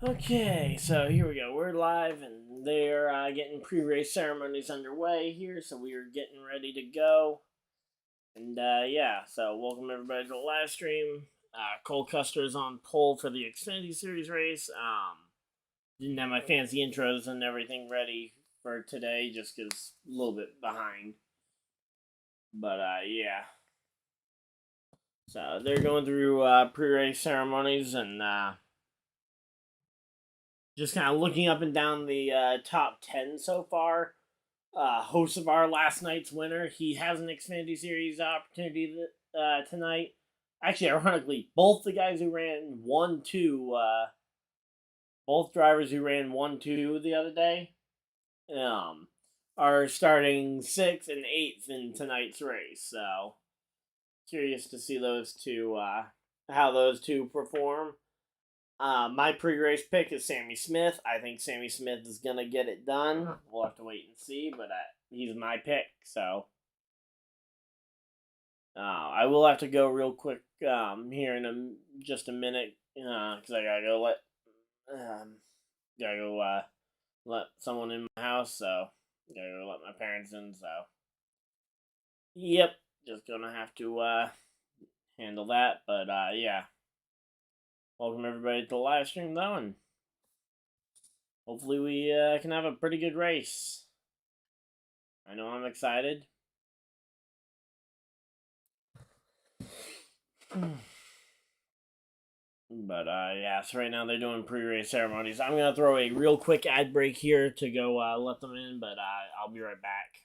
Okay, so here we go. We're live, and they're getting pre-race ceremonies underway here, so we are getting ready to go. And yeah, so welcome everybody to the live stream. Cole Custer is on pole for the Xfinity Series race. Didn't have my fancy intros and everything ready for today, just because a little bit behind. But yeah. So they're going through pre-race ceremonies and just kind of looking up and down the top 10 so far. Host of our last night's winner, he has an Xfinity Series opportunity tonight. Actually, ironically, both the guys who ran 1-2, both drivers who ran 1-2 the other day, are starting 6th and 8th in tonight's race. So, curious to see those two, how those two perform. My pre-race pick is Sammy Smith. I think Sammy Smith is going to get it done. We'll have to wait and see, but he's my pick, so. I will have to go real quick here in just a minute, because I gotta go let someone in my house, so gotta go let my parents in, so. Yep, just gonna have to handle that, but yeah. Welcome everybody to the live stream, though, and hopefully we can have a pretty good race. I know I'm excited. But yeah, so right now they're doing pre-race ceremonies. I'm gonna throw a real quick ad break here to go let them in, but I'll be right back.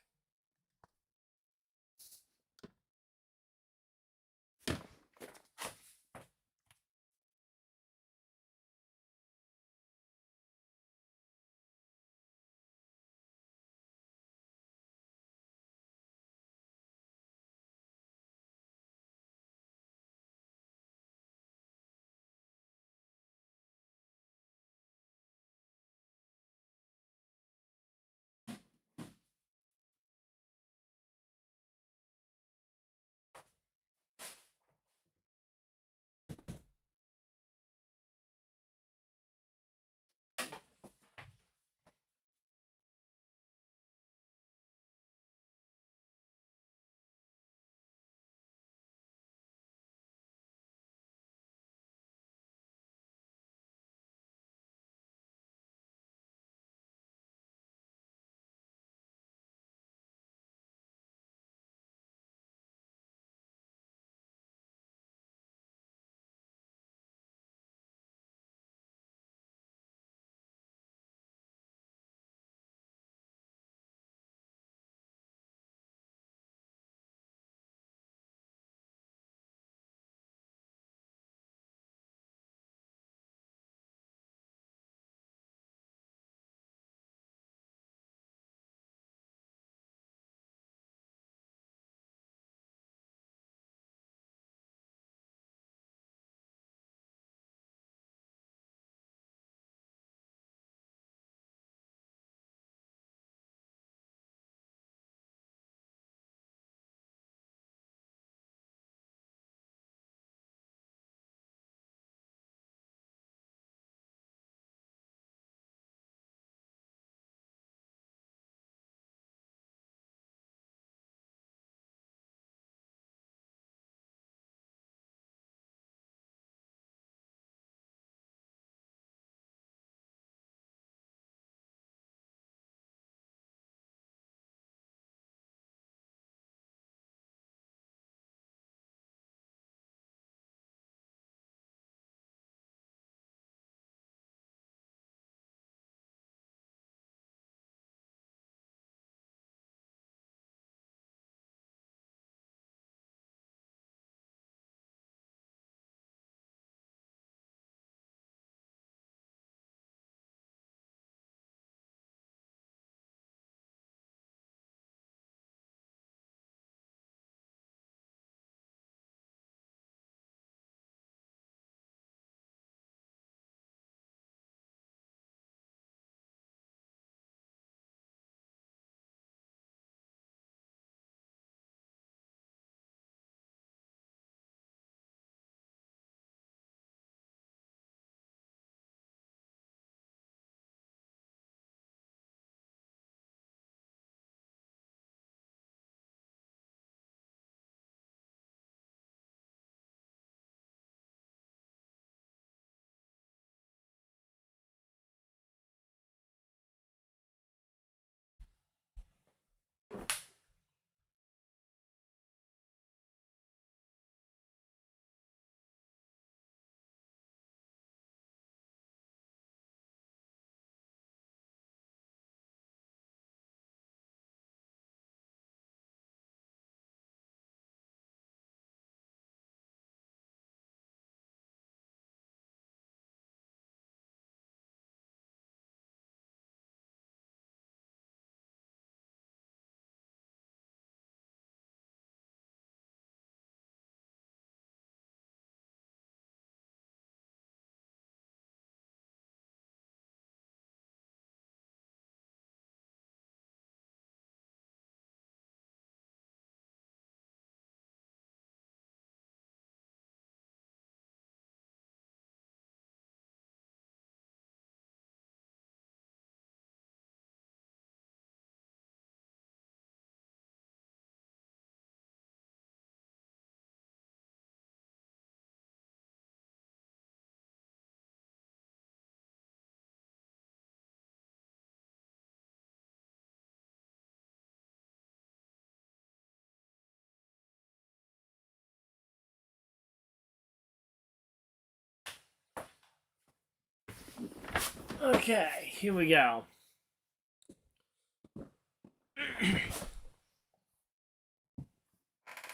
Okay, here we go.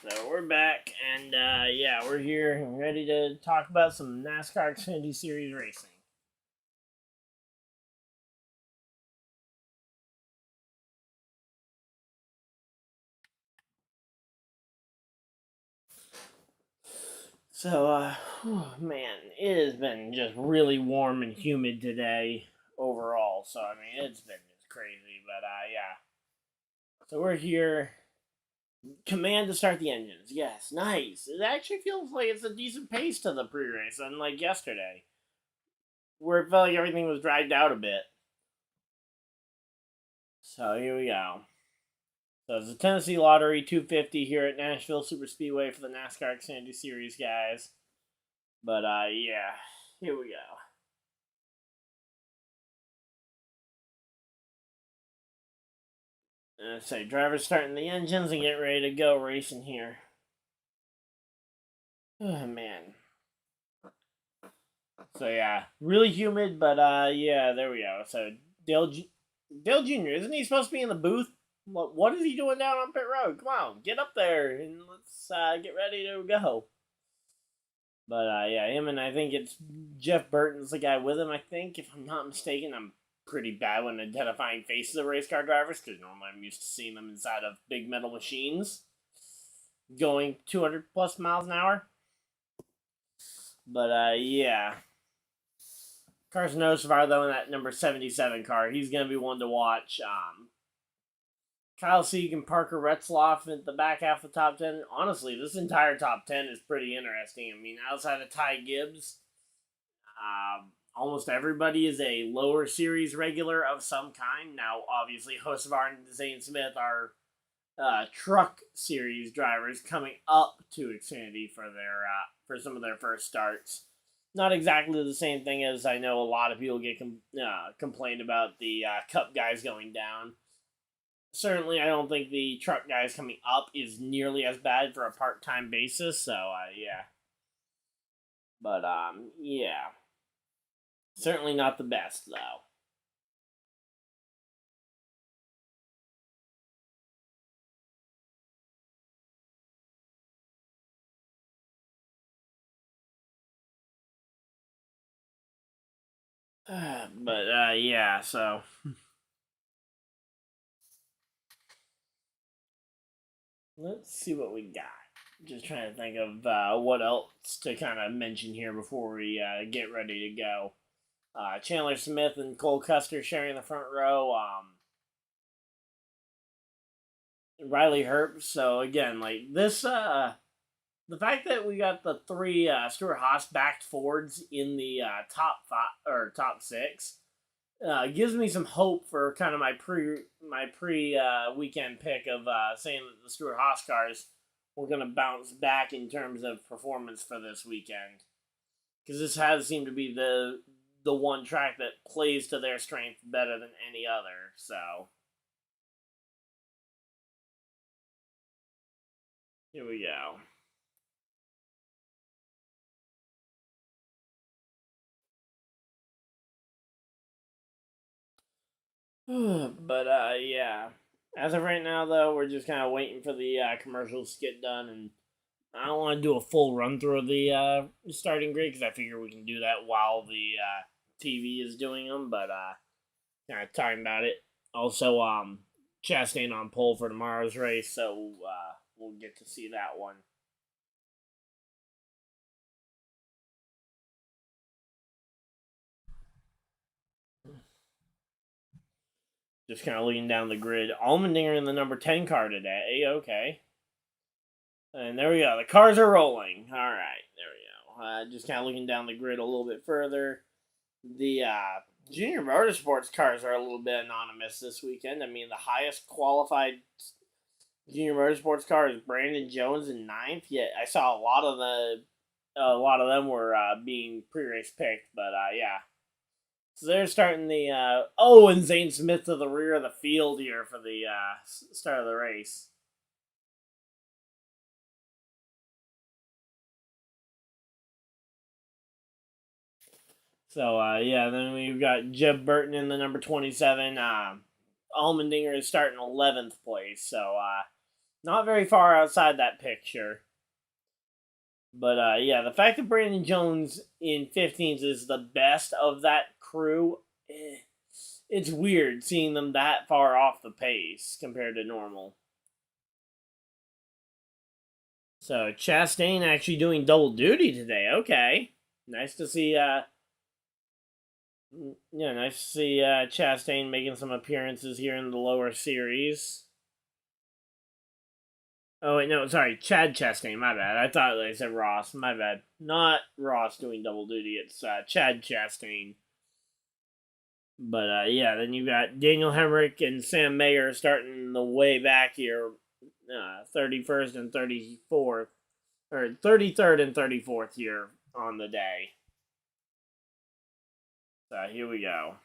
So we're back, and yeah, we're here and ready to talk about some NASCAR Xfinity Series racing. So, oh, man, it has been just really warm and humid today overall. So, I mean, it's been just crazy, but yeah. So we're here. Command to start the engines. Yes, nice. It actually feels like it's a decent pace to the pre-race, unlike yesterday, where it felt like everything was dragged out a bit. So here we go. So it's the TennesseeLottery 250 here at NashvilleSuperSpeedway for the NASCAR Xfinity Series guys. But yeah, here we go. So drivers starting the engines and getting ready to go racing here. Oh man. So yeah, really humid, but yeah, there we go. So Dale Jr. Isn't he supposed to be in the booth? What is he doing down on pit road? Come on, get up there and let's get ready to go. But yeah, him and I think it's Jeff Burton's the guy with him. I think, if I'm not mistaken, I'm pretty bad when identifying faces of race car drivers because normally I'm used to seeing them inside of big metal machines going 200 plus miles an hour. But yeah. Carson Hocevar, though, in that number 77 car, he's going to be one to watch. Kyle Sieg and Parker Retzloff at the back half of the top 10. Honestly, this entire top 10 is pretty interesting. I mean, outside of Ty Gibbs, almost everybody is a lower series regular of some kind. Now, obviously, Hocevar and Zane Smith are truck series drivers coming up to Xfinity for some of their first starts. Not exactly the same thing as I know a lot of people get complained about the Cup guys going down. Certainly, I don't think the truck guys coming up is nearly as bad for a part-time basis. So yeah, but yeah, certainly not the best though. But yeah, so let's see what we got. Just trying to think of what else to kind of mention here before we get ready to go. Chandler Smith and Cole Custer sharing the front row. Riley Herbst. So again, like this, the fact that we got the three Stuart Haas backed Fords in the top five or top six gives me some hope for kind of my pre weekend pick of saying that the Stuart Haas cars were going to bounce back in terms of performance for this weekend, because this has seemed to be the one track that plays to their strength better than any other. So here we go. But yeah. As of right now, though, we're just kind of waiting for the commercials to get done, and I don't want to do a full run through of the starting grid because I figure we can do that while the TV is doing them. But kind of talking about it. Also, Chastain on pole for tomorrow's race, so we'll get to see that one. Just kind of looking down the grid. Allmendinger in the number 10 car today. Okay. And there we go. The cars are rolling. All right. There we go. Just kind of looking down the grid a little bit further. The Junior Motorsports cars are a little bit anonymous this weekend. I mean, the highest qualified Junior Motorsports car is Brandon Jones in 9th. Yet I saw a lot of them were being pre-race picked. But yeah. So they're starting the and Zane Smith to the rear of the field here for the start of the race. So, yeah, then we've got Jeb Burton in the number 27. Allmendinger is starting 11th place, so not very far outside that picture. But, yeah, the fact that Brandon Jones in 15th is the best of that crew, it's weird seeing them that far off the pace compared to normal. So, Chastain actually doing double duty today. Okay. Nice to see, nice to see Chastain making some appearances here in the lower series. Oh, wait, no, sorry. Chad Chastain, my bad. I thought they said Ross. My bad. Not Ross doing double duty. It's Chad Chastain. But, yeah, then you got Daniel Hemrick and Sam Mayer starting the way back here. 31st and 34th. Or 33rd and 34th here on the day. So, here we go.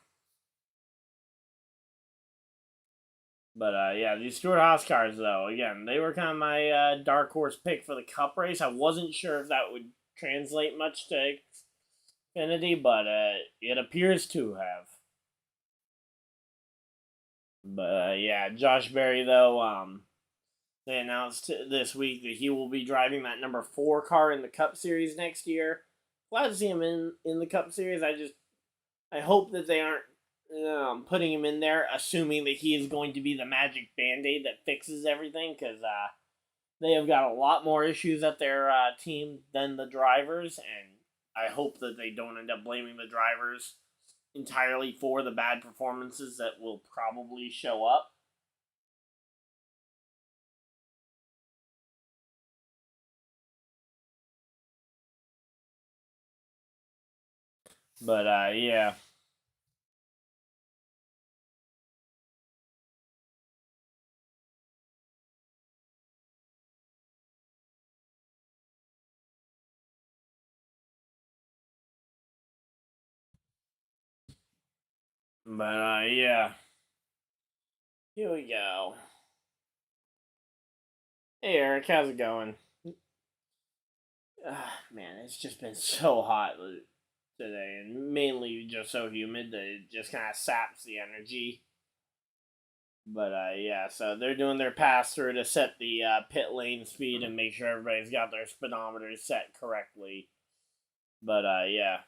But, yeah, these Stewart-Haas cars, though, again, they were kind of my dark horse pick for the Cup race. I wasn't sure if that would translate much to Xfinity, but it appears to have. But, yeah, Josh Berry, though, they announced this week that he will be driving that number 4 car in the Cup Series next year. Glad to see him in the Cup Series. I hope that they aren't putting him in there, assuming that he is going to be the magic band-aid that fixes everything, because they have got a lot more issues at their team than the drivers, and I hope that they don't end up blaming the drivers entirely for the bad performances that will probably show up. But, yeah. But, yeah. Here we go. Hey, Eric, how's it going? Man, it's just been so hot today, and mainly just so humid that it just kind of saps the energy. But, yeah, so they're doing their pass through to set the pit lane speed and make sure everybody's got their speedometers set correctly. But, yeah.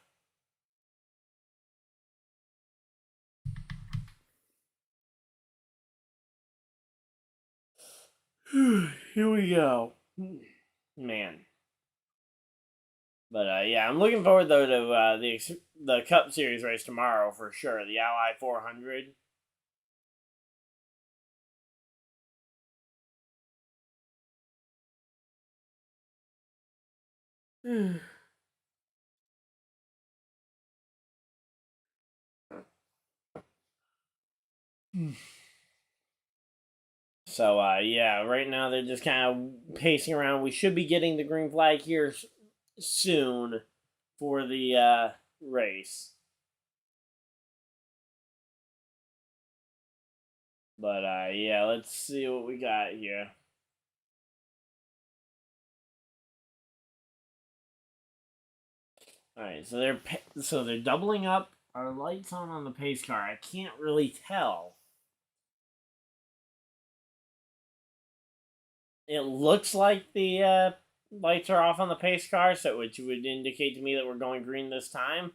Here we go. Man. But, yeah, I'm looking forward, though, to the Cup Series race tomorrow for sure. The Ally 400. So, yeah, right now they're just kind of pacing around. We should be getting the green flag here soon for the race. But, yeah, let's see what we got here. All right, so they're doubling up. Are lights on the pace car? I can't really tell. It looks like the lights are off on the pace car, so which would indicate to me that we're going green this time.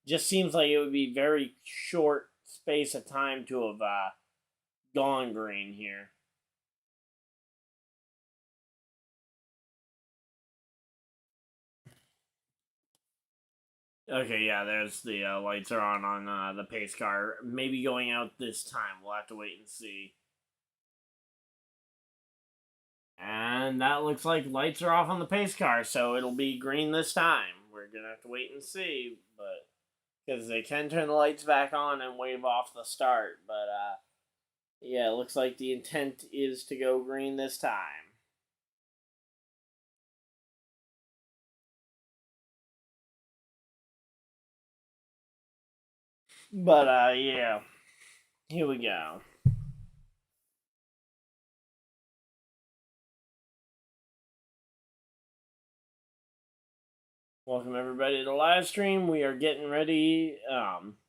Just seems like it would be very short space of time to have gone green here. Okay, yeah, there's the lights are on the pace car. Maybe going out this time. We'll have to wait and see. And that looks like lights are off on the pace car, so it'll be green this time. We're gonna have to wait and see, but because they can turn the lights back on and wave off the start. But yeah, it looks like the intent is to go green this time. But yeah, here we go. Welcome everybody to the live stream. We are getting ready.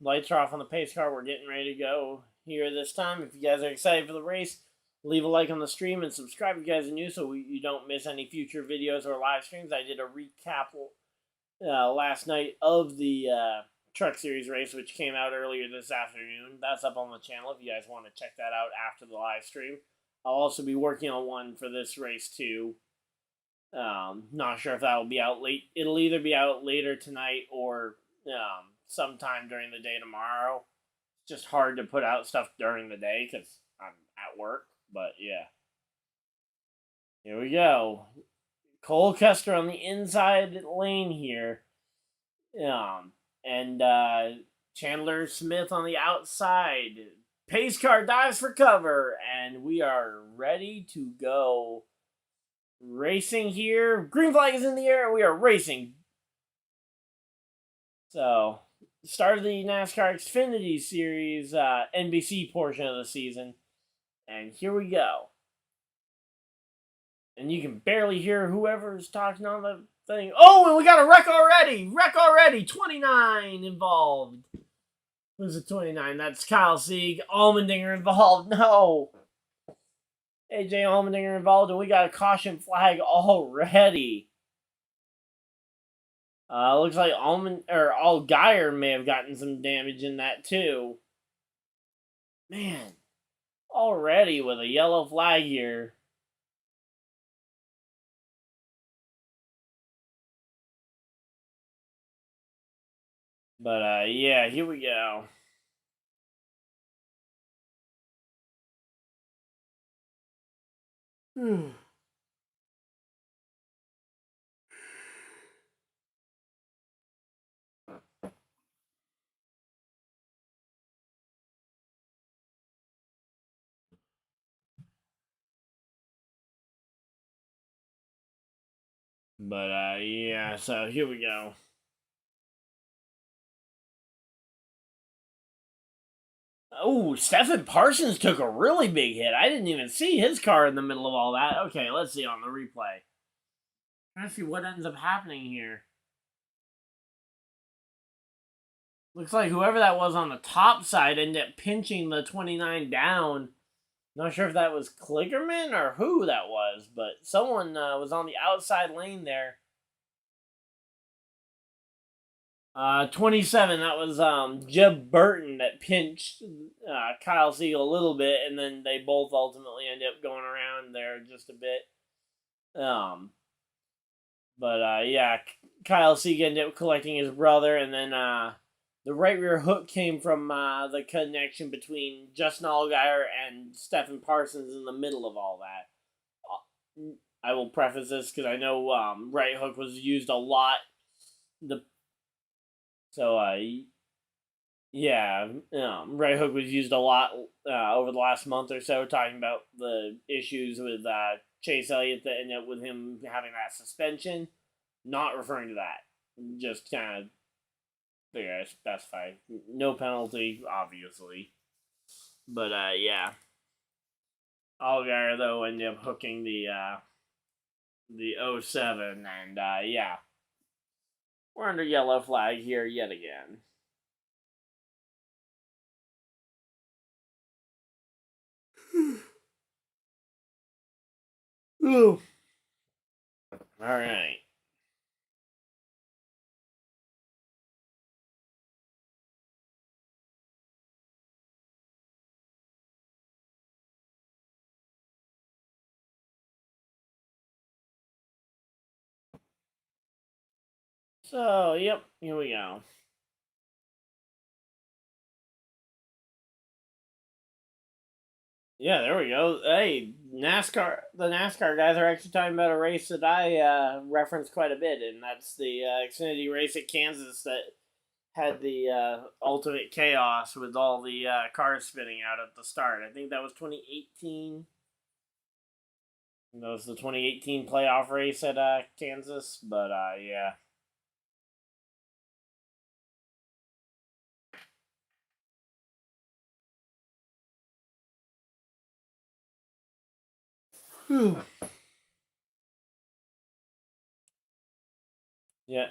Lights are off on the pace car. We're getting ready to go here this time. If you guys are excited for the race, leave a like on the stream and subscribe if you guys are new so you don't miss any future videos or live streams. I did a recap last night of the Truck Series race, which came out earlier this afternoon. That's up on the channel if you guys want to check that out after the live stream. I'll also be working on one for this race too. Not sure if that will be out late. It'll either be out later tonight or sometime during the day tomorrow. It's just hard to put out stuff during the day because I'm at work. But yeah, here we go. Cole Custer on the inside lane here, and Chandler Smith on the outside. Pace car dives for cover, and we are ready to go. Racing here. Green flag is in the air. We are racing. So, start of the NASCAR Xfinity Series NBC portion of the season. And here we go. And you can barely hear whoever's talking on the thing. Oh, and we got a wreck already. Wreck already. 29 involved. Who's the 29? That's Kyle Sieg. Allmendinger involved. No. AJ Allmendinger involved, and we got a caution flag already. Looks like Allgaier may have gotten some damage in that too. Man, already with a yellow flag here. But yeah, here we go. But yeah, so here we go. Oh, Stephen Parsons took a really big hit. I didn't even see his car in the middle of all that. Okay, let's see on the replay. Trying to see what ends up happening here. Looks like whoever that was on the top side ended up pinching the 29 down. Not sure if that was Klickerman or who that was, but someone was on the outside lane there. 27, that was Jeb Burton that pinched Kyle Sieg a little bit, and then they both ultimately ended up going around there just a bit. Yeah, Kyle Sieg ended up collecting his brother, and then the right rear hook came from the connection between Justin Allgaier and Stephen Parsons in the middle of all that. I will preface this because I know right hook was used a lot. Right hook was used a lot over the last month or so, talking about the issues with Chase Elliott that ended up with him having that suspension. Not referring to that. Just kind of figure I specify. No penalty, obviously. But yeah. Allgaier though ended up hooking the 07, and yeah. We're under yellow flag here yet again. Ooh. All right. So, yep, here we go. Yeah, there we go. Hey, the NASCAR guys are actually talking about a race that I referenced quite a bit, and that's the Xfinity race at Kansas that had the ultimate chaos with all the cars spinning out at the start. I think that was 2018. That was the 2018 playoff race at Kansas, but yeah. Yeah.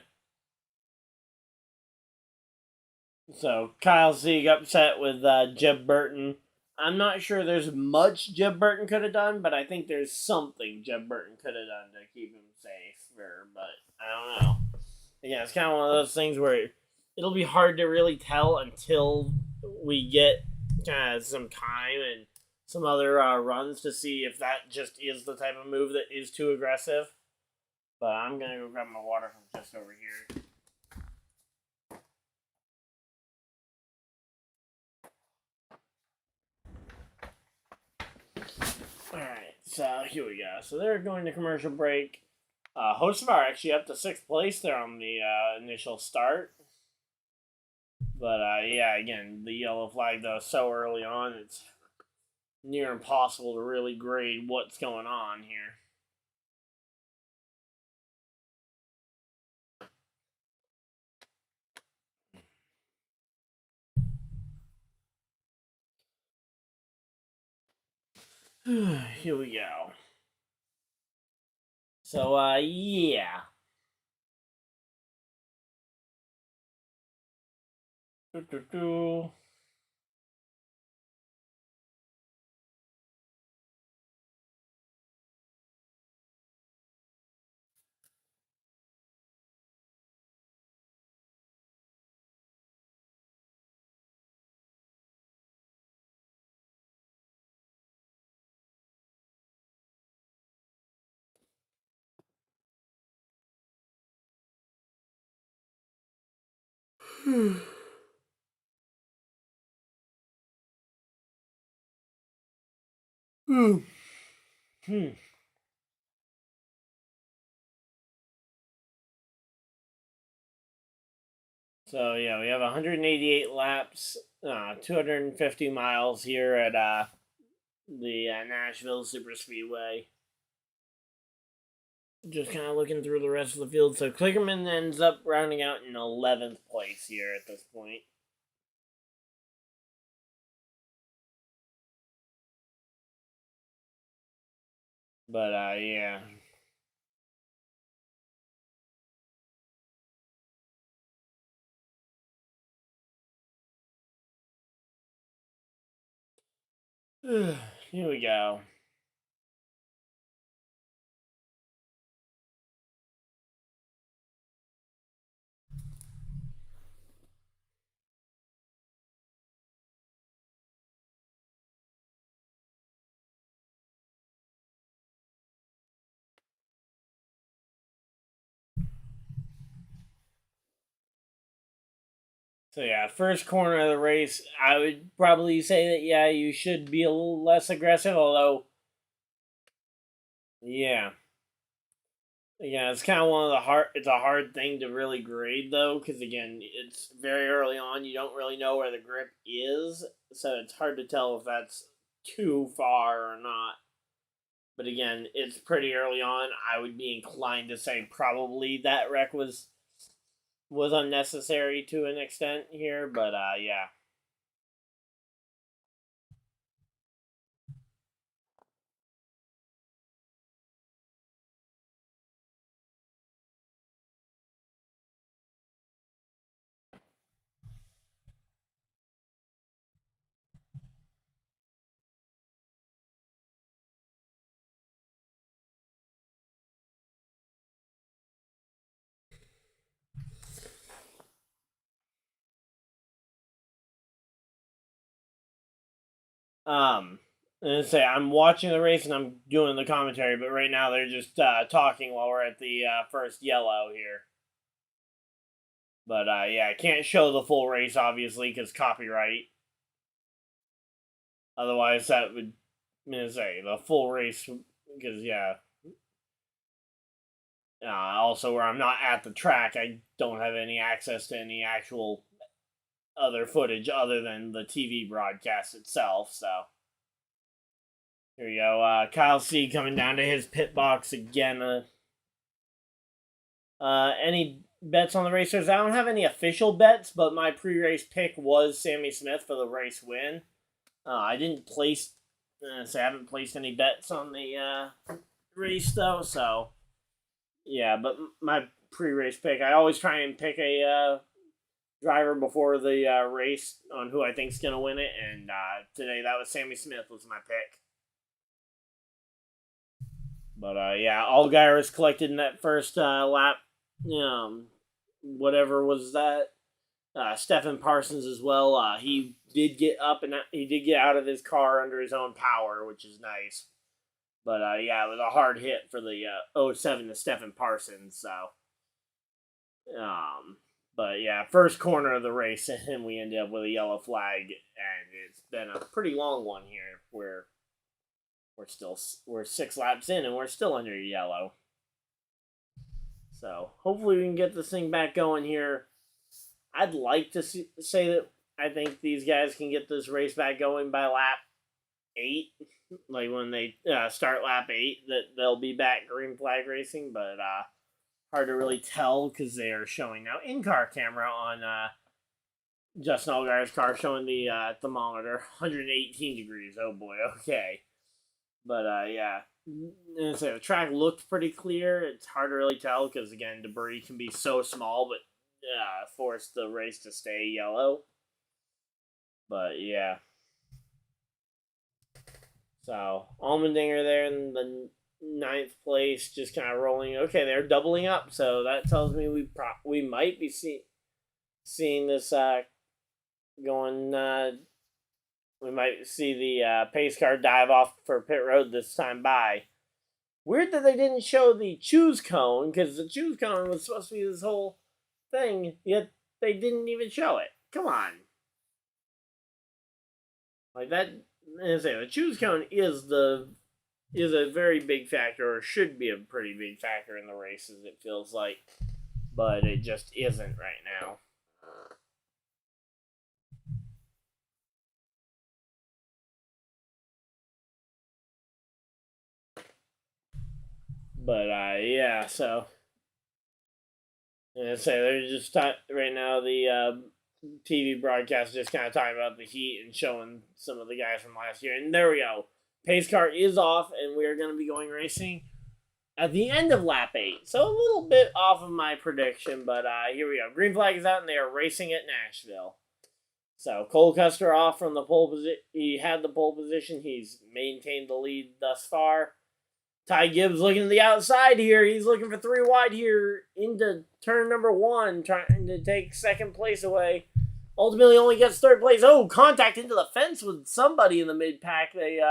So Kyle Sieg upset with Jeb Burton. I'm not sure there's much Jeb Burton could have done, but I think there's something Jeb Burton could have done to keep him safer. But I don't know. Yeah, it's kind of one of those things where it'll be hard to really tell until we get kind of some time and some other runs to see if that just is the type of move that is too aggressive. But I'm gonna go grab my water from just over here. Alright, so here we go. So they're going to commercial break. Hocevar actually up to 6th place there on the initial start. But yeah, again, the yellow flag though so early on, it's near impossible to really grade what's going on here. Here we go. So, yeah. So yeah, we have 188 laps, 250 miles here at the Nashville Superspeedway. Just kind of looking through the rest of the field. So Klickerman ends up rounding out in 11th place here at this point. But yeah. Here we go. So yeah, first corner of the race, I would probably say that yeah, you should be a little less aggressive, although yeah. Yeah, it's kind of one of the hard. It's a hard thing to really grade though, because again, it's very early on. You don't really know where the grip is, so it's hard to tell if that's too far or not. But again, it's pretty early on. I would be inclined to say probably that wreck was unnecessary to an extent here, but yeah. And say I'm watching the race and I'm doing the commentary, but right now they're just talking while we're at the first yellow here. But yeah, I can't show the full race obviously because copyright. Otherwise, that would say the full race because yeah. Also, where I'm not at the track, I don't have any access to any actual other footage other than the TV broadcast itself. So here we go. Kyle C coming down to his pit box again. Any bets on the racers? I don't have any official bets, but my pre-race pick was Sammy Smith for the race win. I didn't place, I haven't placed any bets on the race though, so yeah. But my pre-race pick, I always try and pick a driver before the race on who I think's gonna win it, and today that was Sammy Smith was my pick. But yeah, Allgaier was collected in that first lap. Whatever was that? Stephen Parsons as well. He did get up and he did get out of his car under his own power, which is nice. But yeah, it was a hard hit for the 07 to Stephen Parsons. So, but yeah, first corner of the race, and we ended up with a yellow flag, and it's been a pretty long one here. Where we're 6 laps in, and we're still under yellow. So hopefully we can get this thing back going here. I'd like to say that I think these guys can get this race back going by lap 8. Like when they start lap 8, that they'll be back green flag racing, but hard to really tell because they are showing now in-car camera on Justin Allgaier's car, showing the thermometer 118 degrees. Oh boy, okay. But yeah, so the track looked pretty clear. It's hard to really tell because again, debris can be so small, but force the race to stay yellow. But yeah. So, Allmendinger there in the 9th place, just kind of rolling. Okay, they're doubling up, so that tells me we might be seeing this going. We might see the pace car dive off for pit road this time by. Weird that they didn't show the choose cone, because the choose cone was supposed to be this whole thing, yet they didn't even show it. Come on. Like that, the choose cone is a very big factor, or should be a pretty big factor in the races, it feels like. But it just isn't right now. But yeah, so they're just right now the TV broadcast just kind of talking about the heat and showing some of the guys from last year. And there we go. Pace car is off, and we are going to be going racing at the end of lap 8. So a little bit off of my prediction, but here we go. Green flag is out, and they are racing at Nashville. So Cole Custer off from the pole position. He had the pole position. He's maintained the lead thus far. Ty Gibbs looking to the outside here. He's looking for 3 wide here into turn number 1, trying to take second place away. Ultimately only gets 3rd place. Oh, contact into the fence with somebody in the mid-pack. They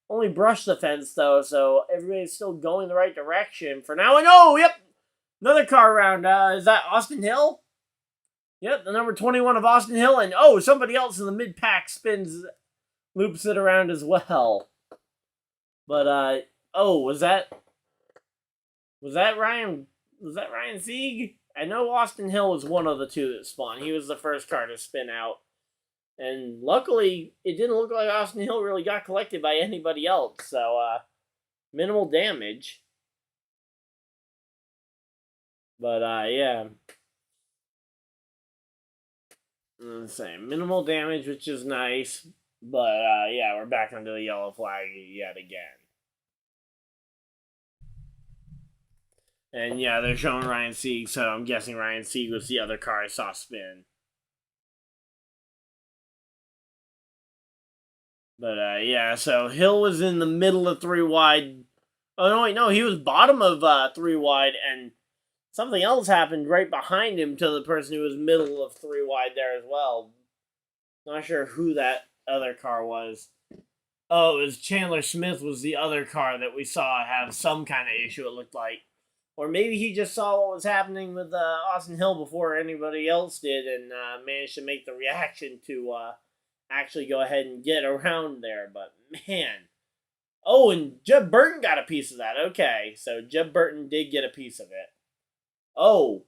only brushed the fence, though, so everybody's still going the right direction for now. And oh, yep, another car around. Is that Austin Hill? Yep, the number 21 of Austin Hill. And oh, somebody else in the mid-pack loops it around as well. But, oh, was that Ryan Sieg? I know Austin Hill was one of the 2 that spun. He was the first car to spin out. And luckily, it didn't look like Austin Hill really got collected by anybody else. So, minimal damage. But, yeah. Let's say minimal damage, which is nice. But, yeah, we're back under the yellow flag yet again. And yeah, they're showing Ryan Sieg, so I'm guessing Ryan Sieg was the other car I saw spin. But yeah, so Hill was in the middle of 3 wide. Oh no, wait, no, he was bottom of 3 wide, and something else happened right behind him to the person who was middle of 3 wide there as well. Not sure who that other car was. Oh, it was Chandler Smith was the other car that we saw have some kind of issue, it looked like. Or maybe he just saw what was happening with Austin Hill before anybody else did and managed to make the reaction to actually go ahead and get around there. But, man. Oh, and Jeb Burton got a piece of that. Okay, so Jeb Burton did get a piece of it. Oh,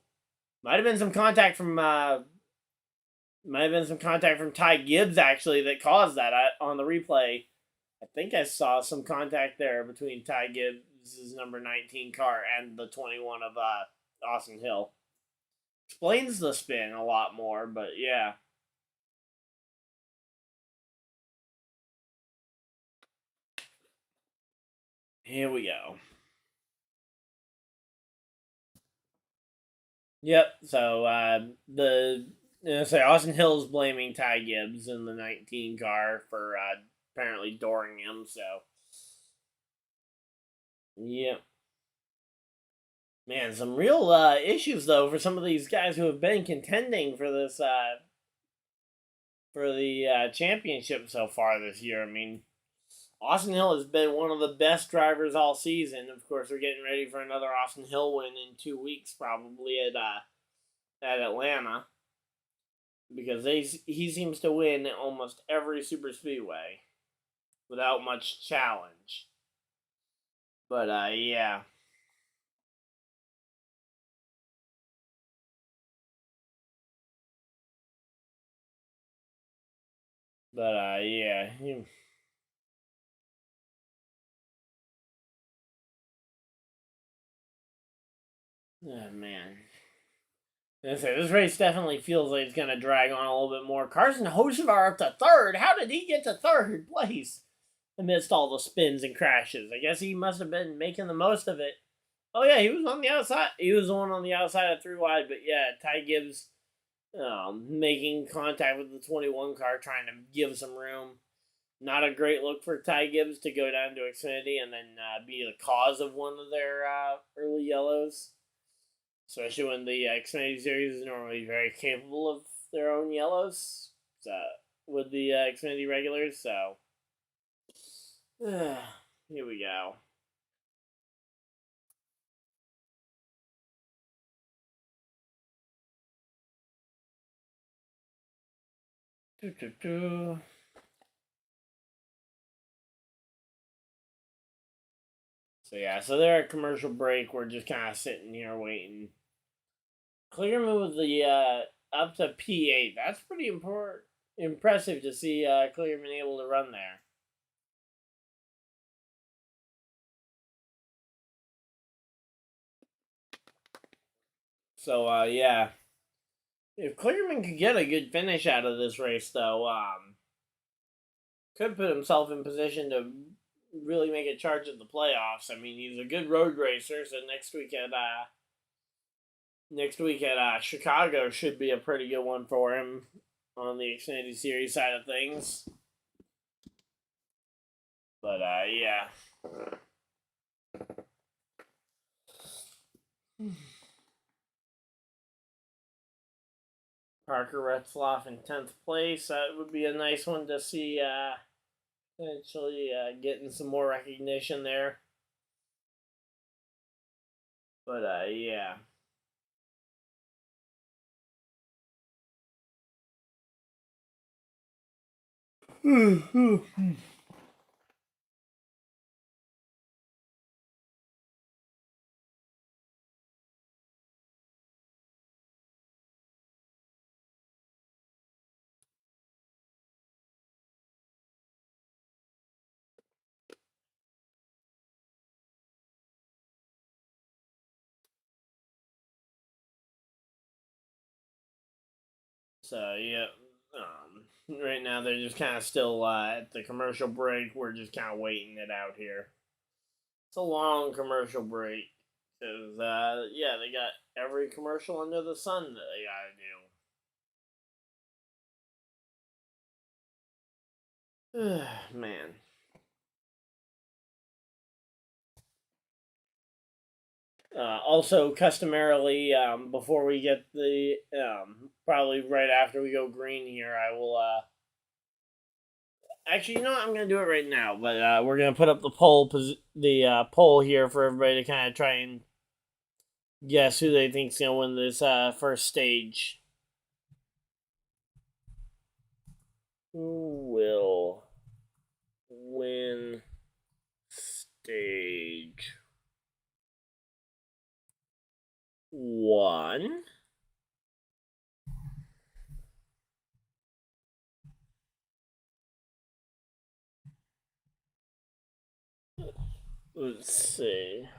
might have been some contact from Ty Gibbs, actually, that caused that on the replay. I think I saw some contact there between Ty Gibbs' number 19 car and the 21 of Austin Hill. Explains the spin a lot more, but yeah. Here we go. Yep, so the say Austin Hill's blaming Ty Gibbs in the 19 car for apparently dooring him. So, yeah, man, some real issues though for some of these guys who have been contending for this for the championship so far this year. I mean, Austin Hill has been one of the best drivers all season. Of course, we're getting ready for another Austin Hill win in 2 weeks, probably at Atlanta, because he seems to win almost every super speedway without much challenge. But yeah. But yeah. Oh man. This race definitely feels like it's gonna drag on a little bit more. Carson Hocevar up to third. How did he get to third place amidst all the spins and crashes? I guess he must have been making the most of it. Oh yeah, he was on the outside. He was the one on the outside of 3 wide. But yeah, Ty Gibbs making contact with the 21 car, trying to give some room. Not a great look for Ty Gibbs to go down to Xfinity and then be the cause of one of their early yellows. Especially when the Xfinity series is normally very capable of their own yellows with the Xfinity regulars. So, here we go. So yeah, so they're at commercial break. We're just kind of sitting here waiting. Clearman with the up to P8. That's pretty impressive to see Clearman able to run there. So yeah, if Clearman could get a good finish out of this race, though, could put himself in position to really make a charge at the playoffs. I mean, he's a good road racer, so next week at Chicago should be a pretty good one for him on the Xfinity Series side of things. But yeah. Parker Retzloff in 10th place. That would be a nice one to see potentially getting some more recognition there. But yeah. So yeah, right now they're just kind of still at the commercial break. We're just kind of waiting it out here. It's a long commercial break because yeah, they got every commercial under the sun that they gotta do. Man. Also, customarily, before we get the probably right after we go green here, I will actually, you know what? I'm gonna do it right now. But we're gonna put up the poll here for everybody to kind of try and guess who they think's gonna win this first stage. Who will win stage 1? Let's see.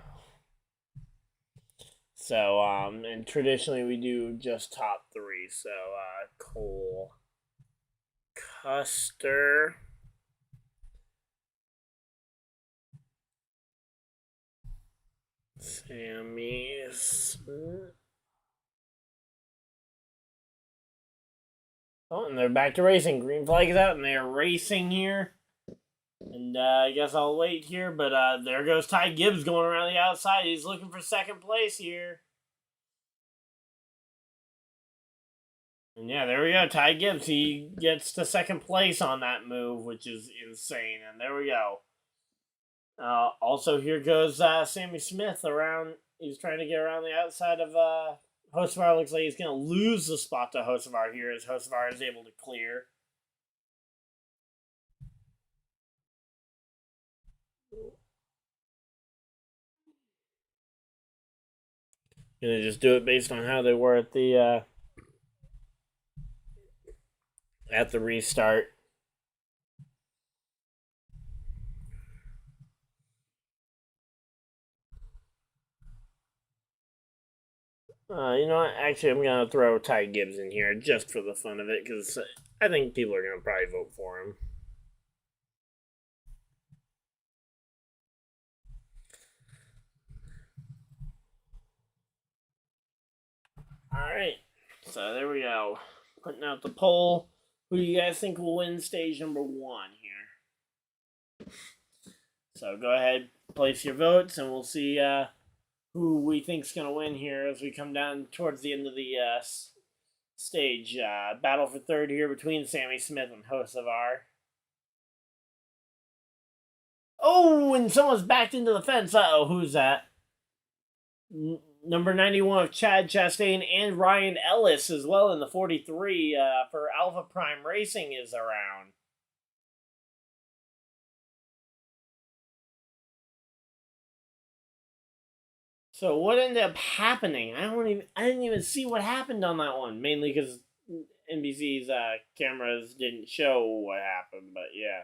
So, and traditionally we do just top 3. So, Cole, Custer, Sammy Smith, Oh, and they're back to racing. Green flag is out, and they are racing here. And I guess I'll wait here, but there goes Ty Gibbs going around the outside. He's looking for second place here. And yeah, there we go. Ty Gibbs, he gets to second place on that move, which is insane. And there we go. Also, here goes Sammy Smith around. He's trying to get around the outside of Hocevar. Looks like he's going to lose the spot to Hocevar here as Hocevar is able to clear. Gonna just do it based on how they were at the restart. You know what? Actually, I'm gonna throw Ty Gibbs in here just for the fun of it because I think people are gonna probably vote for him. All right, so there we go. Putting out the poll. Who do you guys think will win stage number 1 here? So go ahead, place your votes, and we'll see who we think's gonna win here as we come down towards the end of the stage. Battle for third here between Sammy Smith and Hocevar. Oh, and someone's backed into the fence. Uh-oh, who's that? Number 91 of Chad Chastain and Ryan Ellis as well in the 43 for Alpha Prime Racing is around. So what ended up happening? I didn't even see what happened on that one. Mainly because NBC's cameras didn't show what happened, but yeah.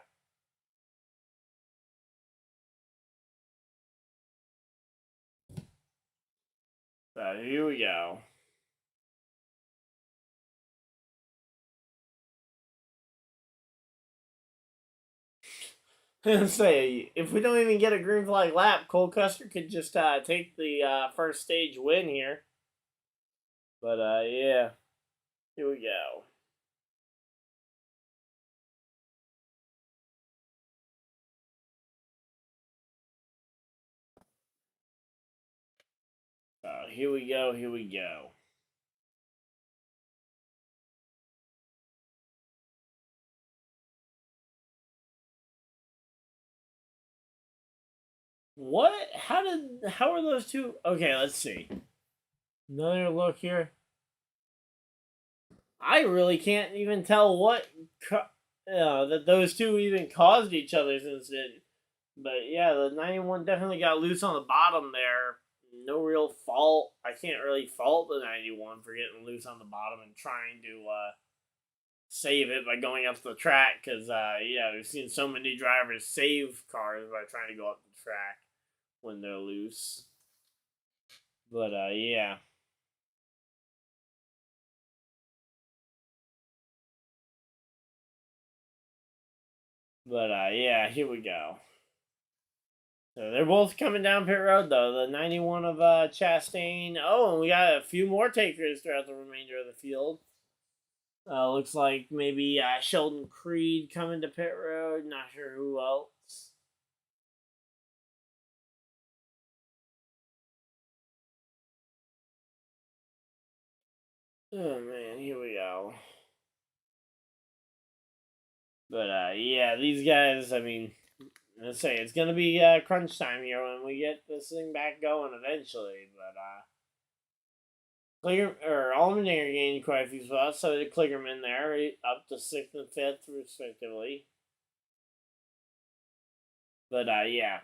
So here we go. Say, if we don't even get a green flag lap, Cole Custer could just take the first stage win here. But yeah, here we go. Here we go, here we go. What? How are those two? Okay, let's see. Another look here. I really can't even tell what that those two even caused each other's incident. But yeah, the 91 definitely got loose on the bottom there. No real fault. I can't really fault the 91 for getting loose on the bottom and trying to save it by going up the track. Because, yeah, we've seen so many drivers save cars by trying to go up the track when they're loose. But, yeah. But, yeah, here we go. So they're both coming down pit road, though. The 91 of Chastain. Oh, and we got a few more takers throughout the remainder of the field. Looks like maybe Sheldon Creed coming to pit road. Not sure who else. Oh, man. Here we go. But, yeah, these guys, I mean, let's say it's going to be crunch time here when we get this thing back going eventually. But, Allmendinger gained quite a few spots, so did Kligerman there, up to 6th and 5th, respectively. But, yeah.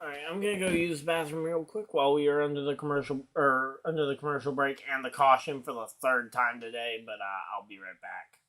Alright, I'm gonna go use the bathroom real quick while we are under the commercial break and the caution for the 3rd time today, but I'll be right back.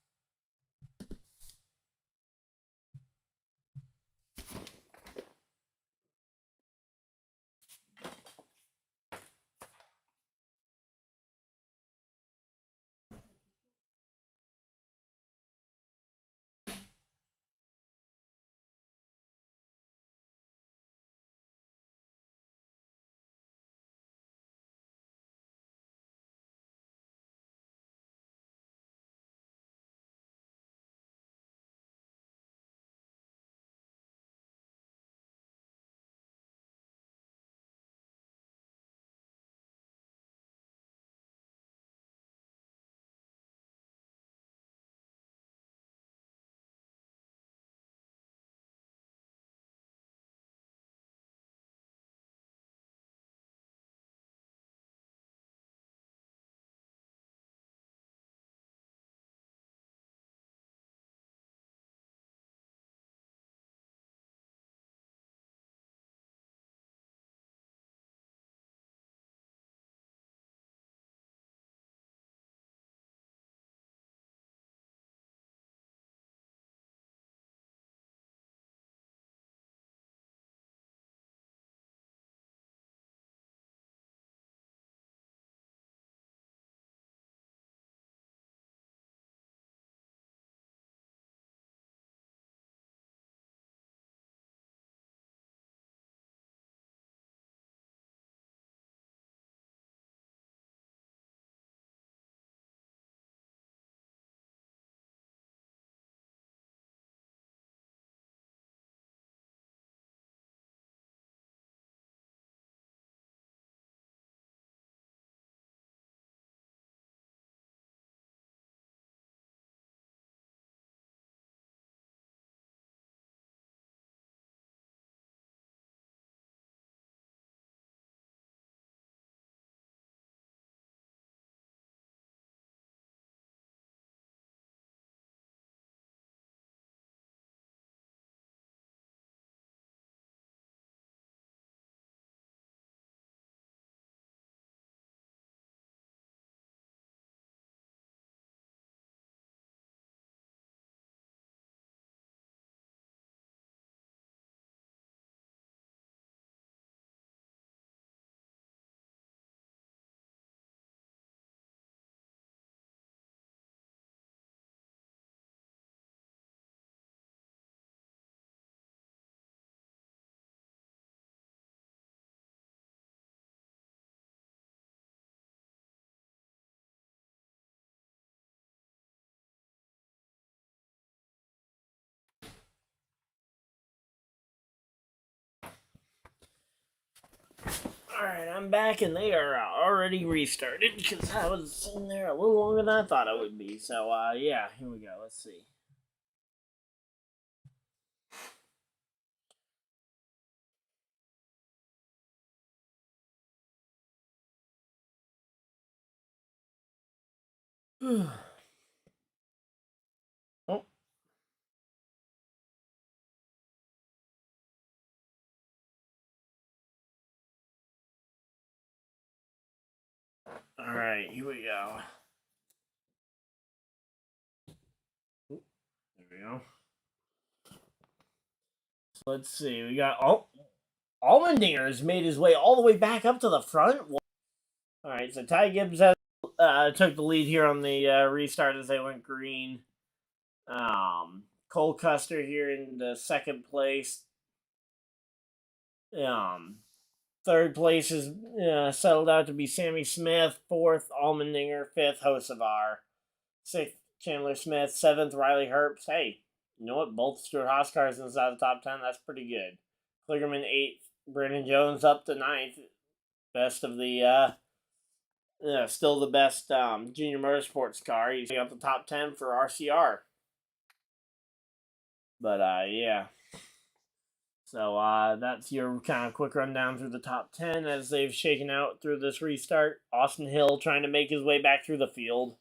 Alright, I'm back and they are already restarted because I was in there a little longer than I thought I would be. So, yeah, here we go. Let's see. Oh. Alright, here we go. There we go. So let's see. We got Allmendinger's made his way all the way back up to the front. Alright, so Ty Gibbs has, took the lead here on the restart as they went green. Cole Custer here in the second place. Third place is settled out to be Sammy Smith. Fourth, Allmendinger. Fifth, Hocevar. Sixth, Chandler Smith. Seventh, Riley Herbst. Hey, you know what? Both Stuart Haas cars inside the top 10. That's pretty good. Kligerman 8th. Brandon Jones up to 9th. Best of the, still the best junior motorsports car. He's got the top 10 for RCR. But, yeah. So that's your kind of quick rundown through the top 10 as they've shaken out through this restart. Austin Hill trying to make his way back through the field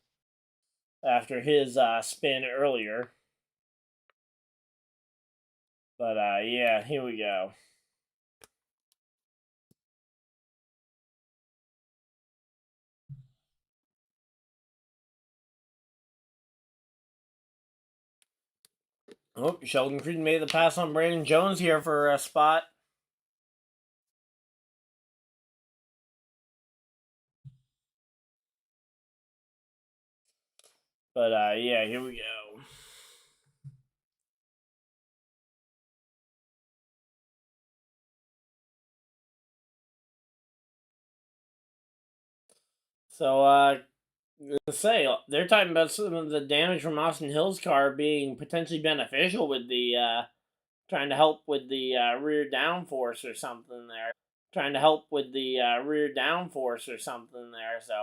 after his spin earlier. But yeah, here we go. Oh, Sheldon Creed made the pass on Brandon Jones here for a spot. But yeah, here we go. So say they're talking about some of the damage from Austin Hill's car being potentially beneficial with the trying to help with the rear downforce or something there. Trying to help with the rear downforce or something there. So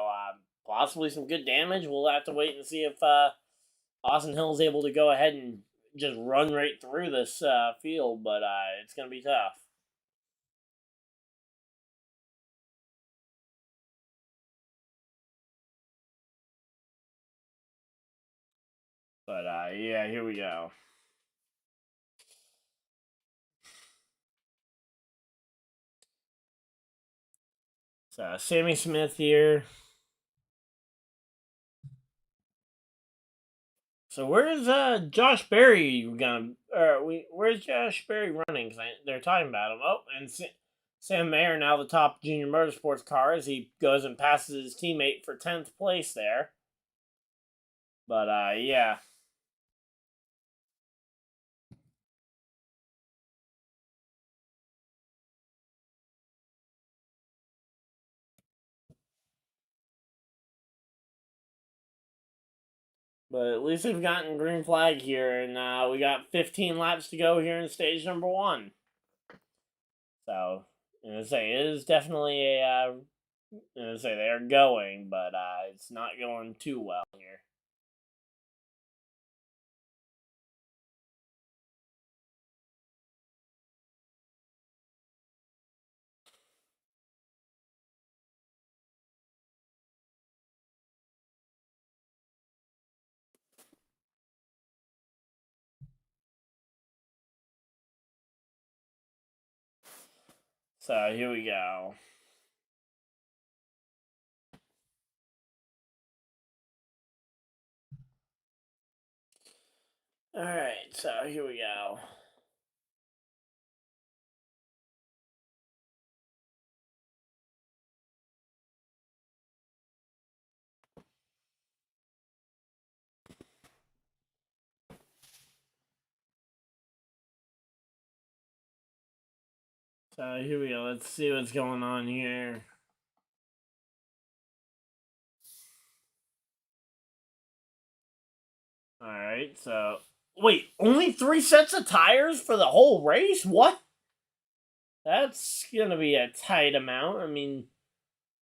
possibly some good damage. We'll have to wait and see if Austin Hill is able to go ahead and just run right through this field, but it's going to be tough. But yeah, here we go. So Sammy Smith here. So where's Josh Berry gonna? Where's Josh Berry running? Cause they're talking about him. Oh, and Sam Mayer now the top junior motorsports car as he goes and passes his teammate for 10th place there. But yeah. But at least we've gotten green flag here, and we got 15 laps to go here in stage number 1. So, I say it is definitely a. Say they're going, but it's not going too well here. So here we go. Alright, so here we go. So here we go. Let's see what's going on here. Alright, so. Wait, only 3 sets of tires for the whole race? What? That's going to be a tight amount. I mean,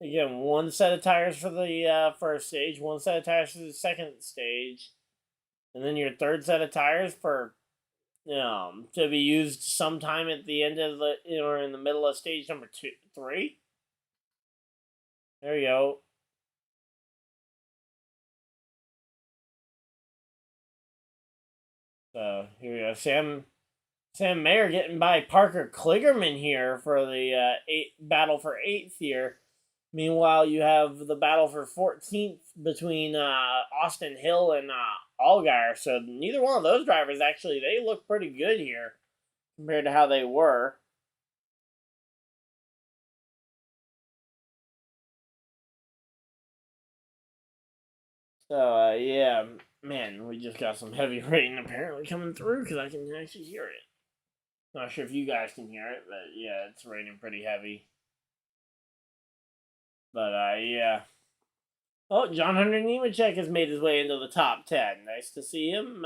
again, one set of tires for the first stage, one set of tires for the second stage, and then your third set of tires for to be used sometime at the end of the or in the middle of stage number 3. There you go. So here we go. Sam Mayer getting by Parker Kligerman here for the battle for 8th here. Meanwhile, you have the battle for 14th between Austin Hill and Allgaier. So neither one of those drivers actually, they look pretty good here compared to how they were. So yeah, man, we just got some heavy rain apparently coming through because I can actually hear it. Not sure if you guys can hear it, but yeah, it's raining pretty heavy. But yeah. Oh, John Hunter Nemechek has made his way into the top 10. Nice to see him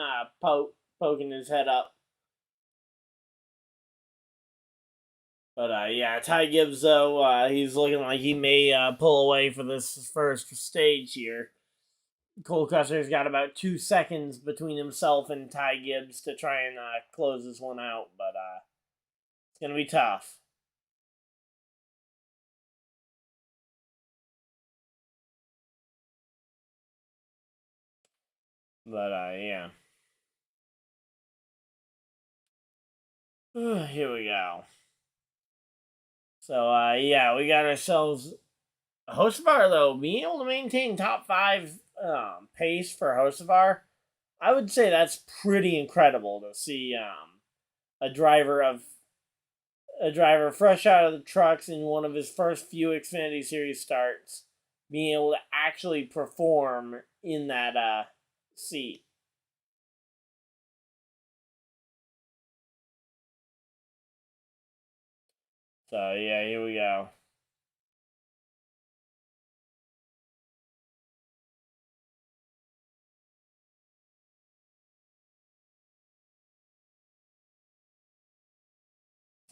poking his head up. But yeah, Ty Gibbs, though, he's looking like he may pull away for this first stage here. Cole Custer's got about 2 seconds between himself and Ty Gibbs to try and close this one out, but it's going to be tough. But yeah. Here we go. So yeah, we got ourselves Hocevar, though, being able to maintain top 5 pace for Hocevar, I would say that's pretty incredible to see a driver fresh out of the trucks in one of his first few Xfinity Series starts being able to actually perform in that seat. So yeah, here we go.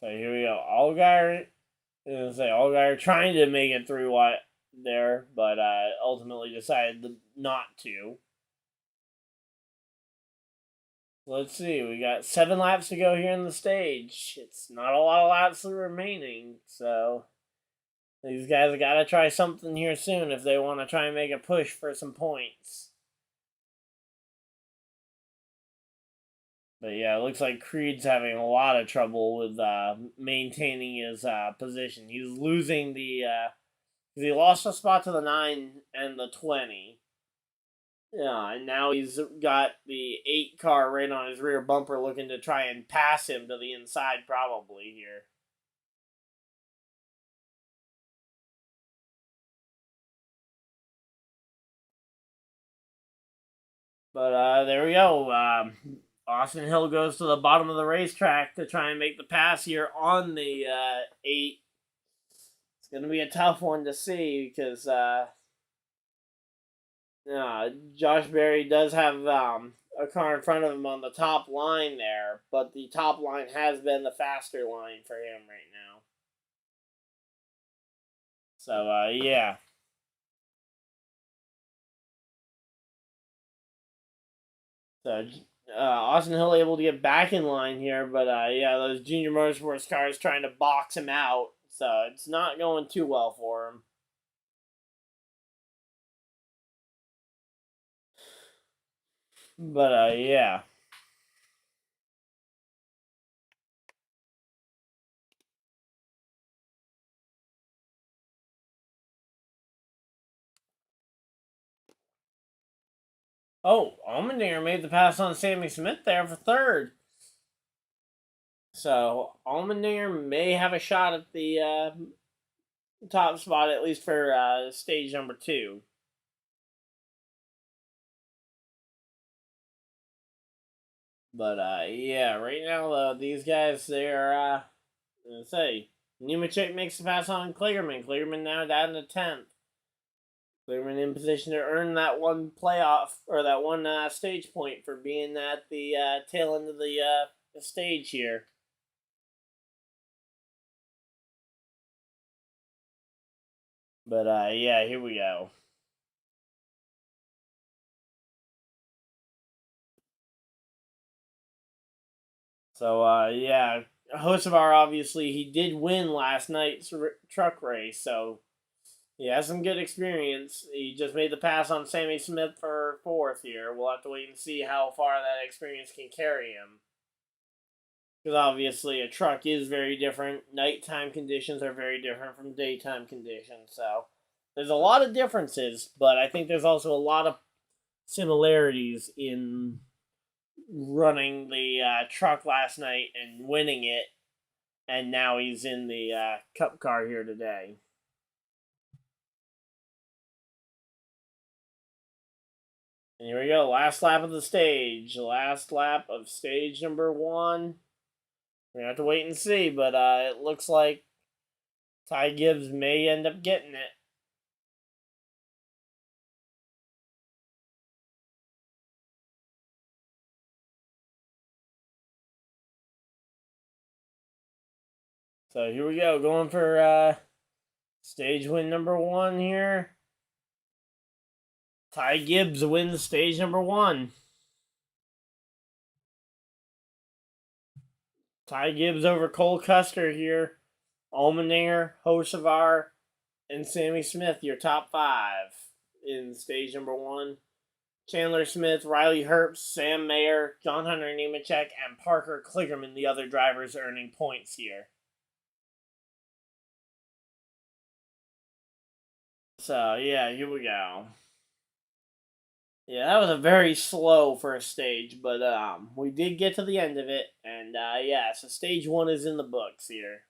So here we go. Allgaier trying to make it through there, but ultimately decided not to. Let's see. We got 7 laps to go here in the stage. It's not a lot of laps remaining, so these guys have got to try something here soon if they want to try and make a push for some points. But yeah, it looks like Creed's having a lot of trouble with maintaining his position. He's losing the he lost a spot to the 9 and the 20. Yeah, and now he's got the 8 car right on his rear bumper looking to try and pass him to the inside probably here. But there we go. Austin Hill goes to the bottom of the racetrack to try and make the pass here on the 8. It's going to be a tough one to see because Josh Berry does have a car in front of him on the top line there, but the top line has been the faster line for him right now. So, yeah. So, Austin Hill able to get back in line here, but yeah, those Junior Motorsports cars trying to box him out, so it's not going too well for him. But yeah. Oh, Allmendinger made the pass on Sammy Smith there for 3rd. So Allmendinger may have a shot at the top spot, at least for stage number 2. But yeah, right now these guys, they're let's say Nemechek makes the pass on Kligerman. Kligerman now down to 10th. Kligerman in position to earn that one playoff or that one stage point for being at the tail end of the stage here. But, yeah, here we go. So, yeah, Hocevar, obviously, he did win last night's truck race, so he has some good experience. He just made the pass on Sammy Smith for 4th here. We'll have to wait and see how far that experience can carry him. Because obviously a truck is very different. Nighttime conditions are very different from daytime conditions. So there's a lot of differences, but I think there's also a lot of similarities in running the truck last night and winning it. And now he's in the Cup car here today. And here we go. Last lap of the stage. Last lap of stage number 1. We're going to have to wait and see, but it looks like Ty Gibbs may end up getting it. So here we go. Going for stage win number 1 here. Ty Gibbs wins stage number 1. Ty Gibbs over Cole Custer here. Allmendinger, Hocevar, and Sammy Smith, your top 5 in stage number 1. Chandler Smith, Riley Herbst, Sam Mayer, John Hunter Nemechek, and Parker Kligerman, the other drivers earning points here. So, yeah, here we go. Yeah, that was a very slow first stage, but we did get to the end of it, and yeah, so stage 1 is in the books here.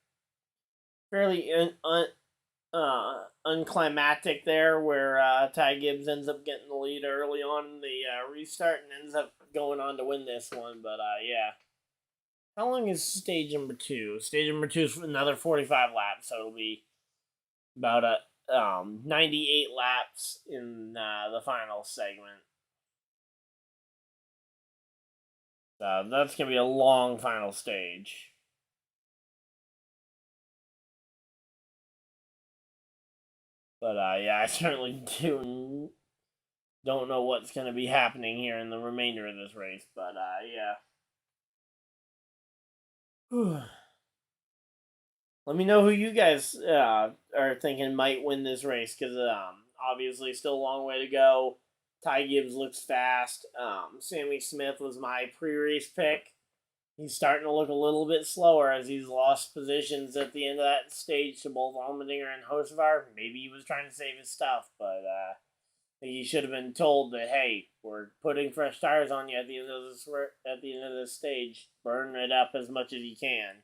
Fairly unclimactic there, where Ty Gibbs ends up getting the lead early on in the restart and ends up going on to win this one, but yeah. How long is stage number 2? Stage number 2 is another 45 laps, so it'll be about 98 laps in the final segment. So that's going to be a long final stage. But yeah, I certainly don't know what's going to be happening here in the remainder of this race. But yeah. Let me know who you guys are thinking might win this race, because obviously still a long way to go. Ty Gibbs looks fast. Sammy Smith was my pre-race pick. He's starting to look a little bit slower as he's lost positions at the end of that stage to both Allmendinger and Hocevar. Maybe he was trying to save his stuff, but he should have been told that, hey, we're putting fresh tires on you at the end of this stage. Burn it up as much as you can.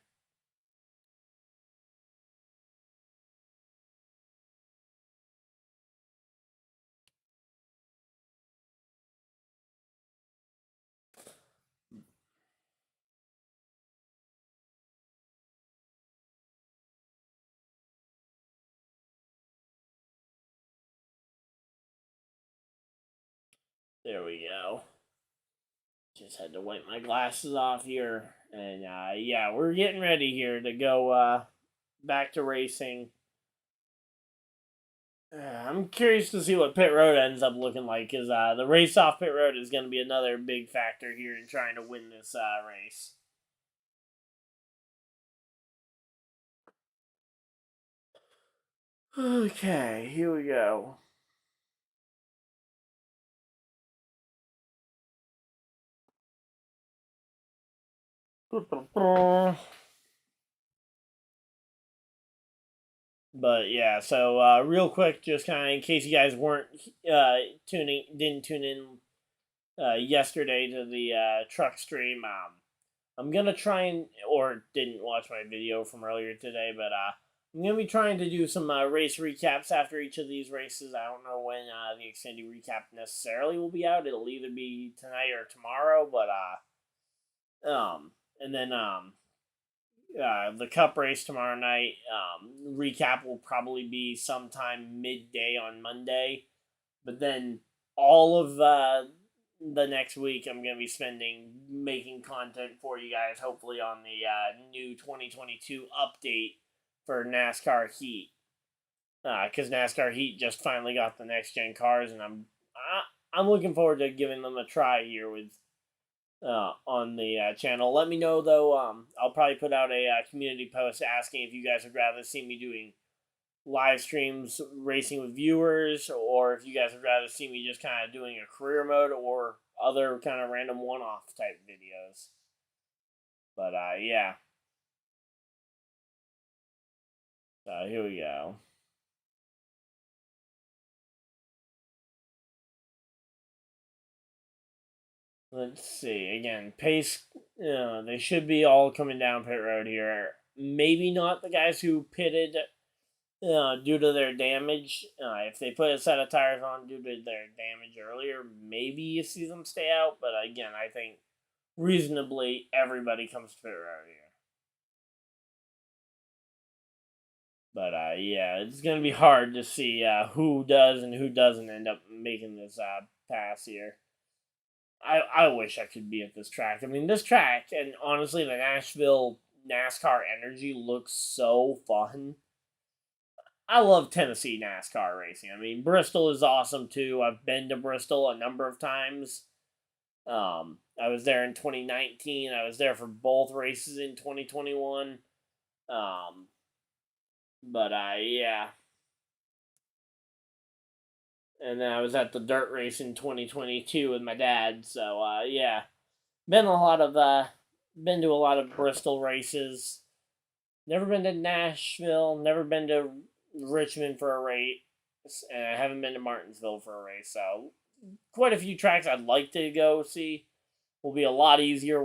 There we go. Just had to wipe my glasses off here. And yeah, we're getting ready here to go back to racing. I'm curious to see what pit road ends up looking like, because the race off pit road is going to be another big factor here in trying to win this race. Okay, here we go. But yeah, so real quick, just kind of in case you guys weren't didn't tune in yesterday to the truck stream. I'm gonna try or didn't watch my video from earlier today, but I'm gonna be trying to do some race recaps after each of these races. I don't know when the Xfinity recap necessarily will be out. It'll either be tonight or tomorrow, but and then the Cup race tomorrow night. Recap will probably be sometime midday on Monday, but then all of the next week I'm going to be spending making content for you guys, hopefully on the new 2022 update for NASCAR Heat. because NASCAR Heat just finally got the next gen cars, and I'm looking forward to giving them a try here with on the channel. Let me know though. I'll probably put out a community post asking if you guys would rather see me doing live streams racing with viewers, or if you guys would rather see me just kind of doing a career mode or other kind of random one-off type videos. But yeah. Here we go. Let's see. Again, pace. They should be all coming down pit road here. Maybe not the guys who pitted due to their damage. If they put a set of tires on due to their damage earlier, maybe you see them stay out. But again, I think reasonably everybody comes to pit road here. But yeah, it's going to be hard to see who does and who doesn't end up making this pass here. I wish I could be at this track. I mean, this track, and honestly, the Nashville NASCAR energy looks so fun. I love Tennessee NASCAR racing. I mean, Bristol is awesome too. I've been to Bristol a number of times. I was there in 2019. I was there for both races in 2021. But yeah. And then I was at the dirt race in 2022 with my dad. So yeah, been to a lot of Bristol races. Never been to Nashville. Never been to Richmond for a race, and I haven't been to Martinsville for a race. So quite a few tracks I'd like to go see. Will be a lot easier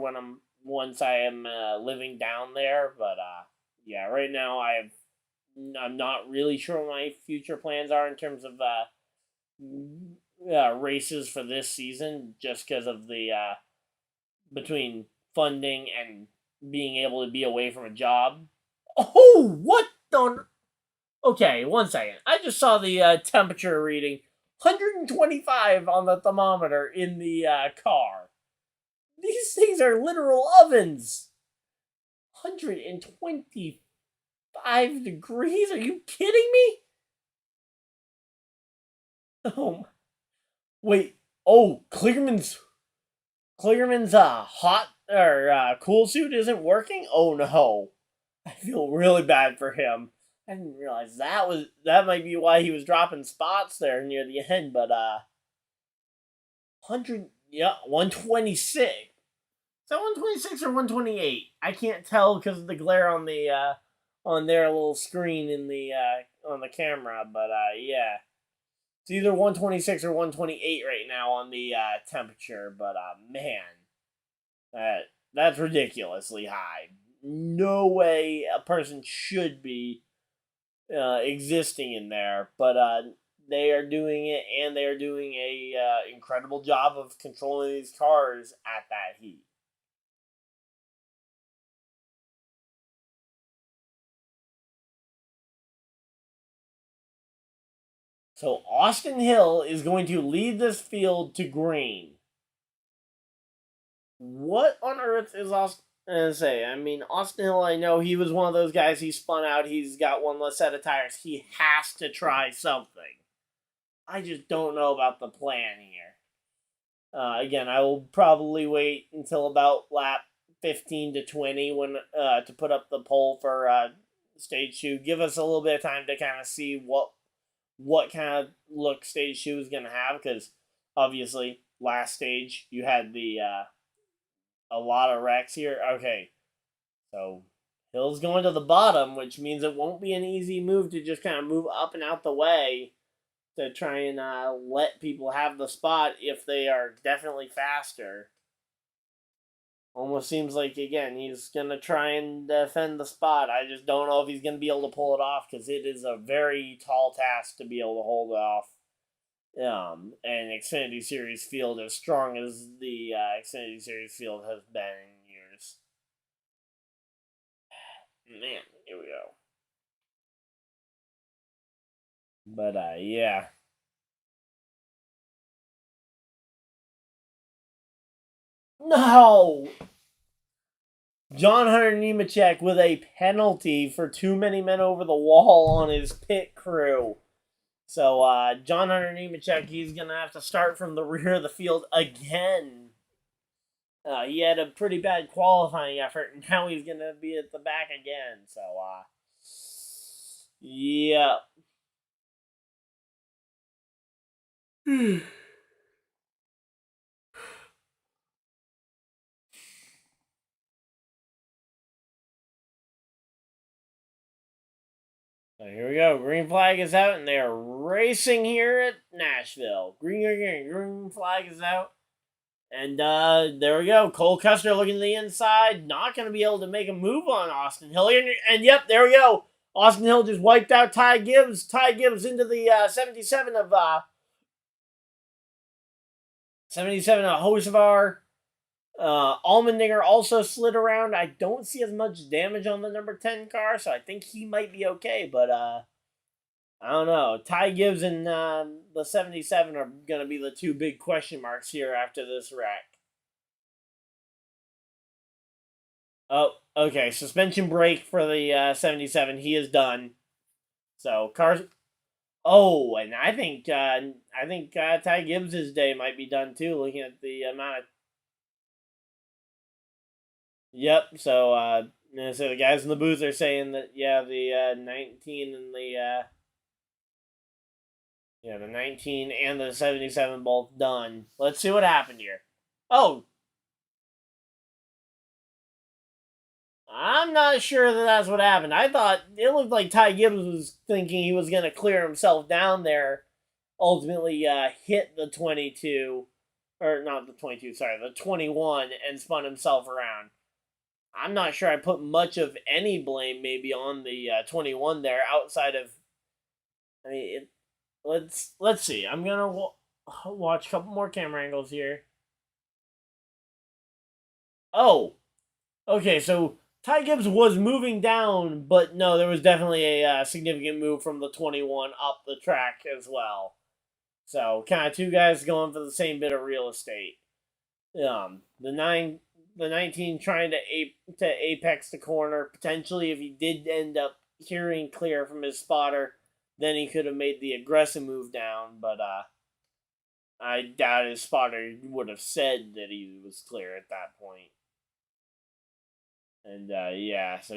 once I am living down there. But yeah, right now I'm not really sure what my future plans are in terms of races for this season, just because of the between funding and being able to be away from a job. Oh, what the? Okay, 1 second. I just saw the temperature reading 125 on the thermometer in the car. These things are literal ovens. 125 degrees? Are you kidding me? Oh, wait. Oh, Clearman's hot or cool suit isn't working? Oh no. I feel really bad for him. I didn't realize that might be why he was dropping spots there near the end, but 126. Is that 126 or 128? I can't tell because of the glare on the on their little screen in the on the camera, but yeah. It's either 126 or 128 right now on the temperature, but man, that's ridiculously high. No way a person should be existing in there, but they are doing it, and they are doing a incredible job of controlling these cars at that heat. So Austin Hill is going to lead this field to green. What on earth is Austin going to say? I mean, Austin Hill, I know he was one of those guys, he spun out, he's got one less set of tires. He has to try something. I just don't know about the plan here. Again, I will probably wait until about lap 15 to 20 when to put up the poll for stage 2. Give us a little bit of time to kind of see what kind of look stage 2 is going to have, because obviously last stage you had the a lot of wrecks here. Okay, so Hill's going to the bottom, which means it won't be an easy move to just kind of move up and out the way to try and let people have the spot if they are definitely faster. Almost seems like, again, he's going to try and defend the spot. I just don't know if he's going to be able to pull it off, because it is a very tall task to be able to hold it off. And Xfinity Series field as strong as the Xfinity Series field has been in years. Man, here we go. But yeah. No! John Hunter Nemechek with a penalty for too many men over the wall on his pit crew. So John Hunter Nemechek, he's going to have to start from the rear of the field again. He had a pretty bad qualifying effort, and now he's going to be at the back again. So, yeah. So here we go. Green flag is out, and they are racing here at Nashville. Green flag is out. And there we go. Cole Custer looking to the inside. Not going to be able to make a move on Austin Hill. And yep, there we go. Austin Hill just wiped out Ty Gibbs. Ty Gibbs into the 77 of Hocevar. Allmendinger also slid around. I don't see as much damage on the number 10 car, so I think he might be okay. But I don't know. Ty Gibbs and the 77 are going to be the two big question marks here after this wreck. Oh, okay. Suspension brake for the 77. He is done. So cars. Oh, and I think Ty Gibbs' day might be done too. Looking at the amount of. Yep. So so the guys in the booth are saying that the 19 and the 19 and the 77 both done. Let's see what happened here. Oh, I'm not sure that that's what happened. I thought it looked like Ty Gibbs was thinking he was going to clear himself down there. Ultimately, hit the 22, or not the 22, sorry, the 21, and spun himself around. I'm not sure I put much of any blame maybe on the 21 there outside of. I mean, let's see. I'm gonna watch a couple more camera angles here. Oh, okay. So Ty Gibbs was moving down, but no, there was definitely a significant move from the 21 up the track as well. So kind of two guys going for the same bit of real estate. The 19 trying to apex the corner. Potentially, if he did end up hearing clear from his spotter, then he could have made the aggressive move down. But I doubt his spotter would have said that he was clear at that point. And so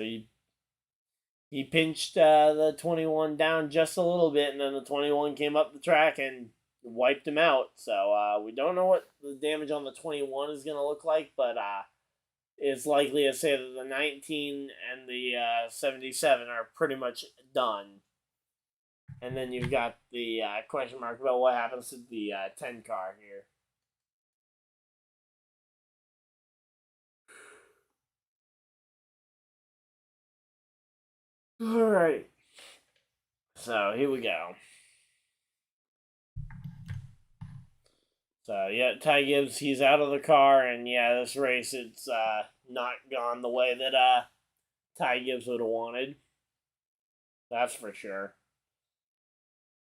he pinched the 21 down just a little bit, and then the 21 came up the track and wiped him out. So we don't know what the damage on the 21 is going to look like, but it's likely to say that the 19 and the 77 are pretty much done. And then you've got the question mark about what happens to the 10 car here. All right. So here we go. So yeah, Ty Gibbs, he's out of the car, and yeah, this race it's not gone the way that Ty Gibbs would have wanted. That's for sure.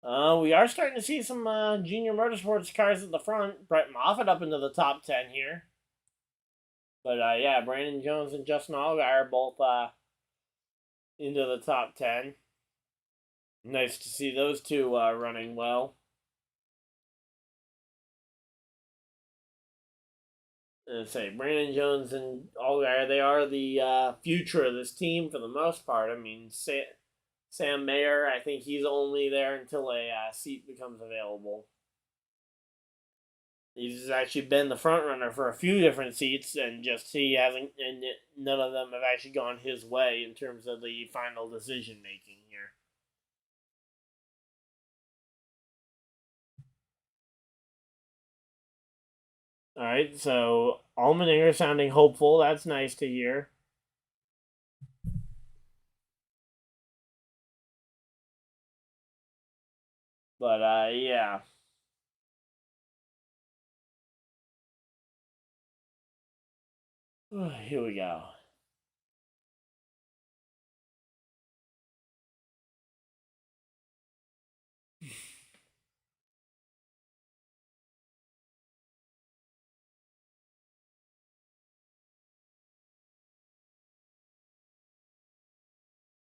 We are starting to see some junior motorsports cars at the front. Brett Moffitt up into the top 10 here. But yeah, Brandon Jones and Justin Allgaier are both into the top 10. Nice to see those two running well. And say Brandon Jones and Allgaier, they are the future of this team for the most part. I mean, Sam Mayer, I think he's only there until a seat becomes available. He's actually been the front runner for a few different seats, and just he hasn't, and none of them have actually gone his way in terms of the final decision making here. All right, so Allmendinger sounding hopeful. That's nice to hear. But yeah. Here we go.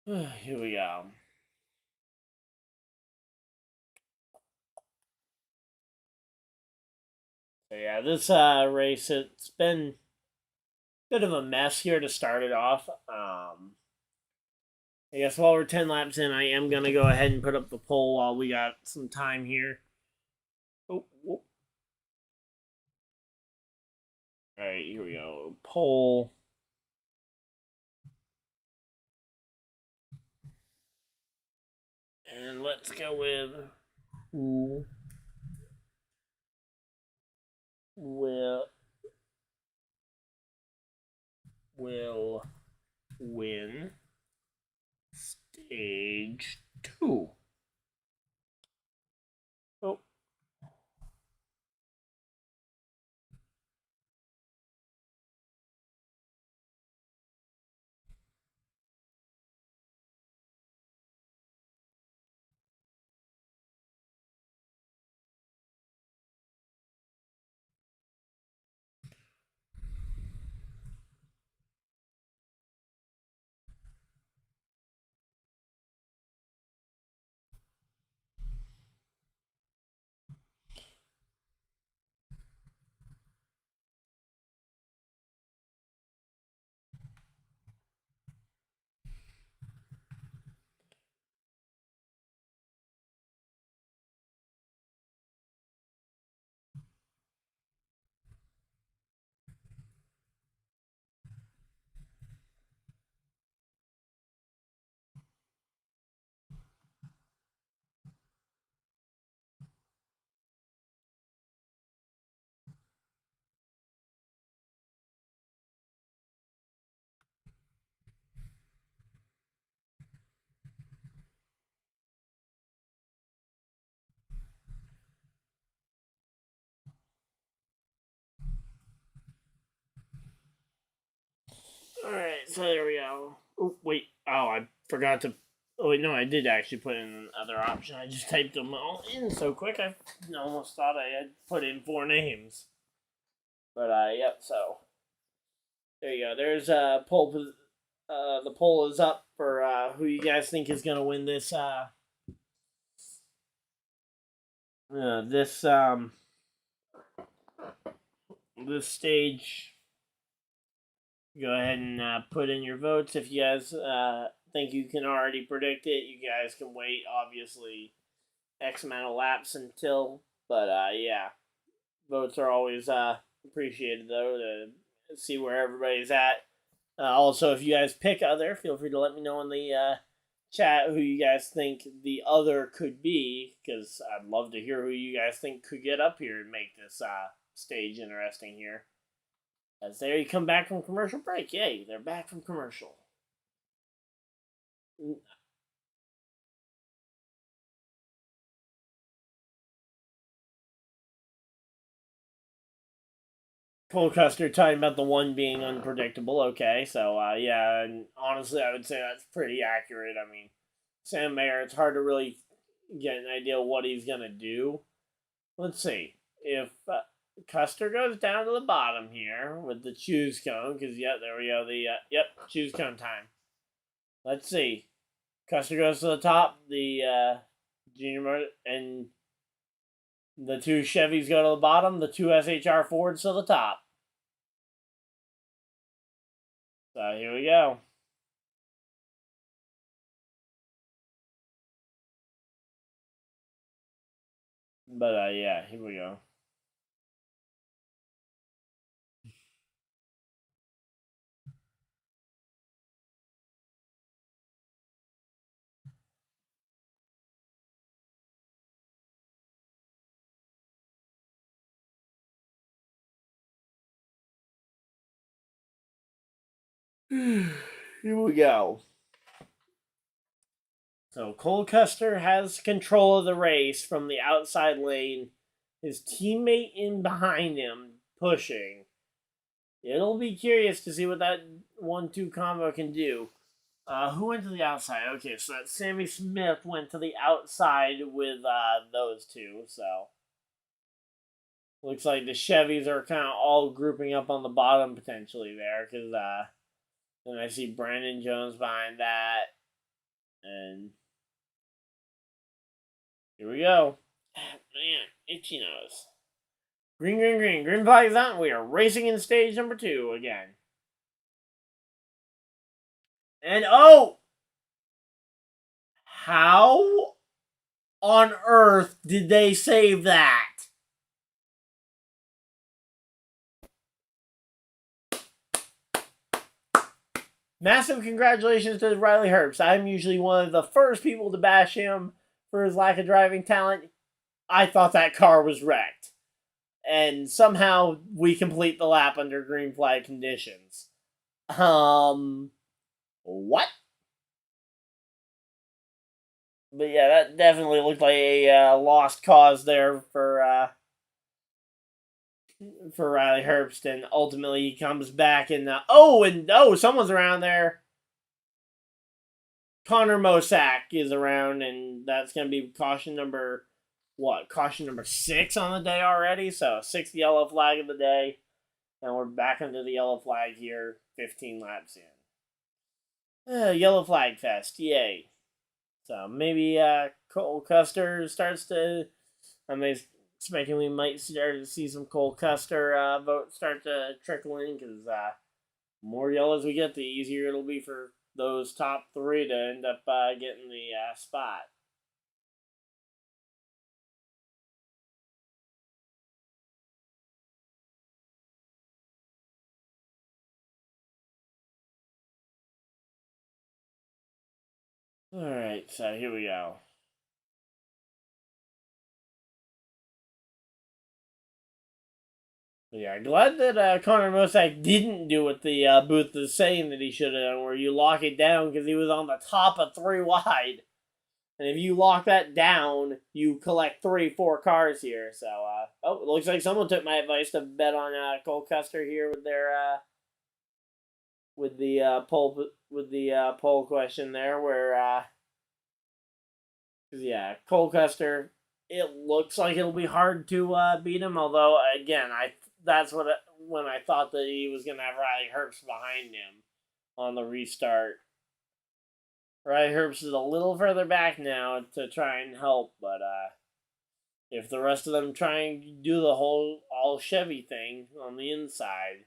Here we go. So yeah, this race, it's been a bit of a mess here to start it off. I guess while we're 10 laps in, I am going to go ahead and put up the poll while we got some time here. Oh. Alright, here we go. Poll. And let's go with who will win stage 2. Oh. Alright, so there we go. Oh, wait. Oh, I forgot to... Oh, wait, no, I did actually put in another option. I just typed them all in so quick, I almost thought I had put in 4 names. But, yep, so... There you go. There's a poll. The poll is up for who you guys think is going to win this, this stage. Go ahead and put in your votes. If you guys think you can already predict it, you guys can wait, obviously, X amount of laps until. But, yeah, votes are always appreciated, though, to see where everybody's at. Also, if you guys pick other, feel free to let me know in the chat who you guys think the other could be, because I'd love to hear who you guys think could get up here and make this stage interesting here. As there you come back from commercial break. Yay, they're back from commercial. Cole Custer talking about the one being unpredictable. Okay, so yeah, and honestly, I would say that's pretty accurate. I mean, Sam Mayer, it's hard to really get an idea what he's gonna do. Let's see if Custer goes down to the bottom here with the choose cone, because yep, there we go. The yep, choose cone time. Let's see. Custer goes to the top. The junior motor and the 2 Chevys go to the bottom. The 2 SHR Fords to the top. So here we go. But yeah, here we go. Here we go. So Cole Custer has control of the race from the outside lane. His teammate in behind him pushing. It'll be curious to see what that 1-2 combo can do. Who went to the outside? Okay, so that Sammy Smith went to the outside with those two. So looks like the Chevys are kind of all grouping up on the bottom potentially there, because then I see Brandon Jones behind that. And here we go. Man, itchy nose. Green, green, green. Green flag is on. We are racing in stage number 2 again. And oh! How on earth did they save that? Massive congratulations to Riley Herbst. I'm usually one of the first people to bash him for his lack of driving talent. I thought that car was wrecked. And somehow we complete the lap under green flag conditions. What? But yeah, that definitely looked like a lost cause there for Riley Herbst, and ultimately he comes back and someone's around there. Connor Mosack is around, and that's going to be caution number 6 on the day already. So 6th yellow flag of the day, and we're back under the yellow flag here, 15 laps in. Yellow flag fest, yay! So maybe Cole Custer starts to. I'm expecting we might start to see some Cole Custer votes start to trickle in, because more yellows we get, the easier it'll be for those top 3 to end up getting the spot. Alright, so here we go. Yeah, glad that Connor Mosack didn't do what the booth is saying that he should have done, where you lock it down, because he was on the top of 3 wide. And if you lock that down, you collect 3-4 cars here. So, it looks like someone took my advice to bet on Cole Custer here with their poll question there, where Cole Custer, it looks like it'll be hard to beat him. Although again, when I thought that he was gonna have Riley Herbst behind him on the restart. Riley Herbst is a little further back now to try and help, but if the rest of them try and do the whole all Chevy thing on the inside.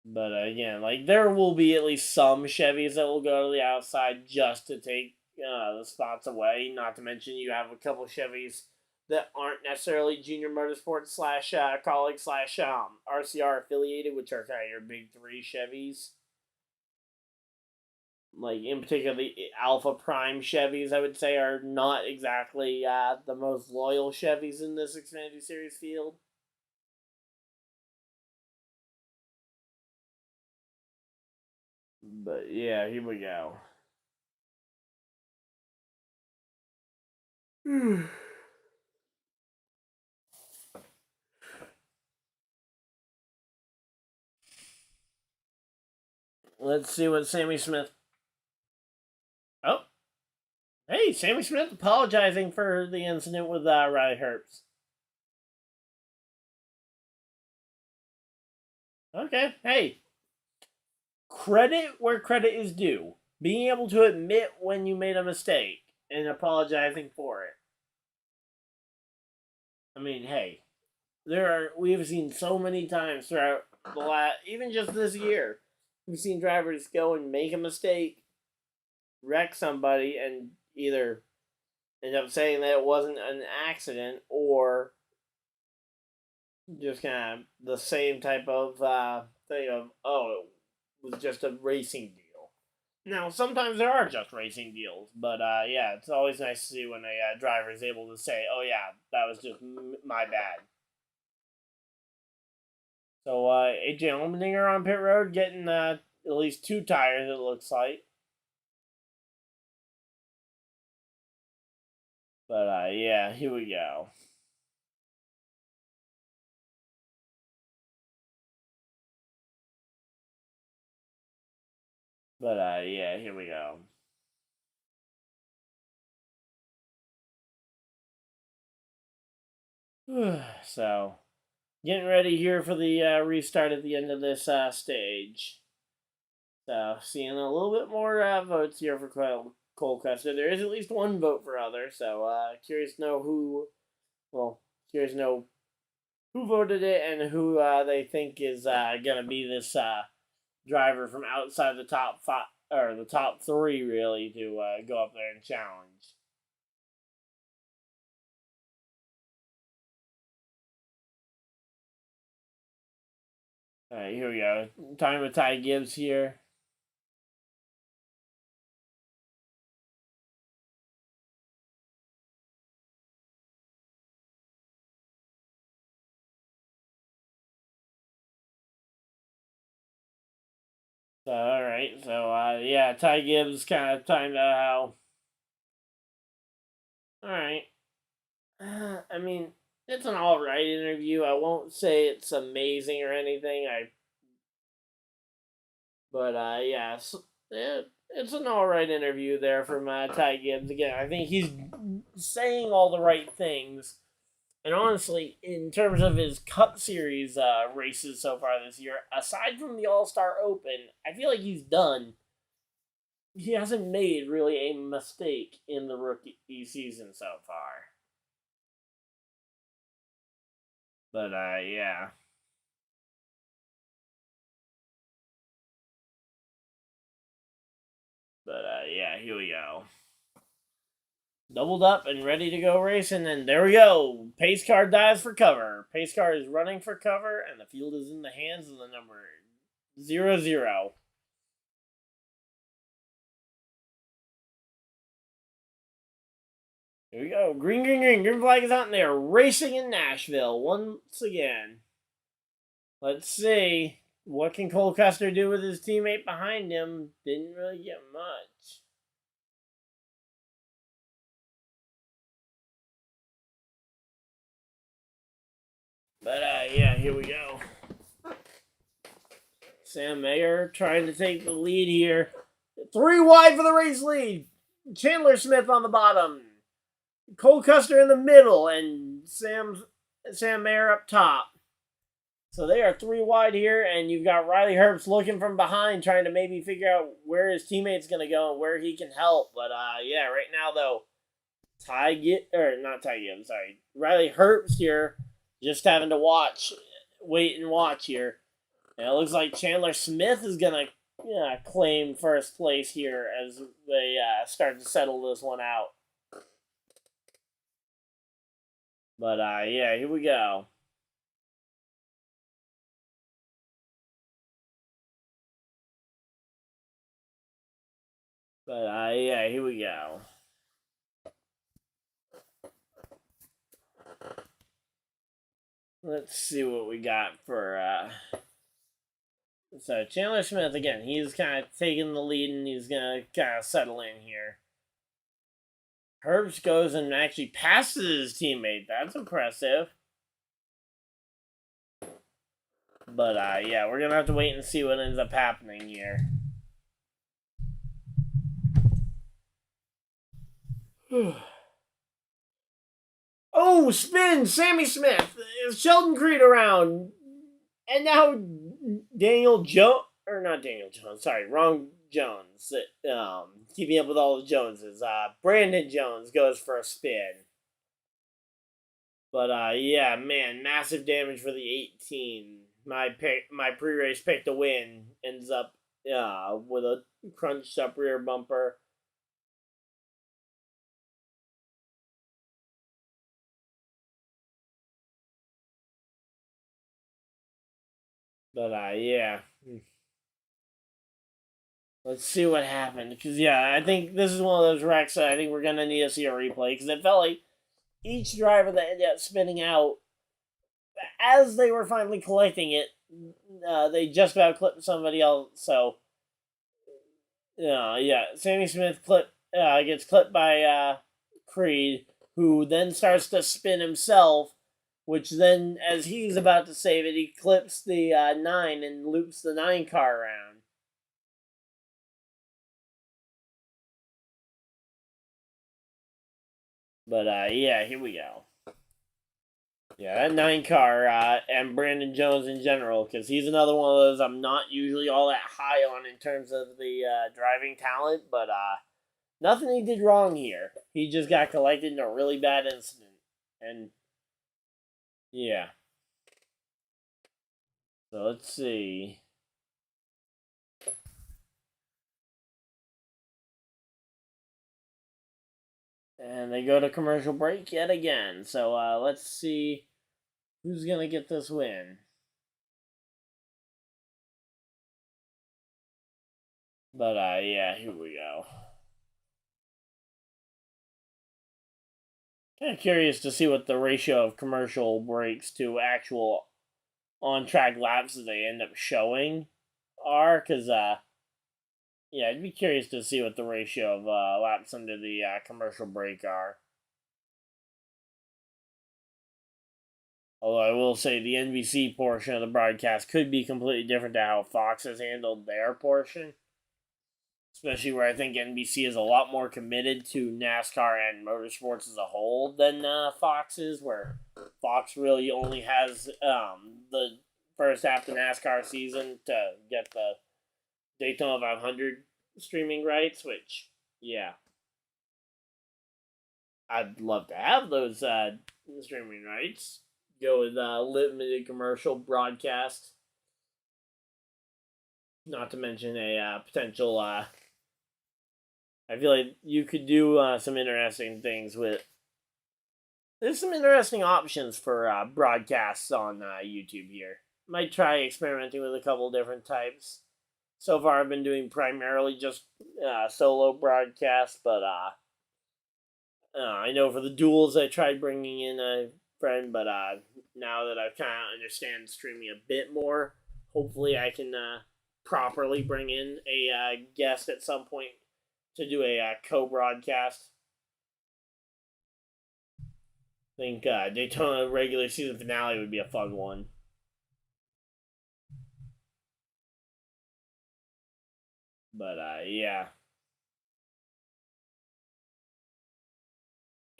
But again, like, there will be at least some Chevys that will go to the outside just to take the spots away. Not to mention you have a couple Chevys that aren't necessarily Junior Motorsports slash colleague slash RCR affiliated, which are kind of your big 3 Chevys. Like, in particular, the Alpha Prime Chevys, I would say, are not exactly the most loyal Chevys in this Xfinity Series field. But yeah, here we go. Let's see what Sammy Smith. Oh, hey, Sammy Smith apologizing for the incident with Riley Herbst. Okay, hey, credit where credit is due. Being able to admit when you made a mistake and apologizing for it. I mean, hey, we've seen so many times throughout even just this year, we've seen drivers go and make a mistake, wreck somebody, and either end up saying that it wasn't an accident, or just kind of the same type of thing of, it was just a racing deal. Now, sometimes there are just racing deals, but it's always nice to see when a driver is able to say, oh yeah, that was just my bad. So, AJ Allmendinger on pit road, getting at least 2 tires, it looks like. But, here we go. But, here we go. So, getting ready here for the restart at the end of this stage. So, seeing a little bit more votes here for Cole Custer. There is at least one vote for other, so curious to know curious to know who voted it and who they think is going to be this driver from outside the top five, or the top three, really, to go up there and challenge. All right, here we go. Talking with Ty Gibbs here. So, all right, so yeah, Ty Gibbs kind of timed out how. All right, I mean, it's an all right interview. I won't say it's amazing or anything. But yeah, it's an all right interview there from Ty Gibbs. Again, I think he's saying all the right things. And honestly, in terms of his Cup Series races so far this year, aside from the All Star Open, I feel like he's done. He hasn't made really a mistake in the rookie season so far. But yeah. But yeah, here we go. Doubled up and ready to go racing, and there we go. Pace car dives for cover. Pace car is running for cover, and the field is in the hands of the number 00. Here we go. Green, green, green. Green flag is out, and they are racing in Nashville once again. Let's see. What can Cole Custer do with his teammate behind him? Didn't really get much. But yeah, here we go. Sam Mayer trying to take the lead here. 3 wide for the race lead. Chandler Smith on the bottom. Cole Custer in the middle, and Sam Mayer up top. So they are 3 wide here, and you've got Riley Herbst looking from behind, trying to maybe figure out where his teammate's going to go and where he can help. But yeah, right now though, Riley Herbst here, just having to wait and watch here. And it looks like Chandler Smith is going to claim first place here as they start to settle this one out. But yeah, here we go. But yeah, here we go. Let's see what we got for so Chandler Smith again, he's kind of taking the lead and he's gonna kind of settle in here. Herbst goes and actually passes his teammate. That's impressive. But yeah, we're gonna have to wait and see what ends up happening here. Oh, spin! Sammy Smith! Sheldon Creed around! And now Daniel Jones, or not Daniel Jones, sorry, wrong Jones. Keeping up with all the Joneses. Brandon Jones goes for a spin. But yeah, man, massive damage for the 18. My pre-race pick to win ends up with a crunched up rear bumper. But yeah. Let's see what happened. Because, yeah, I think this is one of those wrecks that I think we're going to need to see a replay. Because it felt like each driver that ended up spinning out, as they were finally collecting it, they just about clipped somebody else. So, yeah, Sammy Smith gets clipped by Creed, who then starts to spin himself, which then, as he's about to save it, he clips the 9 and loops the 9 car around. But yeah, here we go. Yeah, that 9 car and Brandon Jones in general, because he's another one of those I'm not usually all that high on in terms of the driving talent, but nothing he did wrong here. He just got collected in a really bad incident. And yeah. So let's see. And they go to commercial break yet again. So let's see who's going to get this win. But yeah, here we go. Kind of curious to see what the ratio of commercial breaks to actual on-track laps that they end up showing are, because yeah, I'd be curious to see what the ratio of laps under the commercial break are. Although I will say the NBC portion of the broadcast could be completely different to how Fox has handled their portion. Especially where I think NBC is a lot more committed to NASCAR and motorsports as a whole than Fox is, where Fox really only has the first half of the NASCAR season to get the Daytona 500 streaming rights, which, yeah, I'd love to have those streaming rights. Go with limited commercial broadcast. Not to mention a potential I feel like you could do some interesting things with. There's some interesting options for broadcasts on YouTube here. Might try experimenting with a couple different types. So far, I've been doing primarily just solo broadcasts, but I know for the duels, I tried bringing in a friend, but now that I kind of understand streaming a bit more, hopefully I can properly bring in a guest at some point to do a co-broadcast. I think Daytona regular season finale would be a fun one. But yeah,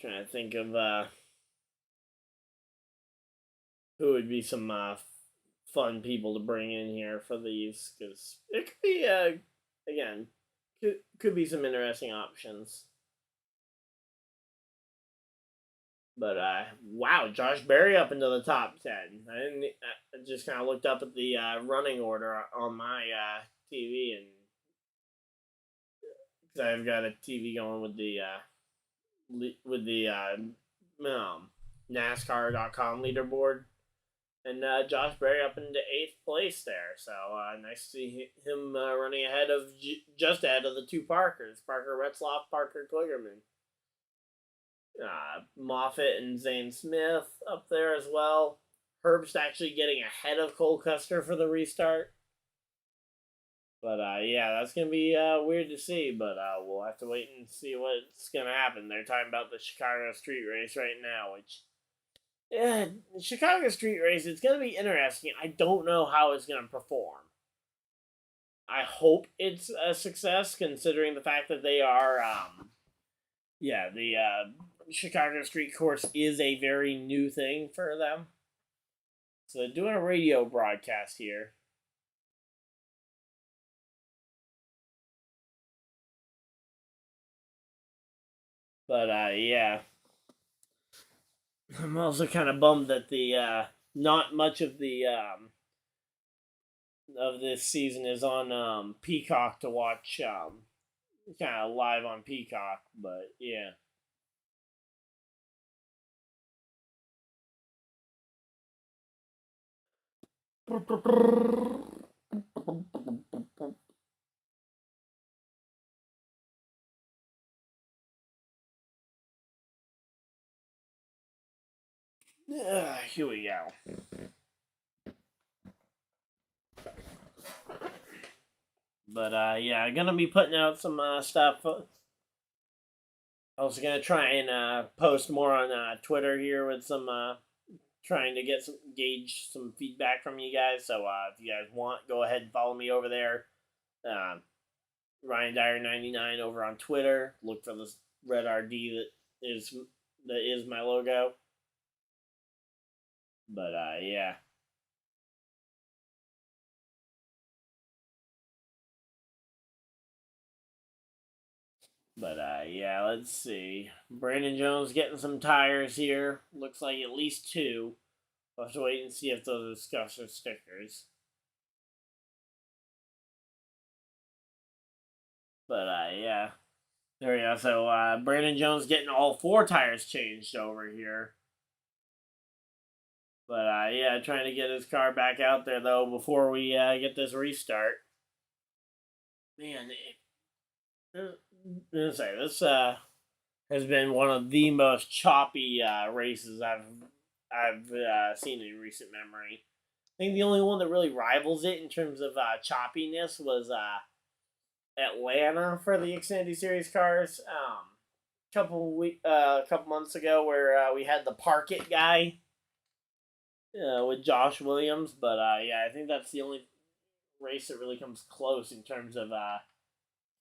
trying to think of who would be some fun people to bring in here for these, because it could be again could be some interesting options. But wow, Josh Berry up into the top 10. I just kind of looked up at the running order on my TV, and because I've got a TV going with the NASCAR.com leaderboard, and Josh Berry up into 8th place there. So nice to see him running ahead of just ahead of the two Parkers, Parker Retzloff, Parker Kligerman. Moffitt and Zane Smith up there as well. Herbst actually getting ahead of Cole Custer for the restart. But yeah, that's gonna be weird to see. But we'll have to wait and see what's gonna happen. They're talking about the Chicago Street Race right now, which yeah, Chicago Street Race. It's gonna be interesting. I don't know how it's gonna perform. I hope it's a success, considering the fact that they are yeah, the Chicago Street Course is a very new thing for them. So they're doing a radio broadcast here. But yeah, I'm also kind of bummed that the not much of the of this season is on Peacock to watch kind of live on Peacock. But yeah. Here we go. But yeah, I'm gonna be putting out some stuff. Also gonna try and post more on Twitter here with some trying to get some gauge some feedback from you guys. So if you guys want, go ahead and follow me over there. Ryan Dyer 99 over on Twitter. Look for this red RD that is my logo. But, yeah. But, yeah, let's see. Brandon Jones getting some tires here. Looks like at least 2. We'll have to wait and see if those are scuffs or stickers. But, yeah. There we go. So, Brandon Jones getting all 4 tires changed over here. But, yeah, trying to get his car back out there, though, before we get this restart. Man, this has been one of the most choppy races I've seen in recent memory. I think the only one that really rivals it in terms of choppiness was Atlanta for the Xfinity Series cars. Couple months ago, where we had the Park It guy with Josh Williams. But yeah, I think that's the only race that really comes close in terms of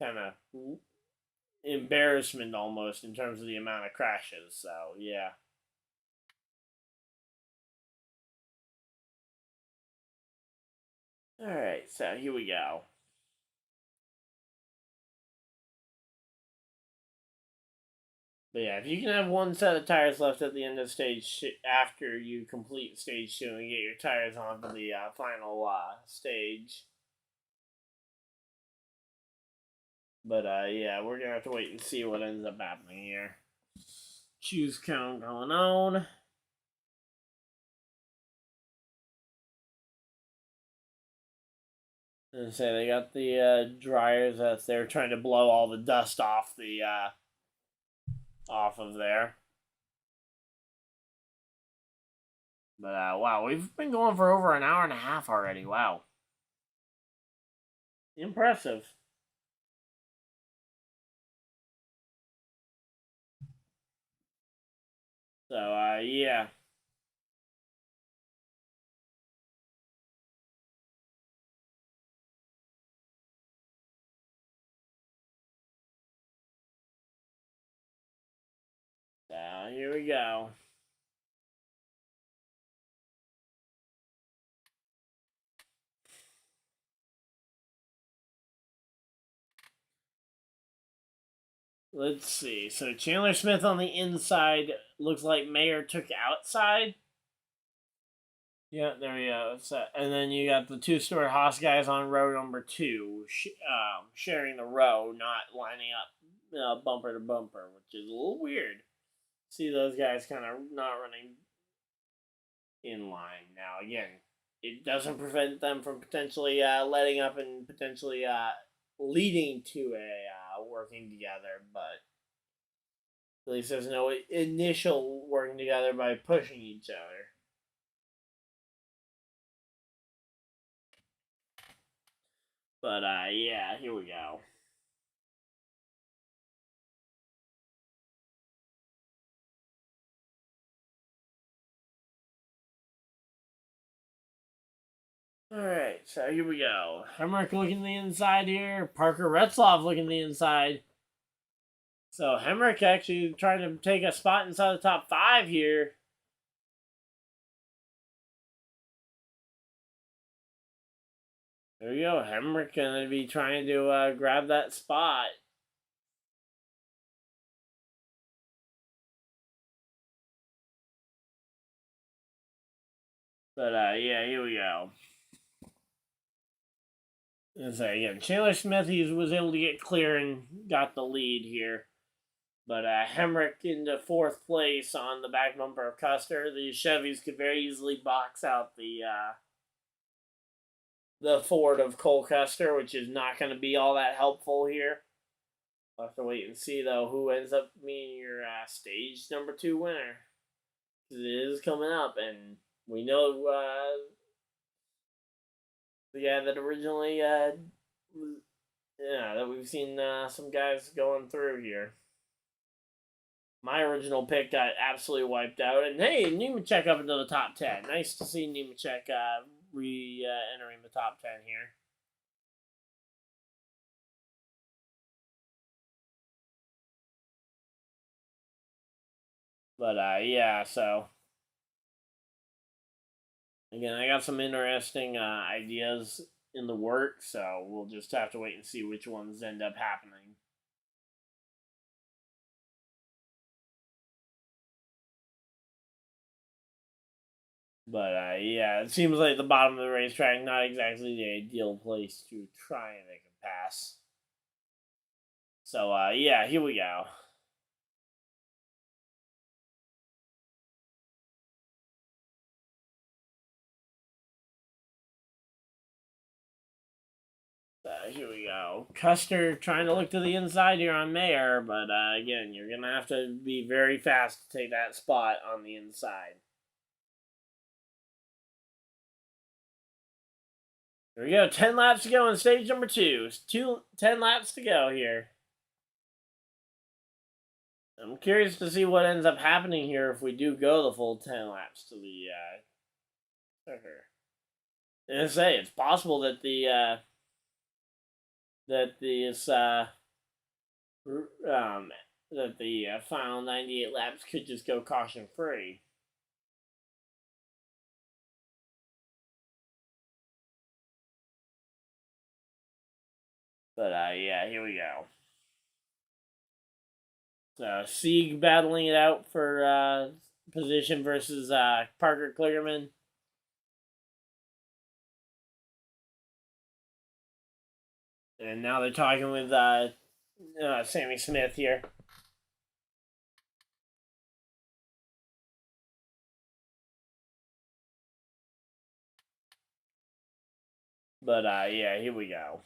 kind of embarrassment almost in terms of the amount of crashes. So yeah. All right, so here we go. But yeah, if you can have one set of tires left at the end of stage after you complete stage 2 and get your tires on for the final stage. But yeah, we're gonna have to wait and see what ends up happening here. Choose cone going on. And say they got the dryers that they're trying to blow all the dust off the off of there. But wow, we've been going for over an hour and a half already. Wow, impressive. So yeah. So here we go. Let's see. So Chandler Smith on the inside looks like Mayer took outside. Yeah, there we go. So, and then you got the 2 Stuart Haas guys on row number 2, sharing the row, not lining up bumper to bumper, which is a little weird. See those guys kind of not running in line. Now, again, it doesn't prevent them from potentially letting up and potentially leading to a working together, but at least there's no initial working together by pushing each other. But yeah, here we go. Alright, so here we go. Hemrick looking the inside here. Parker Retzloff looking the inside. So Hemrick actually trying to take a spot inside the top 5 here. There we go. Hemrick going to be trying to grab that spot. But yeah, here we go. And so again, Chandler Smith he was able to get clear and got the lead here. But Hemrick into 4th place on the back bumper of Custer. The Chevys could very easily box out the Ford of Cole Custer, which is not going to be all that helpful here. We'll have to wait and see, though, who ends up being your stage number 2 winner. Because it is coming up, and we know the guy that originally, that we've seen some guys going through here. My original pick got absolutely wiped out. And hey, Nemechek up into the top 10. Nice to see Nemechek re-entering the top 10 here. But, yeah, so. Again, I got some interesting ideas in the works, so we'll just have to wait and see which ones end up happening. But yeah, it seems like the bottom of the racetrack not exactly the ideal place to try and make a pass. So yeah, here we go. Here we go. Custer trying to look to the inside here on Mayer, but again, you're going to have to be very fast to take that spot on the inside. Here we go. 10 laps to go in stage number 2. 10 laps to go here. I'm curious to see what ends up happening here if we do go the full 10 laps to the circuit. And say it's possible that that the final 98 laps could just go caution free. But yeah, here we go. So Sieg battling it out for position versus Parker Kligerman. And now they're talking with Sammy Smith here. But yeah, here we go.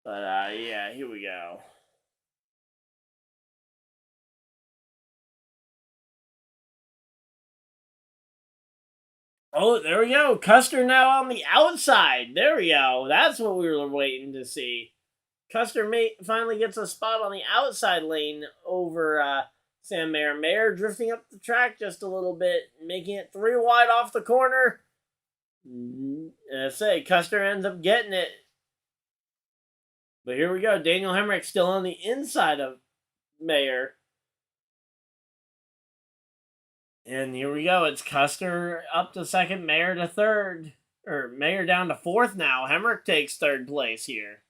But yeah, here we go. Oh, there we go. Custer now on the outside. There we go. That's what we were waiting to see. Custer finally gets a spot on the outside lane over Sam Mayer. Mayer drifting up the track just a little bit, making it 3 wide off the corner. I say, Custer ends up getting it. But here we go. Daniel Hemrick still on the inside of Mayer. And here we go. It's Custer up to second, Mayer to third. Or Mayer down to fourth now. Hemrick takes third place here.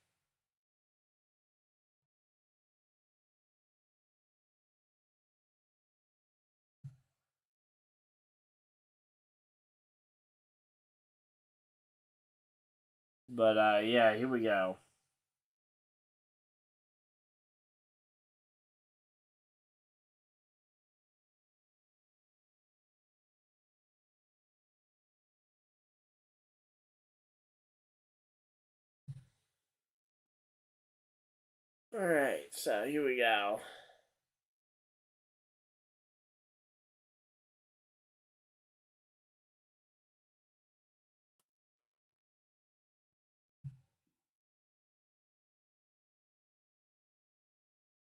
But yeah, here we go. Alright, so here we go.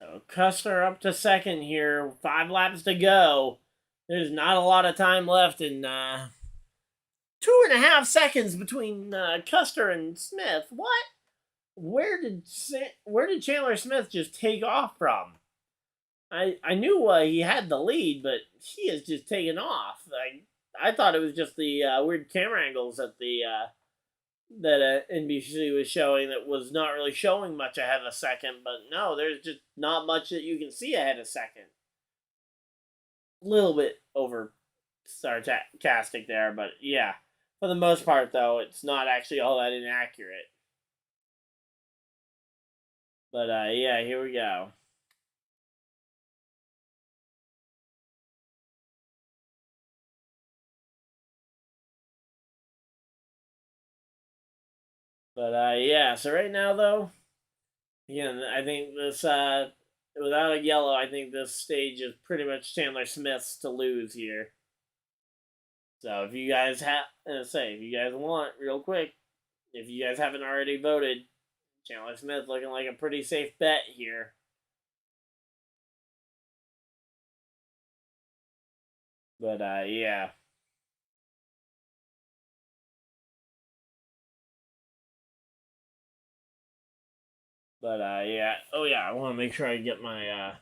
So Custer up to second here. 5 laps to go. There's not a lot of time left, and 2.5 seconds between Custer and Smith. What? Where did Chandler Smith just take off from? I knew he had the lead, but he has just taken off. I thought it was just the weird camera angles that that NBC was showing that was not really showing much ahead of second. But no, there's just not much that you can see ahead of second. A little bit over sarcastic there, but yeah, for the most part though, it's not actually all that inaccurate. But yeah, here we go. But yeah, so right now though, again, I think this without a yellow, I think this stage is pretty much Chandler Smith's to lose here. So if you guys if you guys want, real quick, if you guys haven't already voted, Chandler Smith looking like a pretty safe bet here. But yeah. But yeah. Oh yeah, I want to make sure I get my I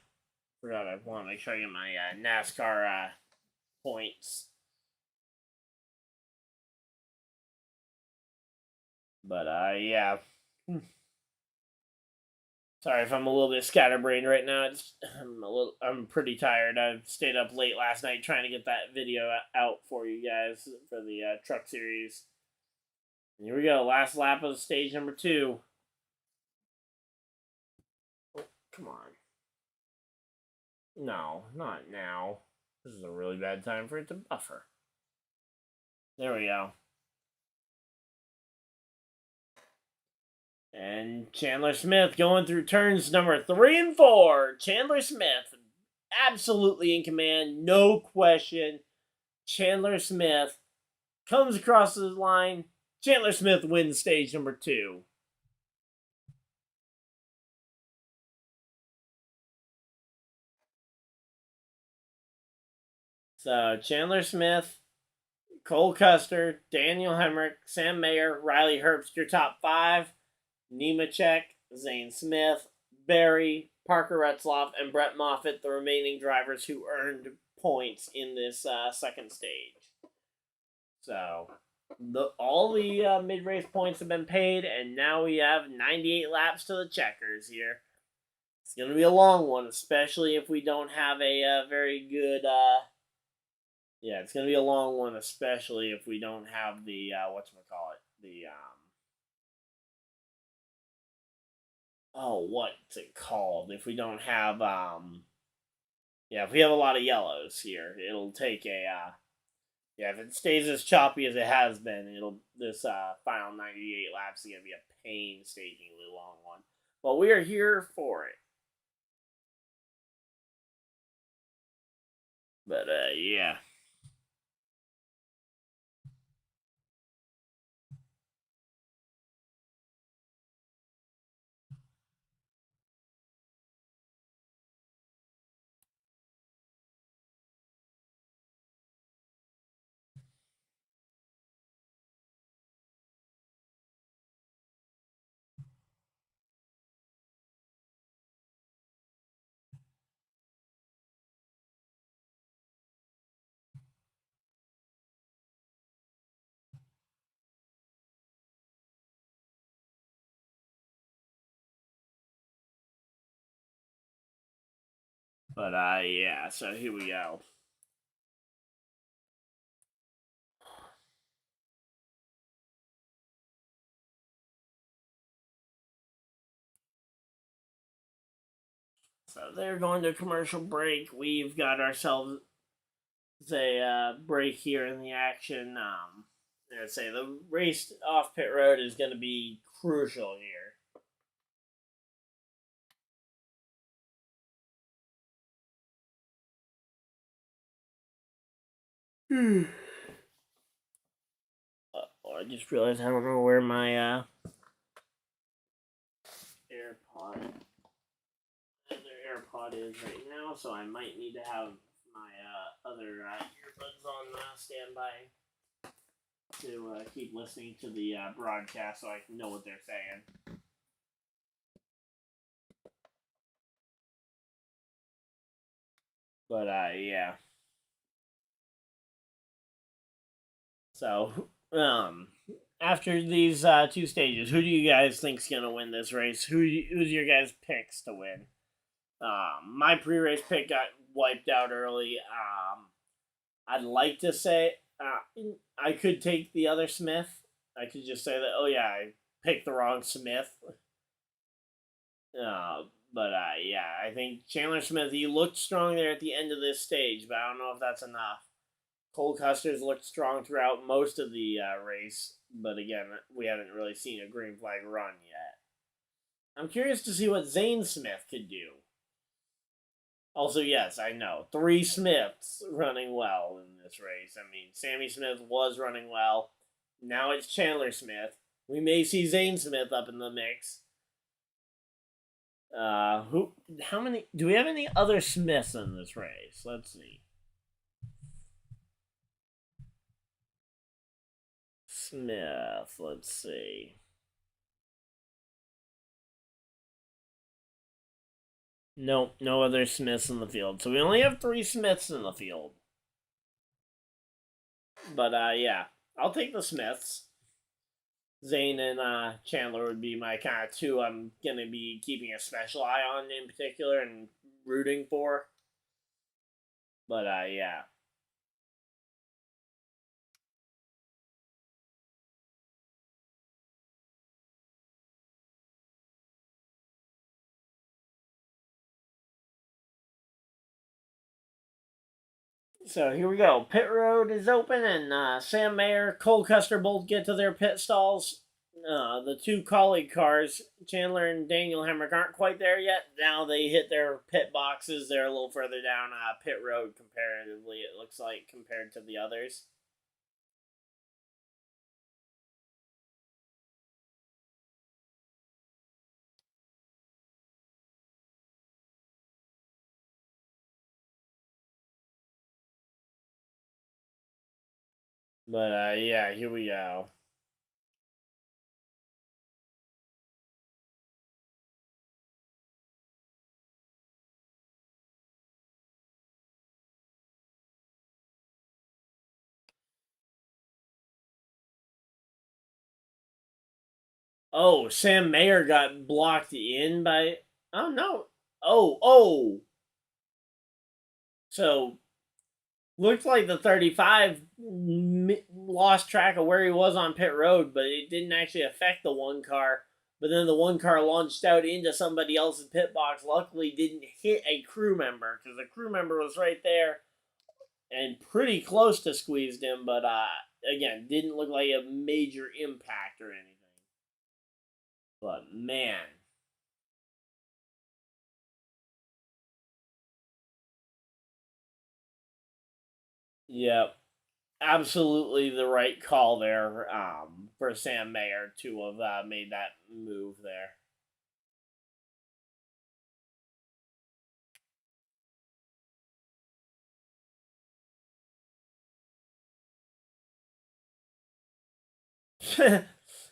want to make sure I get my NASCAR points. But yeah. Sorry if I'm a little bit scatterbrained right now. I'm pretty tired. I stayed up late last night trying to get that video out for you guys for the truck series. And here we go, last lap of stage number 2. Oh, come on. No, not now. This is a really bad time for it to buffer. There we go. And Chandler Smith going through turns number 3 and 4. Chandler Smith, absolutely in command, no question. Chandler Smith comes across the line. Chandler Smith wins stage number 2. So Chandler Smith, Cole Custer, Daniel Hemrick, Sam Mayer, Riley Herbst, your top 5. Nemechek, Zane Smith, Barry, Parker Retzloff, and Brett Moffitt, the remaining drivers who earned points in this second stage. So, all the mid-race points have been paid, and now we have 98 laps to the checkers here. It's going to be a long one, especially if we don't have a very good... yeah, it's going to be a long one, especially if we don't have the, what's it called? If we don't have, if we have a lot of yellows here, it'll take if it stays as choppy as it has been, this final 98 laps is going to be a painstakingly long one. But we are here for it. But, yeah. But, yeah, so here we go. So they're going to commercial break. We've got ourselves a break here in the action. I'd say the race off pit road is going to be crucial here. I just realized I don't know where my AirPod is right now, so I might need to have my other earbuds on standby to keep listening to the broadcast so I can know what they're saying. But yeah. So after these 2 stages, who do you guys think's gonna win this race? Who's your guys' picks to win? My pre-race pick got wiped out early. I'd like to say I could take the other Smith. I could just say that, oh yeah, I picked the wrong Smith. But yeah, I think Chandler Smith, he looked strong there at the end of this stage, but I don't know if that's enough. Cole Custer's looked strong throughout most of the race, but again, we haven't really seen a green flag run yet. I'm curious to see what Zane Smith could do. Also, yes, I know. 3 Smiths running well in this race. I mean, Sammy Smith was running well. Now it's Chandler Smith. We may see Zane Smith up in the mix. How many, do we have any other Smiths in this race? Let's see. Smith, let's see. Nope, no other Smiths in the field. So we only have 3 Smiths in the field. But, yeah, I'll take the Smiths. Zane and Chandler would be my kind of two I'm going to be keeping a special eye on in particular and rooting for. But, yeah. So here we go. Pit road is open, and Sam Mayer, Cole Custer both get to their pit stalls. The 2 colleague cars, Chandler and Daniel Hemrick, aren't quite there yet. Now they hit their pit boxes. They're a little further down pit road comparatively, it looks like, compared to the others. But, yeah, here we go. Oh, Sam Mayer got blocked in by... Oh, no. Oh. So, looked like the 35 lost track of where he was on pit road, but it didn't actually affect the 1 car. But then the 1 car launched out into somebody else's pit box. Luckily, didn't hit a crew member, because the crew member was right there and pretty close to squeezed him. But, again, didn't look like a major impact or anything. But, man. Yep. Absolutely the right call there for Sam Mayer to have made that move there.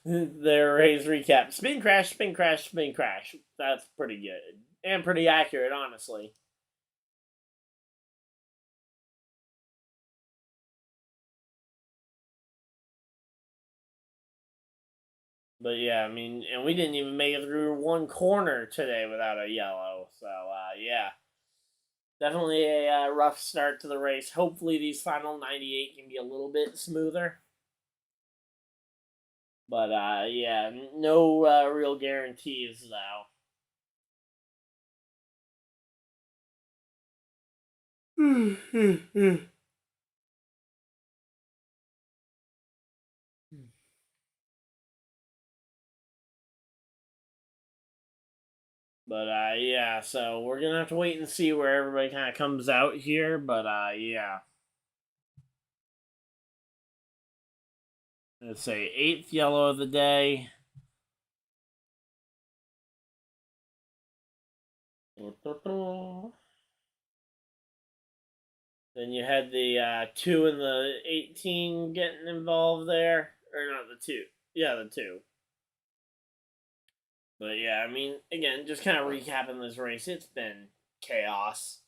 Their race recap. Spin crash, spin crash, spin crash. That's pretty good. And pretty accurate, honestly. But yeah, I mean, and we didn't even make it through 1 corner today without a yellow. So, yeah. Definitely a rough start to the race. Hopefully these final 98 can be a little bit smoother. But, yeah, no real guarantees, though. But yeah, so we're gonna have to wait and see where everybody kind of comes out here. But yeah, let's say 8th yellow of the day. Then you had the 2 and the 18 getting involved there, or not the 2? Yeah, the 2. But yeah, I mean, again, just kind of recapping this race. It's been chaos.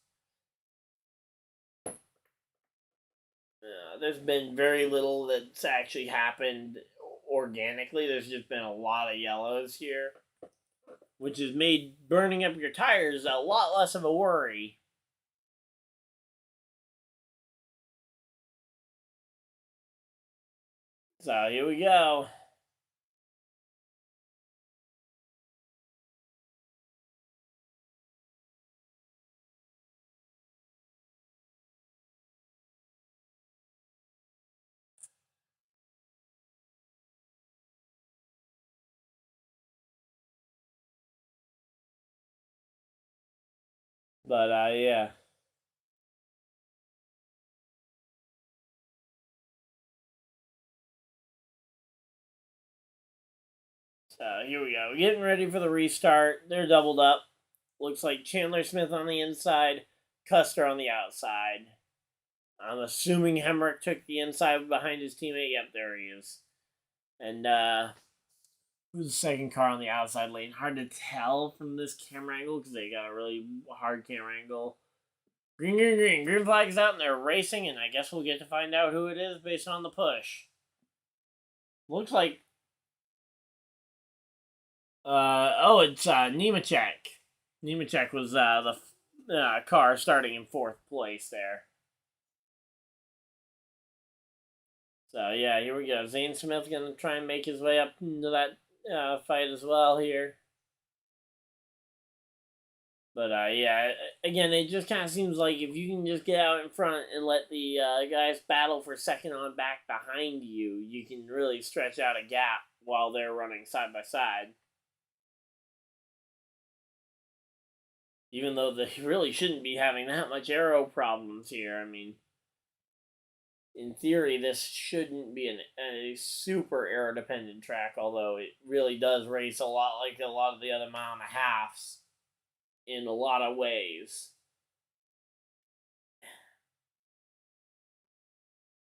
There's been very little that's actually happened organically. There's just been a lot of yellows here, which has made burning up your tires a lot less of a worry. So here we go. But, yeah. So, here we go. Getting ready for the restart. They're doubled up. Looks like Chandler Smith on the inside, Custer on the outside. I'm assuming Hemrick took the inside behind his teammate. Yep, there he is. And, who's the second car on the outside lane? Hard to tell from this camera angle because they got a really hard camera angle. Green, green, green. Green flag's out and they're racing, and I guess we'll get to find out who it is based on the push. Looks like... it's Nemechek. Nemechek was the car starting in 4th place there. So, yeah, here we go. Zane Smith going to try and make his way up into that fight as well here. But, yeah, again, it just kind of seems like if you can just get out in front and let the guys battle for second on back behind you, you can really stretch out a gap while they're running side by side. Even though they really shouldn't be having that much aero problems here. I mean, in theory, this shouldn't be a super aero-dependent track, although it really does race a lot like a lot of the other mile and a halves in a lot of ways.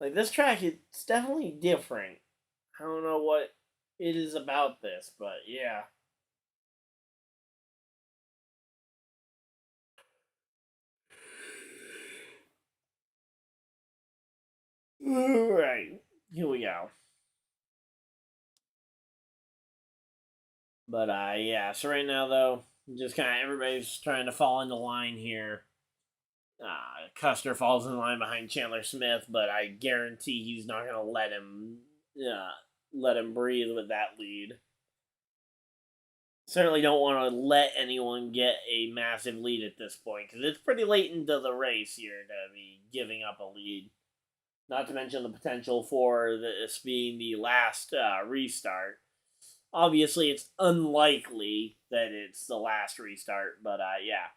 Like, this track, it's definitely different. I don't know what it is about this, but yeah. Alright, here we go. But, yeah, so right now, though, just kind of everybody's trying to fall into line here. Custer falls in line behind Chandler Smith, but I guarantee he's not going to let him breathe with that lead. Certainly don't want to let anyone get a massive lead at this point, because it's pretty late into the race here to be giving up a lead. Not to mention the potential for this being the last restart. Obviously, it's unlikely that it's the last restart, but yeah.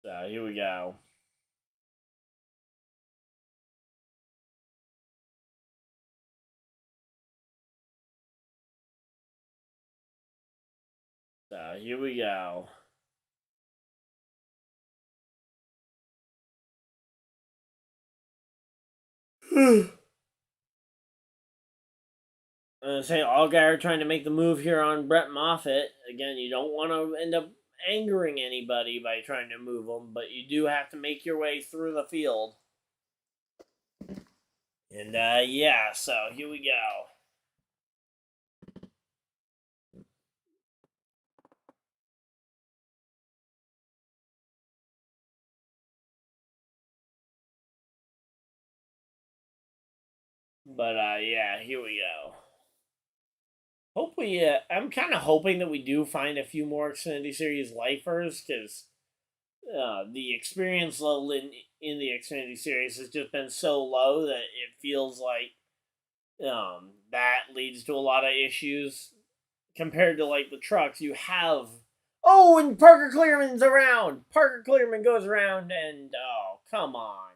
So here we go. So here we go. Say Allgaier trying to make the move here on Brett Moffitt. Again, you don't want to end up angering anybody by trying to move them, but you do have to make your way through the field. And yeah, so here we go. But yeah, here we go. Hopefully, I'm kind of hoping that we do find a few more Xfinity Series lifers, because the experience level in the Xfinity Series has just been so low that it feels like that leads to a lot of issues compared to like the trucks. You have and Parker Clearman's around. Parker Clearman goes around, and come on.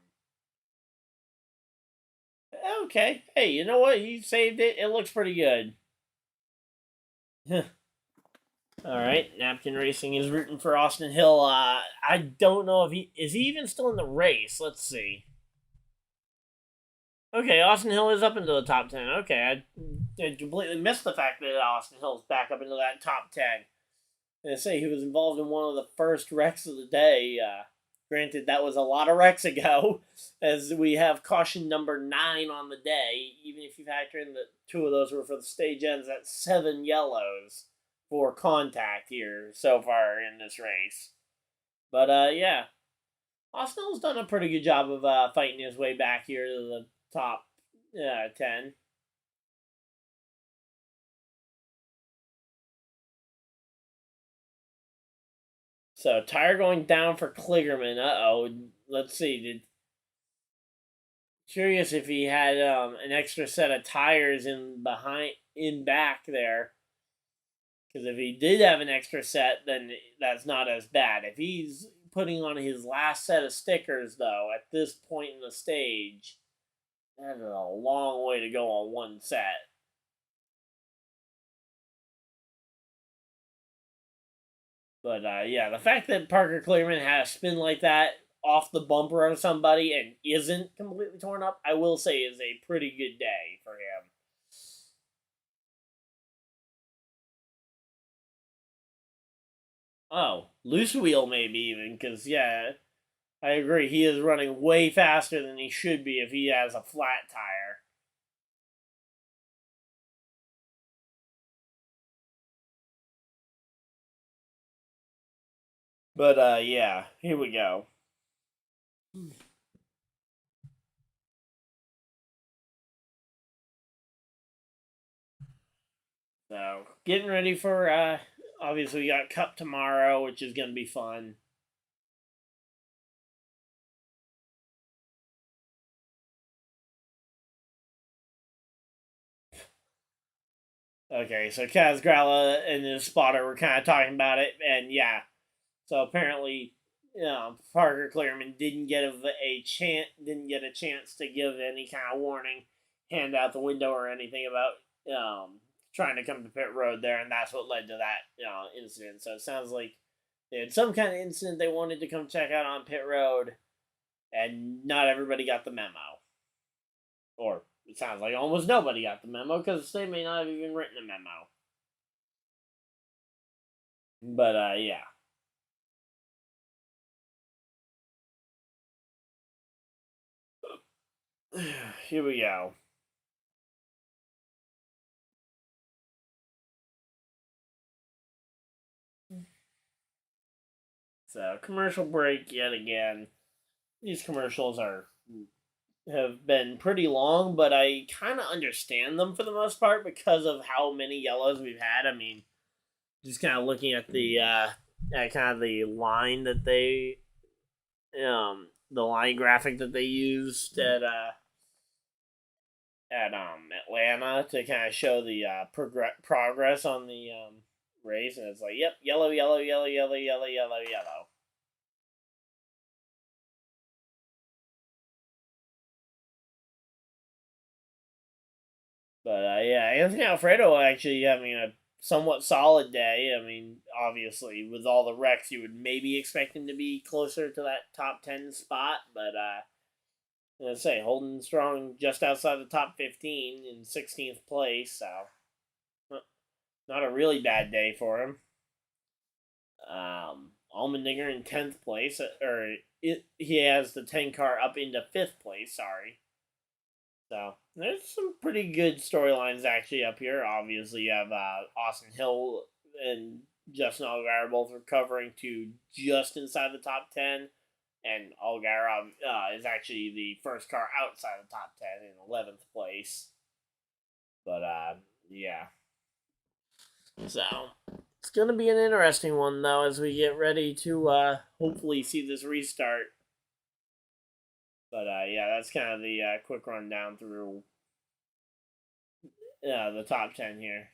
Okay, hey, you know what? He saved it. It looks pretty good. All right, Napkin Racing is rooting for Austin Hill. I don't know if he even still in the race. Let's see. Okay, Austin Hill is up into the top 10. Okay, I completely missed the fact that Austin Hill's back up into that top 10. And I say he was involved in one of the first wrecks of the day. Granted, that was a lot of wrecks ago, as we have caution number 9 on the day. Even if you factor in that 2 of those were for the stage ends, that's 7 yellows for contact here so far in this race. But yeah, Austin Hill's done a pretty good job of fighting his way back here to the top 10. So, tire going down for Kligerman. Uh-oh. Let's see. curious if he had an extra set of tires in back there. Because if he did have an extra set, then that's not as bad. If he's putting on his last set of stickers, though, at this point in the stage, that is a long way to go on one set. But, yeah, the fact that Parker Clearman had a spin like that off the bumper of somebody and isn't completely torn up, I will say is a pretty good day for him. Oh, loose wheel maybe even, because, yeah, I agree. He is running way faster than he should be if he has a flat tire. But, yeah, here we go. So, getting ready for, obviously we got Cup tomorrow, which is going to be fun. Okay, so Kaz Gralla and his spotter were kind of talking about it, and yeah, so apparently, Parker Clearman didn't get a chance to give any kind of warning, hand out the window or anything about trying to come to pit road there, and that's what led to that incident. So it sounds like they had some kind of incident they wanted to come check out on pit road, and not everybody got the memo, or it sounds like almost nobody got the memo because they may not have even written a memo. But yeah. Here we go. So, commercial break yet again. These commercials have been pretty long, but I kind of understand them for the most part because of how many yellows we've had. I mean, just kind of looking at the at kind of the line that the line graphic that they used at Atlanta to kind of show the progress on the race, and it's like, yep, yellow, yellow, yellow, yellow, yellow, yellow, yellow. But yeah, Anthony Alfredo actually having a somewhat solid day. I mean, obviously, with all the wrecks, you would maybe expect him to be closer to that top 10 spot, but let's say holding strong just outside the top 15 in 16th place, so not a really bad day for him. Allmendinger in 10th place, he has the 10 car up into 5th place, sorry. So there's some pretty good storylines actually up here. Obviously, you have Austin Hill and Justin Allgaier both recovering to just inside the top 10. And Allgaier is actually the first car outside the top 10 in 11th place. But, yeah. So, it's going to be an interesting one, though, as we get ready to hopefully see this restart. But, yeah, that's kind of the quick rundown through the top 10 here.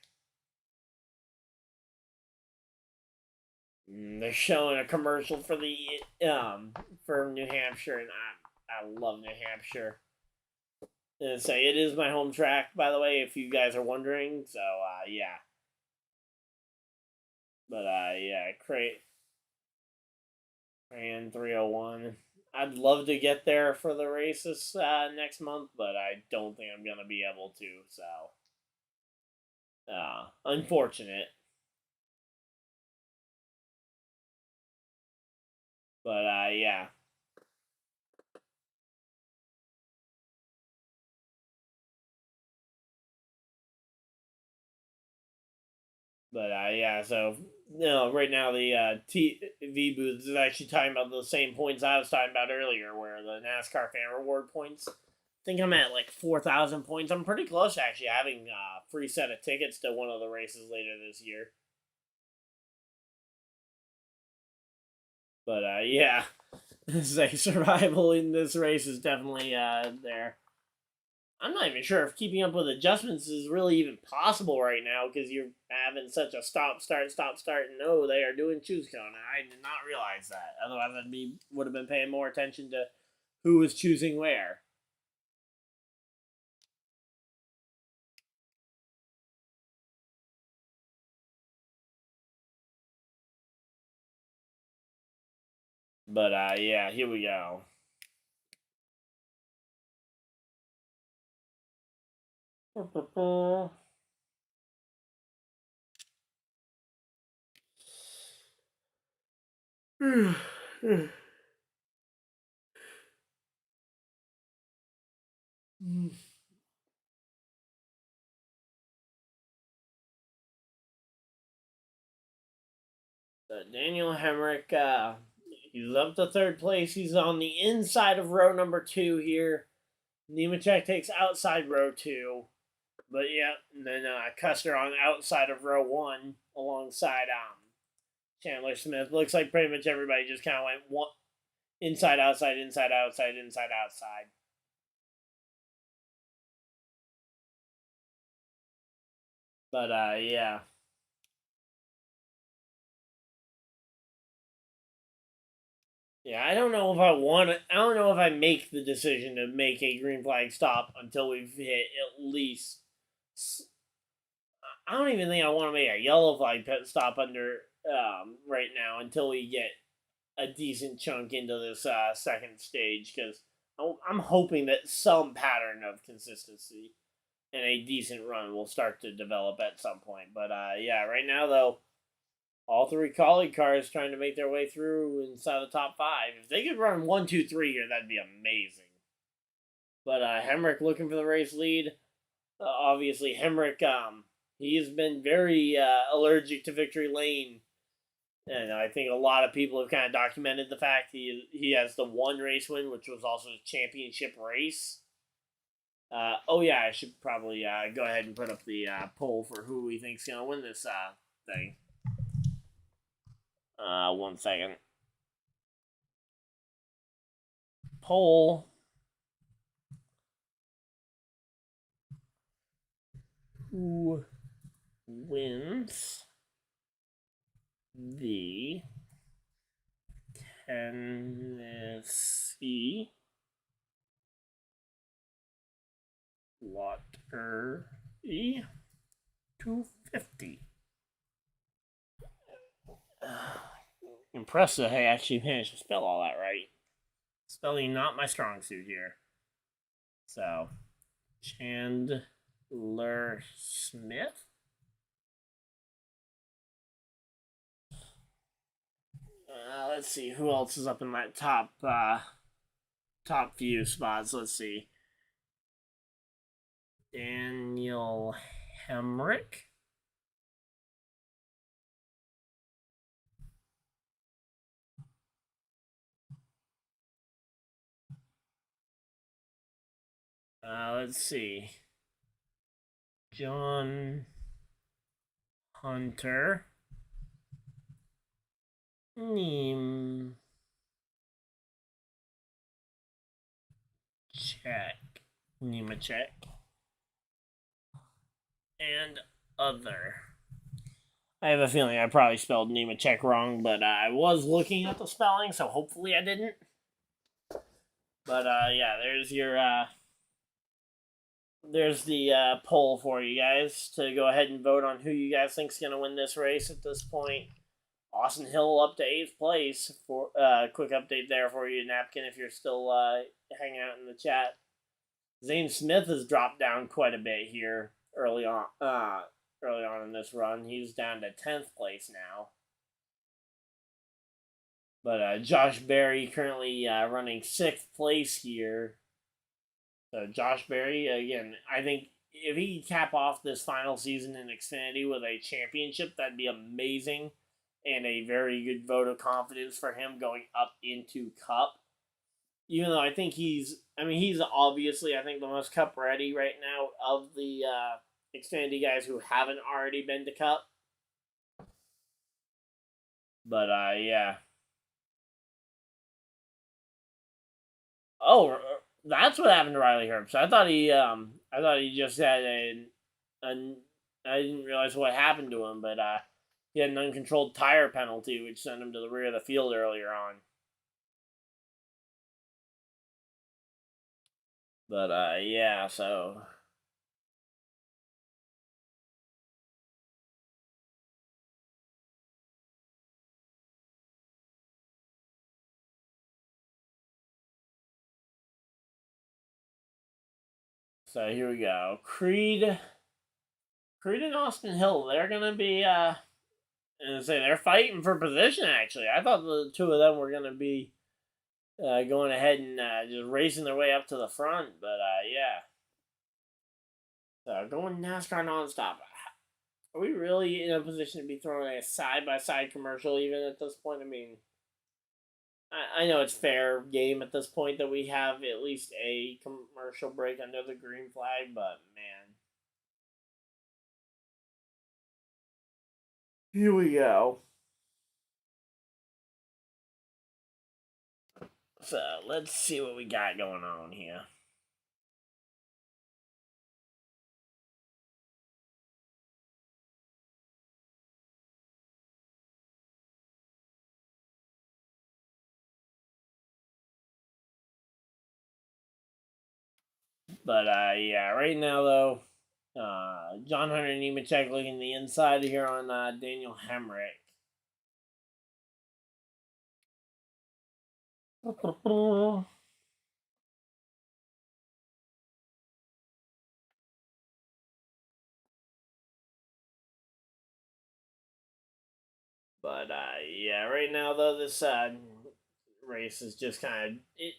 They're showing a commercial for the for New Hampshire, and I love New Hampshire. And say it is my home track, by the way, if you guys are wondering. So yeah. But yeah, Crayon 301. I'd love to get there for the races next month, but I don't think I'm gonna be able to. So unfortunate. But yeah. But yeah, so right now the TV booth is actually talking about the same points I was talking about earlier, where the NASCAR fan reward points. I think I'm at like 4,000 points. I'm pretty close to actually having a free set of tickets to one of the races later this year. But yeah, say survival in this race is definitely there. I'm not even sure if keeping up with adjustments is really even possible right now because you're having such a stop, start, and no, they are doing choose cone. I did not realize that. Otherwise, would have been paying more attention to who was choosing where. But yeah, here we go. Daniel Hemrick, he's up to third place. He's on the inside of row number 2 here. Nemechek takes outside row 2. But yeah, and then Custer on the outside of row 1 alongside Chandler Smith. Looks like pretty much everybody just kind of went inside, outside, inside, outside, inside, outside. But yeah. Yeah, I don't know if I want to. I don't know if I make the decision to make a green flag stop until we've hit at least. I don't even think I want to make a yellow flag pit stop under right now until we get a decent chunk into this second stage because I'm hoping that some pattern of consistency and a decent run will start to develop at some point. But yeah, right now though, all 3 colleague cars trying to make their way through inside the top 5. If they could run 1, 2, 3 here, that'd be amazing. But Hemrick looking for the race lead. Obviously, Hemrick, he's been very allergic to victory lane. And I think a lot of people have kind of documented the fact he has the 1 race win, which was also his championship race. Oh yeah, I should probably go ahead and put up the poll for who we think's gonna win this thing. 1 second. Poll. Who wins the Tennessee Lottery 250? Impressive. I actually managed to spell all that right. Spelling not my strong suit here. So, Chandler Smith. Let's see who else is up in that top few spots. Let's see. Daniel Hemrick. Let's see. John Hunter. Nemechek. And other. I have a feeling I probably spelled Nemechek wrong, but I was looking at the spelling, so hopefully I didn't. But yeah, there's the poll for you guys to go ahead and vote on who you guys think's gonna win this race at this point. Austin Hill up to 8th place. For quick update there for you, Napkin, if you're still hanging out in the chat. Zane Smith has dropped down quite a bit here early on in this run. He's down to 10th place now. But Josh Berry currently running 6th place here. So Josh Berry, again, I think if he could cap off this final season in Xfinity with a championship, that'd be amazing. And a very good vote of confidence for him going up into Cup. Even though I think he's obviously, I think, the most Cup ready right now of the Xfinity guys who haven't already been to Cup. But, yeah. Oh, That's what happened to Riley Herbst. I thought he just had a I didn't realize what happened to him, but he had an uncontrolled tire penalty, which sent him to the rear of the field earlier on. But yeah, so here we go. Creed and Austin Hill, they're gonna be and say they're fighting for position. Actually, I thought the two of them were gonna be going ahead and just racing their way up to the front, but yeah. So going NASCAR nonstop. Are we really in a position to be throwing a side-by-side commercial even at this point? I mean, I know it's fair game at this point that we have at least a commercial break under the green flag, but man. Here we go. So let's see what we got going on here. But yeah, right now though, John Hunter Nemechek looking the inside here on Daniel Hemrick. But yeah, right now though, this race is just kind of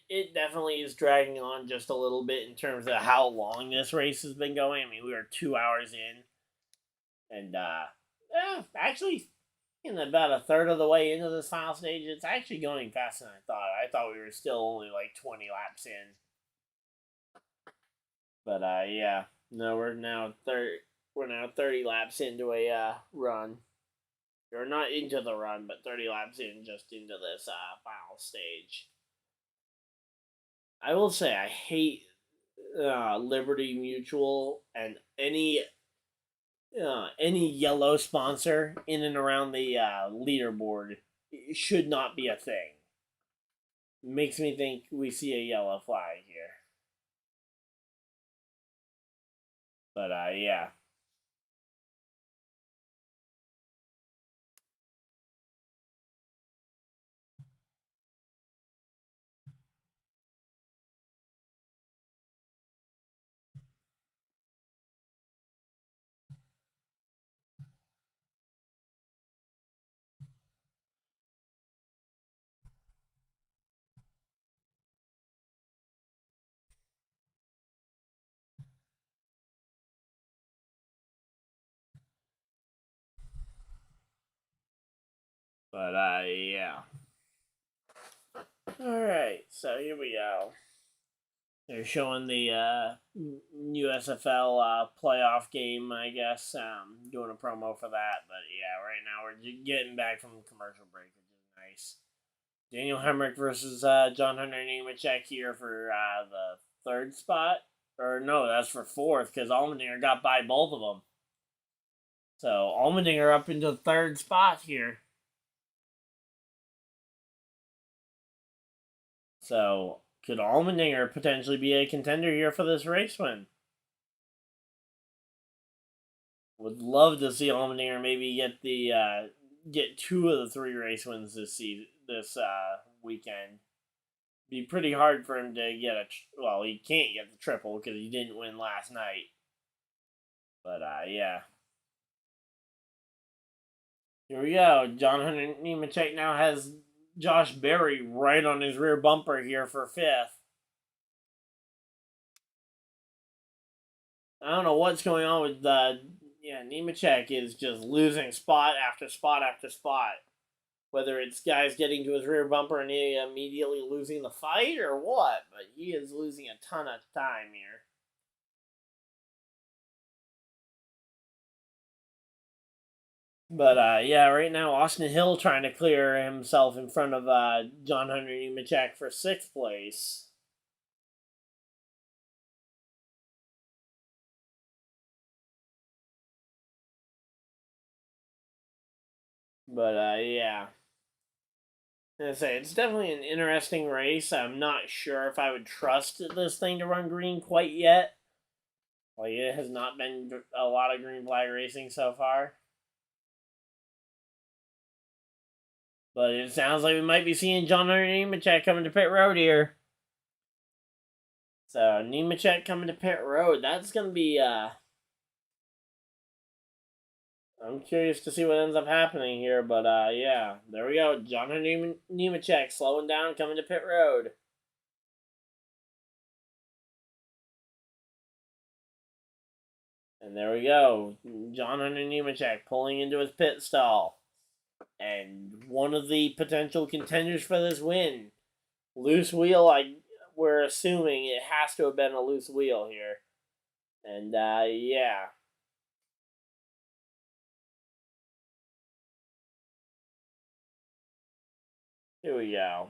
it definitely is dragging on just a little bit in terms of how long this race has been going. I mean, we are 2 hours in, and actually, in about a third of the way into this final stage, it's actually going faster than I thought. I thought we were still only like 20 laps in, but yeah, no, we're now 30 laps into a run. Or not into the run, but 30 laps in, just into this final stage. I will say I hate Liberty Mutual and any yellow sponsor in and around the leaderboard. It should not be a thing. Makes me think we see a yellow flag here. But yeah. But yeah. Alright, so here we go. They're showing the USFL playoff game, I guess. Doing a promo for that. But yeah, right now we're getting back from the commercial break, which is nice. Daniel Hemrick versus John Hunter Nemechek here for the third spot. Or no, that's for fourth because Allmendinger got by both of them. So Allmendinger up into the third spot here. So could Allmendinger potentially be a contender here for this race win? Would love to see Allmendinger maybe get 2 of the 3 race wins this weekend. Be pretty hard for him to get he can't get the triple because he didn't win last night. But yeah. Here we go. John Hunter Nemechek now has Josh Berry right on his rear bumper here for 5th. I don't know what's going on with Nemechek is just losing spot after spot after spot. Whether it's guys getting to his rear bumper and he immediately losing the fight or what, but he is losing a ton of time here. But yeah, right now Austin Hill trying to clear himself in front of John Hunter Nemechek for 6th place. But, yeah. I say, it's definitely an interesting race. I'm not sure if I would trust this thing to run green quite yet. Like, it has not been a lot of green flag racing so far. But it sounds like we might be seeing John Hunter Nemechek coming to pit road here. So, Nemechek coming to pit road. That's going to be, I'm curious to see what ends up happening here. But, yeah. There we go. John Hunter Nemechek slowing down, coming to pit road. And there we go. John Hunter Nemechek pulling into his pit stall. And one of the potential contenders for this win. Loose wheel, we're assuming it has to have been a loose wheel here. And, yeah. Here we go.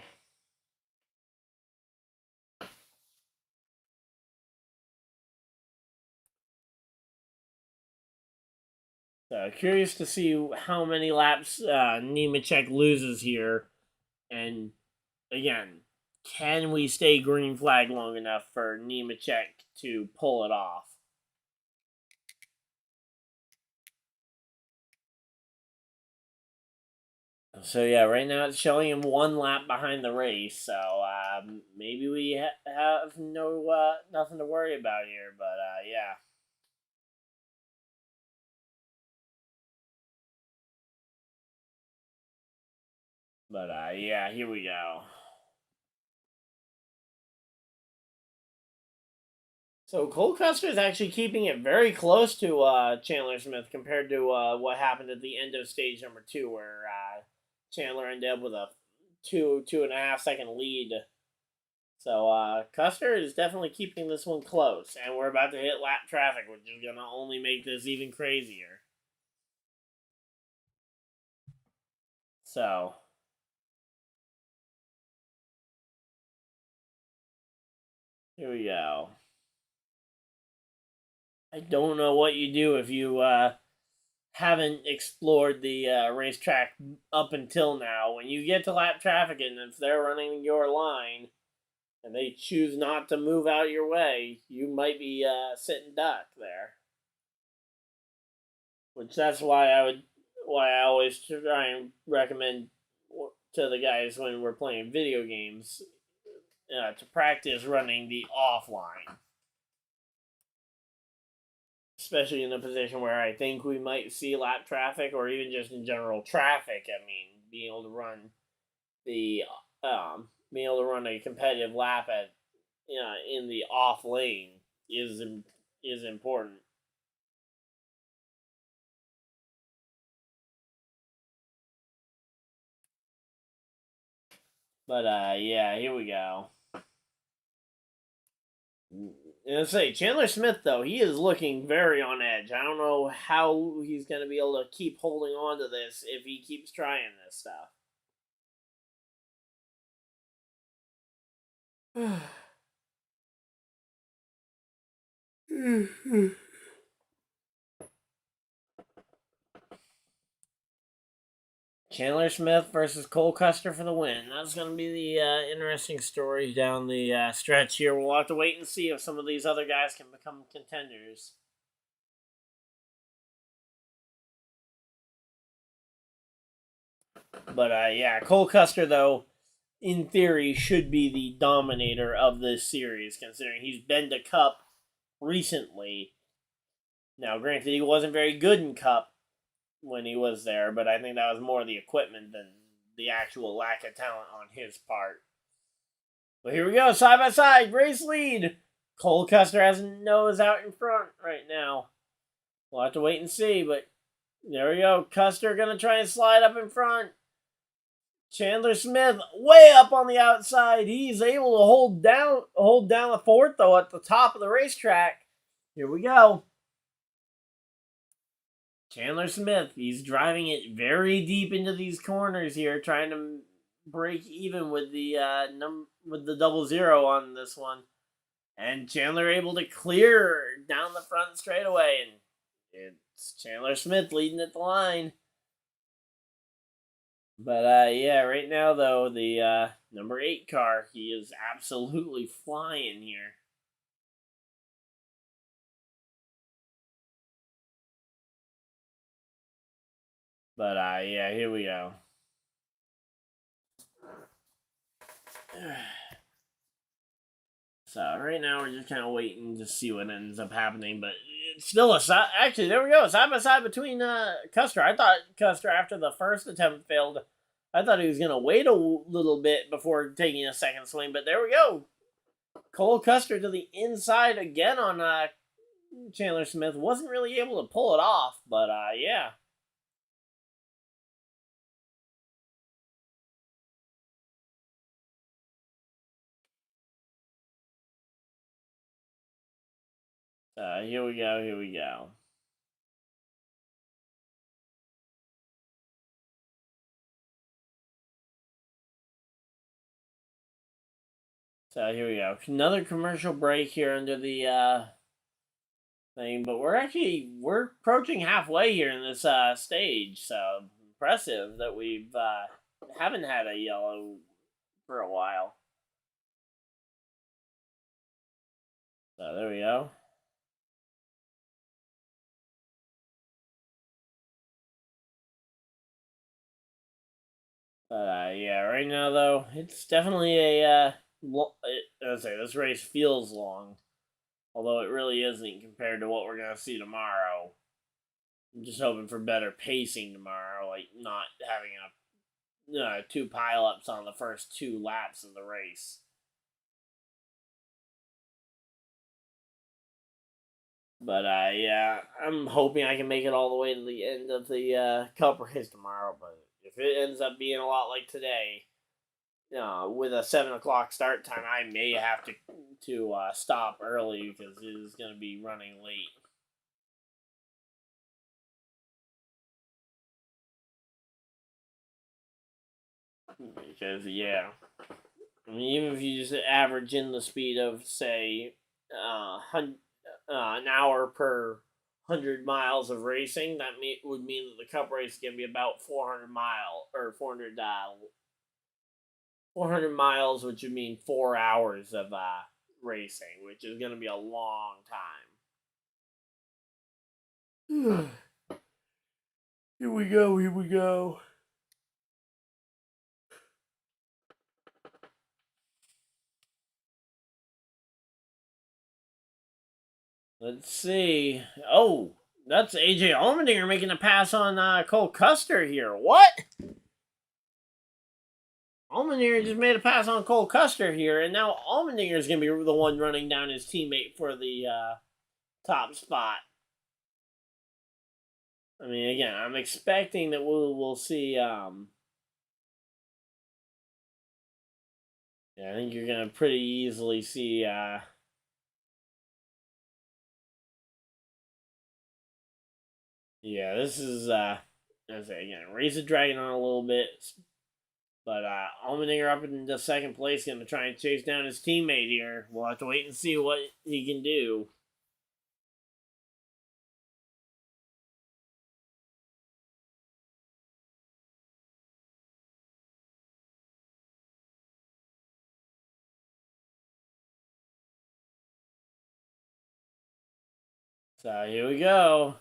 So, curious to see how many laps Nemechek loses here. And, again, can we stay green flag long enough for Nemechek to pull it off? So yeah, right now it's showing him one lap behind the race. So maybe we have nothing to worry about here. But yeah. But yeah, here we go. So Cole Custer is actually keeping it very close to Chandler Smith compared to what happened at the end of stage number 2, where Chandler ended up with a 2.5 second lead. So Custer is definitely keeping this one close, and we're about to hit lap traffic, which is gonna only make this even crazier. So here we go. I don't know what you do if you haven't explored the racetrack up until now. When you get to lap traffic, and if they're running your line and they choose not to move out your way, you might be sitting duck there. Which that's why I always try and recommend to the guys when we're playing video games to practice running the offline. Especially in a position where I think we might see lap traffic, or even just in general traffic. I mean, being able to run a competitive lap at in the off lane is important. But yeah, here we go. And I say Chandler Smith, though, he is looking very on edge. I don't know how he's going to be able to keep holding on to this if he keeps trying this stuff. Chandler Smith versus Cole Custer for the win. That's going to be the interesting story down the stretch here. We'll have to wait and see if some of these other guys can become contenders. But yeah, Cole Custer, though, in theory, should be the dominator of this series, considering he's been to Cup recently. Now, granted, he wasn't very good in Cup when he was there, but I think that was more the equipment than the actual lack of talent on his part. But here we go, side by side, race lead. Cole Custer has nose out in front right now. We'll have to wait and see, but there we go. Custer gonna try and slide up in front. Chandler Smith way up on the outside. He's able to hold down the fort, though, at the top of the racetrack. Here we go. Chandler Smith, he's driving it very deep into these corners here, trying to break even with the with the 00 on this one. And Chandler able to clear down the front straightaway, and it's Chandler Smith leading at the line. But yeah, right now though, the number 8 car, he is absolutely flying here. But yeah, here we go. So right now we're just kind of waiting to see what ends up happening, but it's still a side. Actually, there we go, side by side between Custer. I thought Custer, after the first attempt failed, I thought he was gonna wait a little bit before taking a second swing, but there we go. Cole Custer to the inside again on Chandler Smith. Wasn't really able to pull it off, but yeah. Here we go. Here we go. So here we go. Another commercial break here under the thing, but we're approaching halfway here in this stage. So impressive that we've haven't had a yellow for a while. So there we go. Yeah, right now though, it's definitely a I'd say this race feels long, although it really isn't compared to what we're gonna see tomorrow. I'm just hoping for better pacing tomorrow, like not having two pileups on the first 2 laps of the race. But yeah, I'm hoping I can make it all the way to the end of the Cup race tomorrow. But if it ends up being a lot like today, with a 7 o'clock start time, I may have to stop early because it is going to be running late. Because yeah, I mean, even if you just average in the speed of say an hour per 100 miles of racing, that would mean that the Cup race is going to be about 400 miles, which would mean 4 hours of racing, which is going to be a long time. Here we go. Here we go. Let's see. Oh, that's AJ Allmendinger making a pass on Cole Custer here. What? Allmendinger just made a pass on Cole Custer here, and now Allmendinger is going to be the one running down his teammate for the top spot. I mean, again, I'm expecting that we'll see. Yeah, I think you're going to pretty easily see. Yeah, this is. Let's say again, race is dragging on a little bit. But Allmendinger up in the second place, going to try and chase down his teammate here. We'll have to wait and see what he can do. So here we go.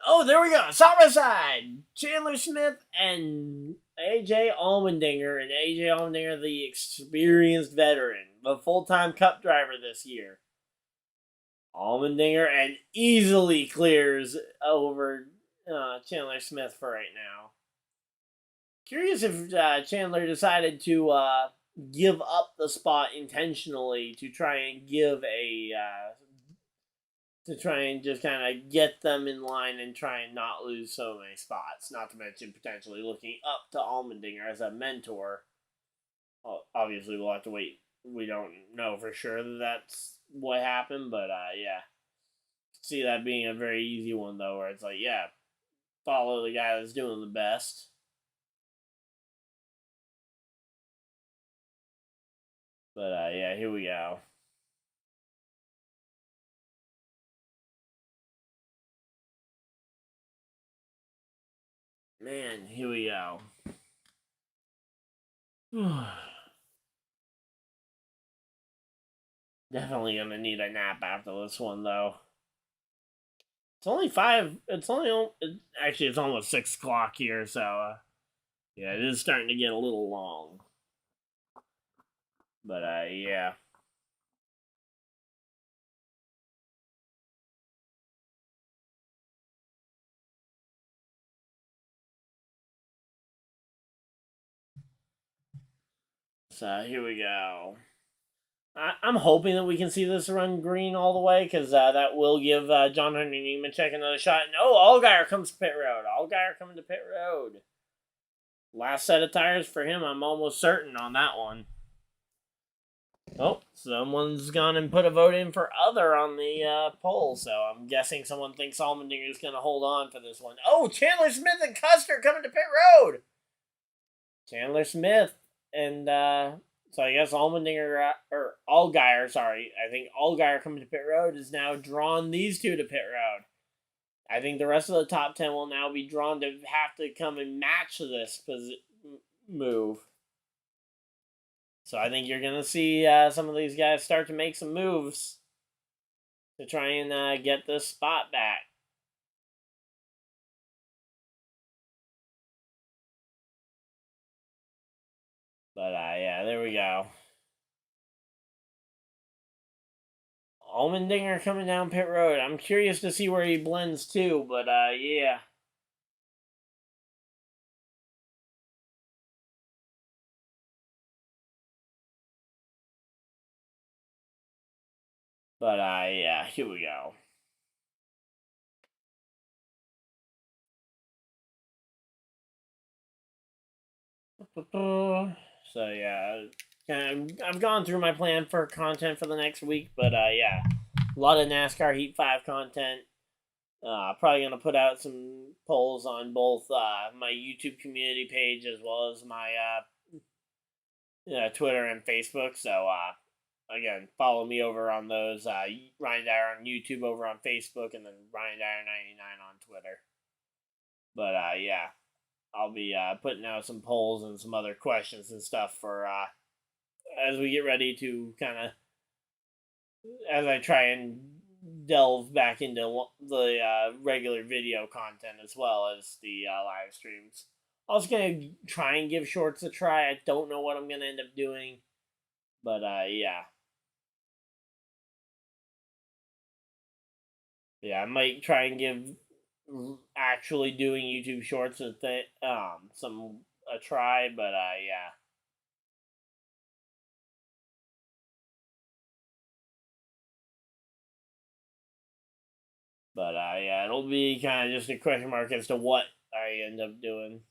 Oh, there we go. Side by side. Chandler Smith and AJ Allmendinger. And AJ Allmendinger, the experienced veteran, the full-time Cup driver this year. Allmendinger and easily clears over Chandler Smith for right now. Curious if Chandler decided to give up the spot intentionally to try and to try and just kind of get them in line and try and not lose so many spots. Not to mention potentially looking up to Allmendinger as a mentor. Well, obviously, we'll have to wait. We don't know for sure that that's what happened, but yeah. See that being a very easy one, though, where it's like, yeah, follow the guy that's doing the best. But yeah, here we go. Man, here we go. Definitely gonna need a nap after this one, though. It's only actually, it's almost 6 o'clock here, so, yeah, it is starting to get a little long. But, yeah. So, here we go. I'm hoping that we can see this run green all the way, because that will give John Henry Nemechek another shot. And, Allgaier comes to pit road. Allgaier coming to pit road. Last set of tires for him, I'm almost certain on that one. Oh, someone's gone and put a vote in for other on the poll, so I'm guessing someone thinks Allmendinger's going to hold on for this one. Oh, Chandler Smith and Custer coming to pit road. Chandler Smith and so I guess Allmendinger or Allgaier, sorry, I think Allgaier coming to pit road is now drawn these two to pit road. I think the rest of the top 10 will now be drawn to have to come and match this move. So I think you're going to see some of these guys start to make some moves to try and get this spot back. But yeah, there we go. Allmendinger coming down pit road. I'm curious to see where he blends to, but yeah. But yeah, here we go. So yeah, I've gone through my plan for content for the next week, but yeah, a lot of NASCAR Heat 5 content. Probably gonna put out some polls on both my YouTube community page as well as my Twitter and Facebook. So again, follow me over on those. Ryan Dyer on YouTube over on Facebook, and then Ryan Dyer 99 on Twitter. But yeah, I'll be putting out some polls and some other questions and stuff for as we get ready to kind of as I try and delve back into the regular video content as well as the live streams. I was gonna try and give shorts a try. I don't know what I'm gonna end up doing, but yeah. Yeah, I might try and give actually doing YouTube Shorts a try, but yeah. But yeah, it'll be kind of just a question mark as to what I end up doing.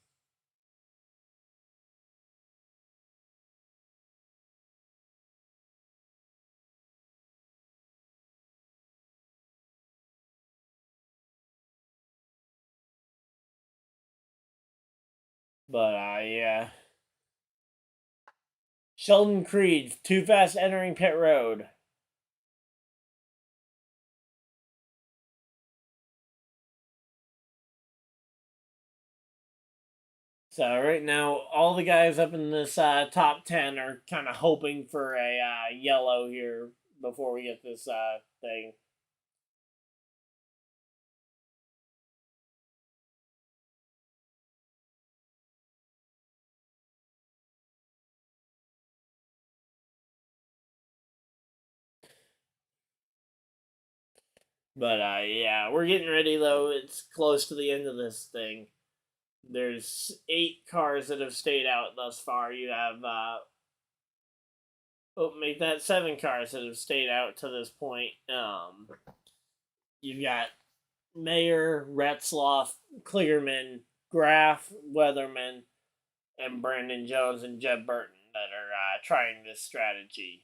But yeah. Sheldon Creed, too fast entering pit road. So right now, all the guys up in this top 10 are kind of hoping for a yellow here before we get this thing. But yeah, we're getting ready though. It's close to the end of this thing. There's 8 cars that have stayed out thus far. You have make that 7 cars that have stayed out to this point. You've got Mayer, Retzloff, Kligerman, Graf, Weatherman, and Brandon Jones and Jeb Burton that are trying this strategy.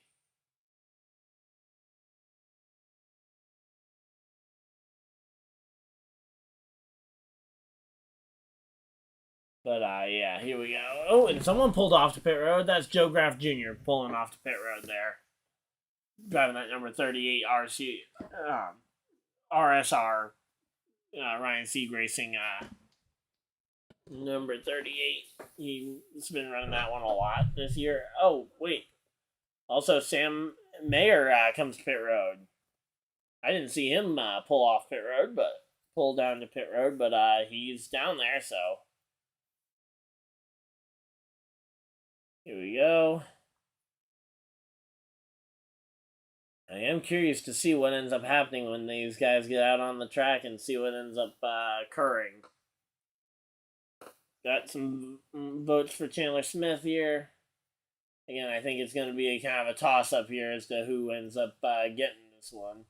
But yeah, here we go. Oh, and someone pulled off to pit road. That's Joe Graf Jr. pulling off to pit road there. Driving that number 38 RSR Ryan Sieg Racing Number 38. He's been running that one a lot this year. Oh, wait. Also, Sam Mayer comes to pit road. I didn't see him pull off pit road, but pull down to pit road, but he's down there, so. Here we go. I am curious to see what ends up happening when these guys get out on the track and see what ends up occurring. Got some votes for Chandler Smith here. Again, I think it's going to be a kind of a toss-up here as to who ends up getting this one.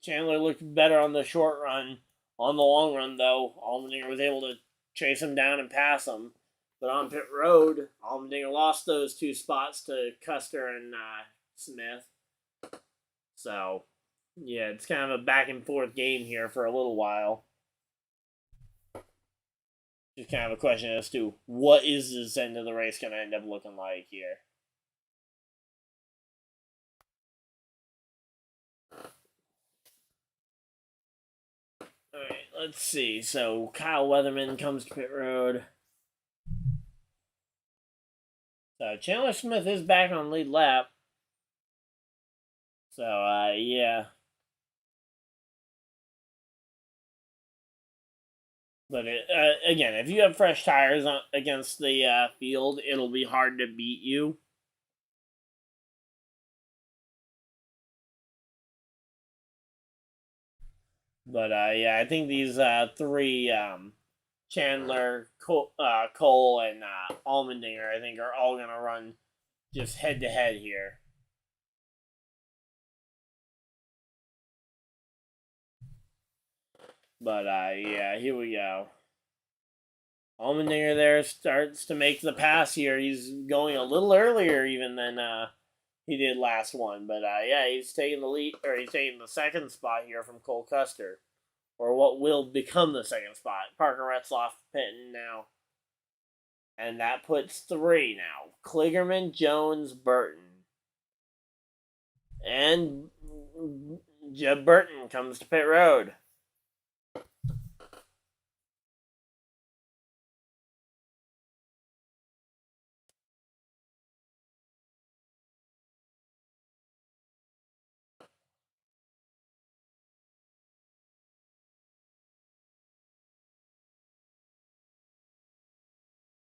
Chandler looked better on the short run. On the long run, though, Allmendinger was able to chase him down and pass him. But on pit road, Allmendinger lost those 2 spots to Custer and Smith. So, yeah, it's kind of a back-and-forth game here for a little while. Just kind of a question as to what is this end of the race going to end up looking like here. Alright, let's see. So, Kyle Weatherman comes to pit road. So, Chandler Smith is back on lead lap. So, yeah. But, again, if you have fresh tires against the field, it'll be hard to beat you. But, yeah, I think these 3, Chandler, Cole, and Allmendinger, I think, are all going to run just head-to-head here. But, yeah, here we go. Allmendinger there starts to make the pass here. He's going a little earlier even than he did last one. But, yeah, he's taking the lead, or he's taking the second spot here from Cole Custer. Or what will become the second spot. Parker Retzloff pitting now. And that puts 3 now. Kligerman, Jones, Burton. And Jeb Burton comes to pit road.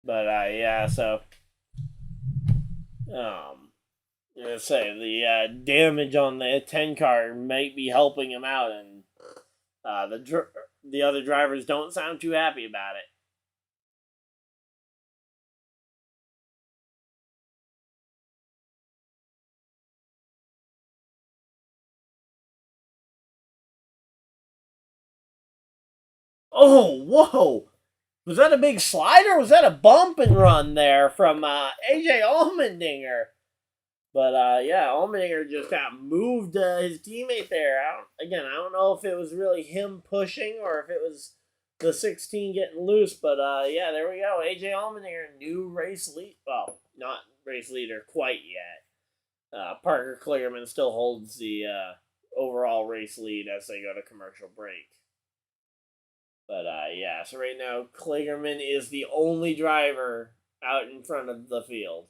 But, yeah, so let's say the damage on the 10 car might be helping him out, and the other drivers don't sound too happy about it. Oh, whoa! Was that a big slide or was that a bump and run there from AJ Allmendinger? But, yeah, Allmendinger just got moved his teammate there. I don't know if it was really him pushing or if it was the 16 getting loose. But, yeah, there we go. AJ Allmendinger, new race lead. Well, not race leader quite yet. Parker Kligerman still holds the overall race lead as they go to commercial break. But, yeah, so right now, Kligerman is the only driver out in front of the field.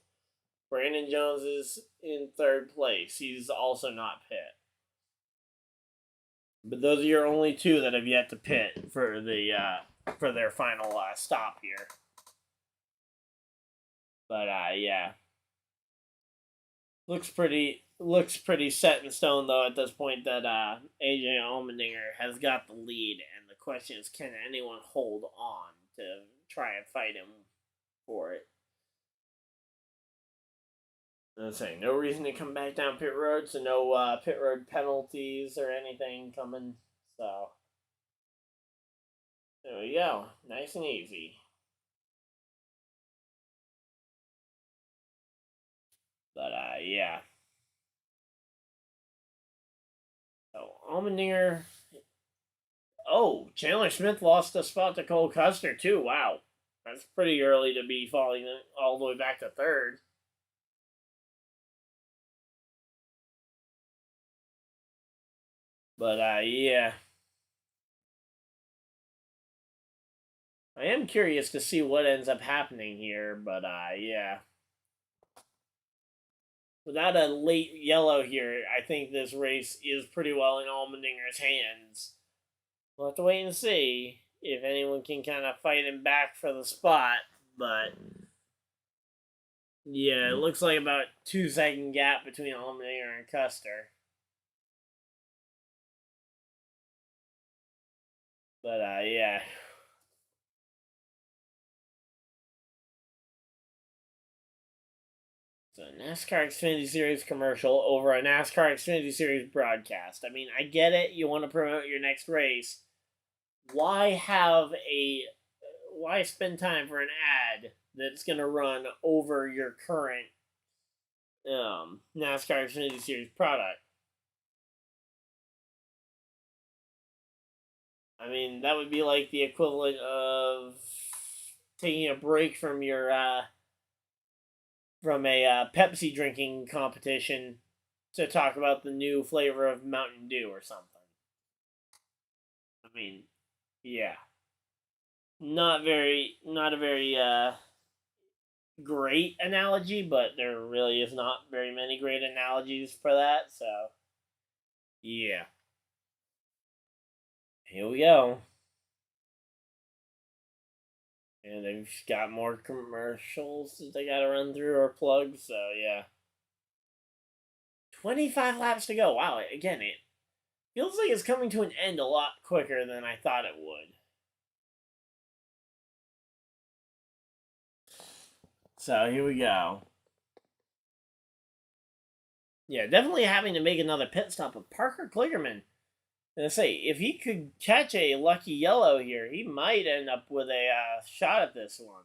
Brandon Jones is in 3rd place. He's also not pit. But those are your only 2 that have yet to pit for their final stop here. But, yeah. Looks pretty set in stone, though, at this point that AJ Allmendinger has got the lead. And the question is, can anyone hold on to try and fight him for it? I'm saying, no reason to come back down pit road, so no pit road penalties or anything coming. So, there we go. Nice and easy. But, yeah. So, Allmendinger. Oh, Chandler Smith lost a spot to Cole Custer, too. Wow. That's pretty early to be falling all the way back to 3rd. But, yeah. I am curious to see what ends up happening here, but yeah. Without a late yellow here, I think this race is pretty well in Allmendinger's hands. We'll have to wait and see if anyone can kind of fight him back for the spot, but yeah, it looks like about 2-second gap between Allmendinger and Custer. But yeah. So NASCAR Xfinity Series commercial over a NASCAR Xfinity Series broadcast. I mean, I get it. You want to promote your next race. Why spend time for an ad that's going to run over your current NASCAR Xfinity Series product? I mean, that would be like the equivalent of taking a break from your Pepsi drinking competition to talk about the new flavor of Mountain Dew or something. I mean, yeah, not a very great analogy, but there really is not very many great analogies for that. So, yeah, here we go. And they've got more commercials that they got to run through or plug. So yeah, 25 laps to go. Wow, again, it feels like it's coming to an end a lot quicker than I thought it would. So here we go. Yeah, definitely having to make another pit stop with Parker Kligerman. And I say, if he could catch a lucky yellow here, he might end up with a shot at this one.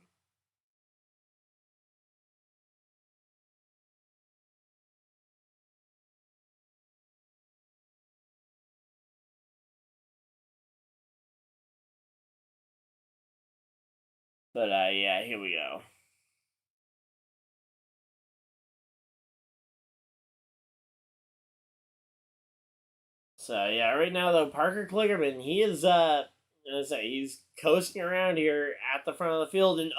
But yeah, here we go. So yeah, right now though, Parker Kligerman, he is he's coasting around here at the front of the field, and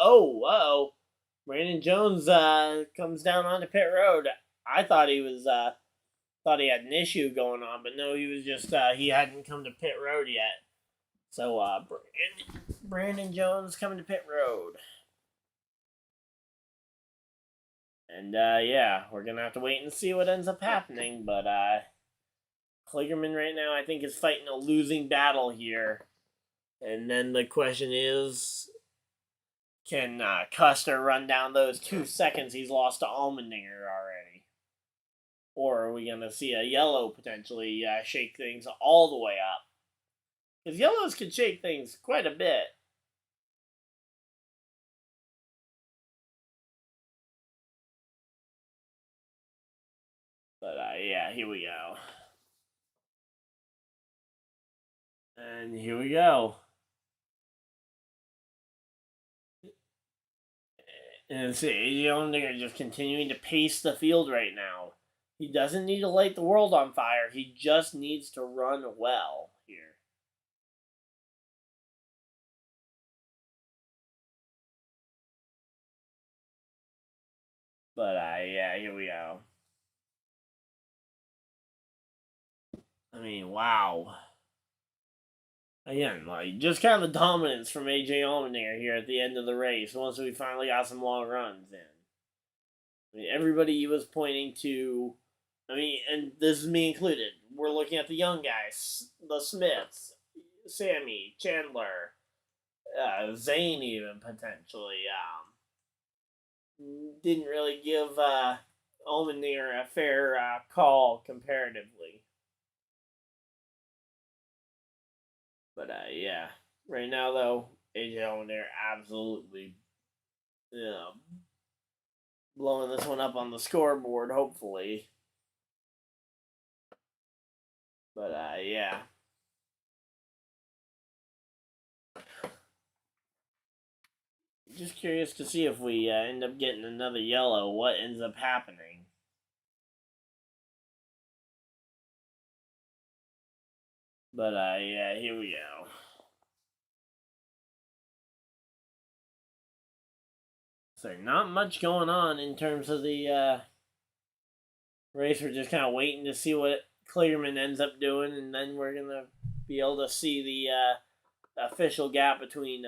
Brandon Jones comes down onto pit road. I thought he was thought he had an issue going on, but no, he was just he hadn't come to pit road yet. So Brandon Jones coming to pit road. And yeah, we're gonna have to wait and see what ends up happening, but Kligerman right now I think is fighting a losing battle here. And then the question is, can Custer run down those 2 seconds he's lost to Allmendinger already? Or are we going to see a yellow potentially shake things all the way up? Because yellows can shake things quite a bit. But yeah, here we go. And here we go. And see, AJ Allmendinger just continuing to pace the field right now. He doesn't need to light the world on fire. He just needs to run well here. But yeah, here we go. I mean, wow. Again, like, just kind of the dominance from AJ Allmendinger here at the end of the race once we finally got some long runs in. I mean, everybody was pointing to, I mean, and this is me included, we're looking at the young guys, the Smiths, Sammy, Chandler, Zane even potentially. Didn't really give Allmendinger a fair call comparatively. But yeah, right now though, AJ Allmendinger absolutely, blowing this one up on the scoreboard. Hopefully, but yeah. Just curious to see if we end up getting another yellow. What ends up happening? But yeah, here we go. So not much going on in terms of the race. We're just kind of waiting to see what Kligerman ends up doing, and then we're going to be able to see the official gap between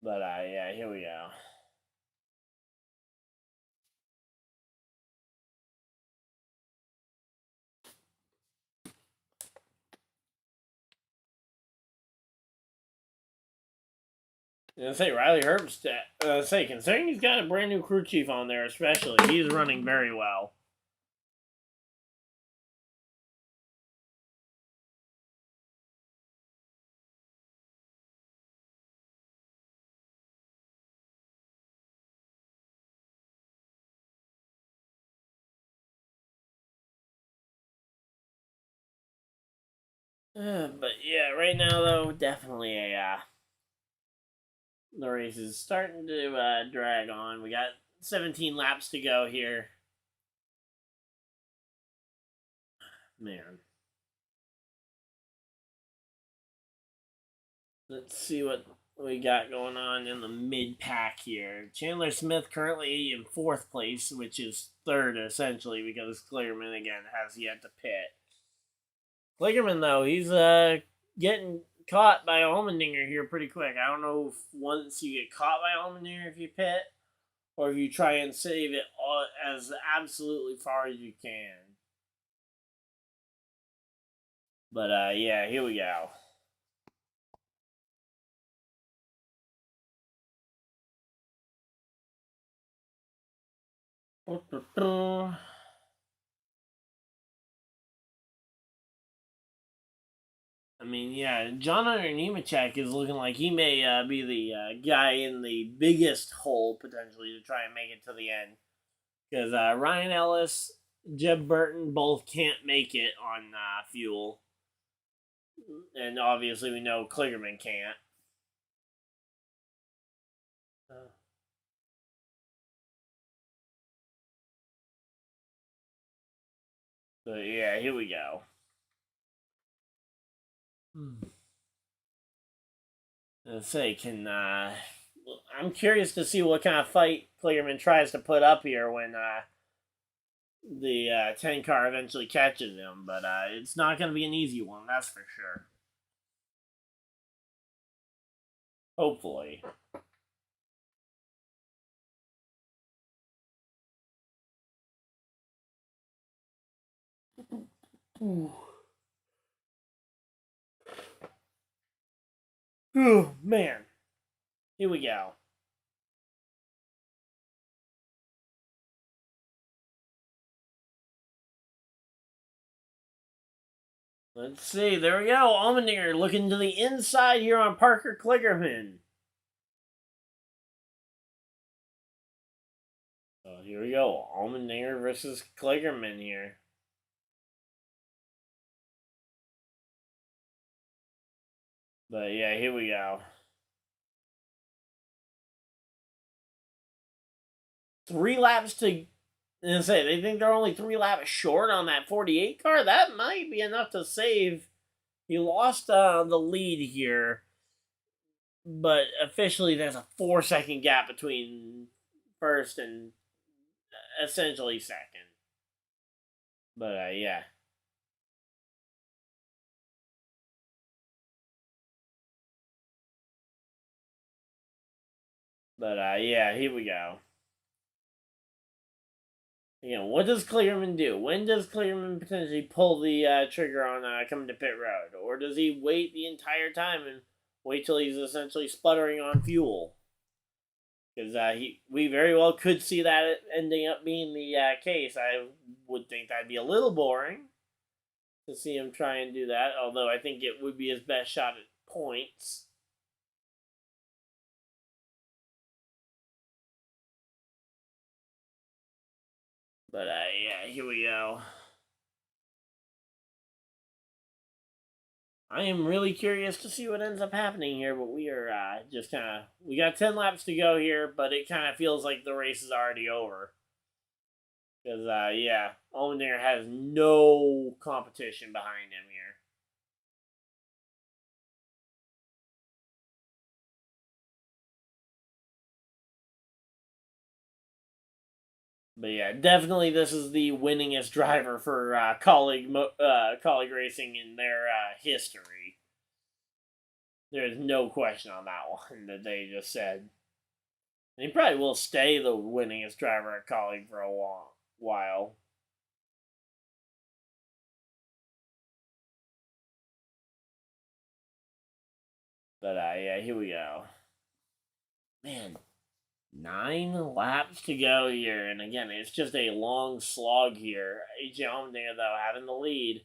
yeah, here we go. I say Riley Herbst. Considering he's got a brand new crew chief on there, especially he's running very well. But yeah, right now though, definitely the race is starting to drag on. We got 17 laps to go here. Man. Let's see what we got going on in the mid-pack here. Chandler Smith currently in 4th place, which is 3rd essentially because Kligerman again has yet to pit. Kligerman though, he's getting caught by Allmendinger here pretty quick. I don't know if once you get caught by Allmendinger if you pit, or if you try and save it all as absolutely far as you can. But yeah, here we go. I mean, yeah, John Hunter Nemechek is looking like he may be the guy in the biggest hole potentially to try and make it to the end. Because Ryan Ellis, Jeb Burton both can't make it on fuel. And obviously we know Kligerman can't. So yeah, here we go. Let's say, I'm curious to see what kind of fight Kligerman tries to put up here when the 10 car eventually catches him, but it's not going to be an easy one, that's for sure. Hopefully. Oh, man. Here we go. Let's see. There we go. Allmendinger looking to the inside here on Parker Kligerman. So here we go. Allmendinger versus Kligerman here. But yeah, here we go. 3 laps to... And say they think they're only 3 laps short on that 48 car. That might be enough to save. He lost the lead here, but officially there's a 4-second gap between first and essentially second. But yeah. But yeah, here we go. Again, what does Kligerman do? When does Kligerman potentially pull the trigger on coming to pit road? Or does he wait the entire time and wait till he's essentially sputtering on fuel? Because we very well could see that ending up being the case. I would think that'd be a little boring to see him try and do that, although I think it would be his best shot at points. But yeah, here we go. I am really curious to see what ends up happening here, but we are just kind of... We got 10 laps to go here, but it kind of feels like the race is already over. Because, yeah, Allmendinger has no competition behind him here. But yeah, definitely this is the winningest driver for colleague racing in their history. There's no question on that one that they just said. And he probably will stay the winningest driver at colleague for a while. But yeah, here we go. Man, 9 laps to go here, and again, it's just a long slog here. AJ Allmendinger, though, having the lead.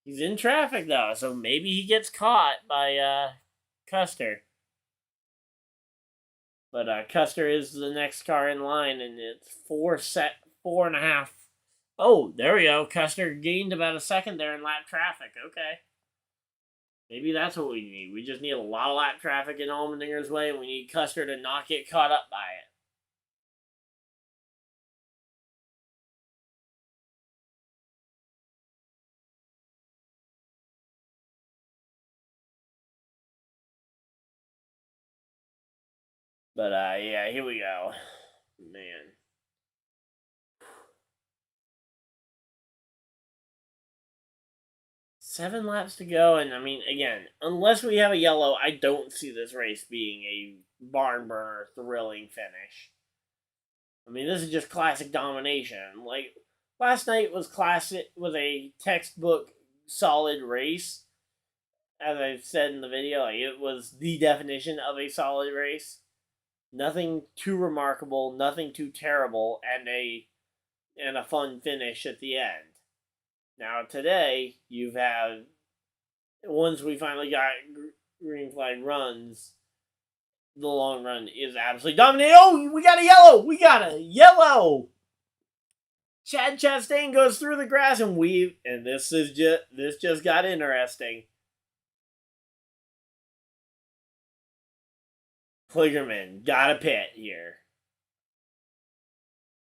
He's in traffic, though, so maybe he gets caught by Custer. But Custer is the next car in line, and it's 4.5. Oh, there we go. Custer gained about a second there in lap traffic. Okay. Maybe that's what we need. We just need a lot of lap traffic in Allmendinger's way, and we need Custer to not get caught up by it. But yeah, here we go. Man. Seven laps to go, and I mean, again, unless we have a yellow, I don't see this race being a barn burner, thrilling finish. I mean, this is just classic domination. Like, last night was a textbook solid race. As I said in the video, like, it was the definition of a solid race. Nothing too remarkable, nothing too terrible, and a fun finish at the end. Now today, you've had, once we finally got green flag runs, the long run is absolutely dominating. Oh, we got a yellow! We got a yellow! Chad Chastain goes through the grass and this just got interesting. Kligerman got a pit here.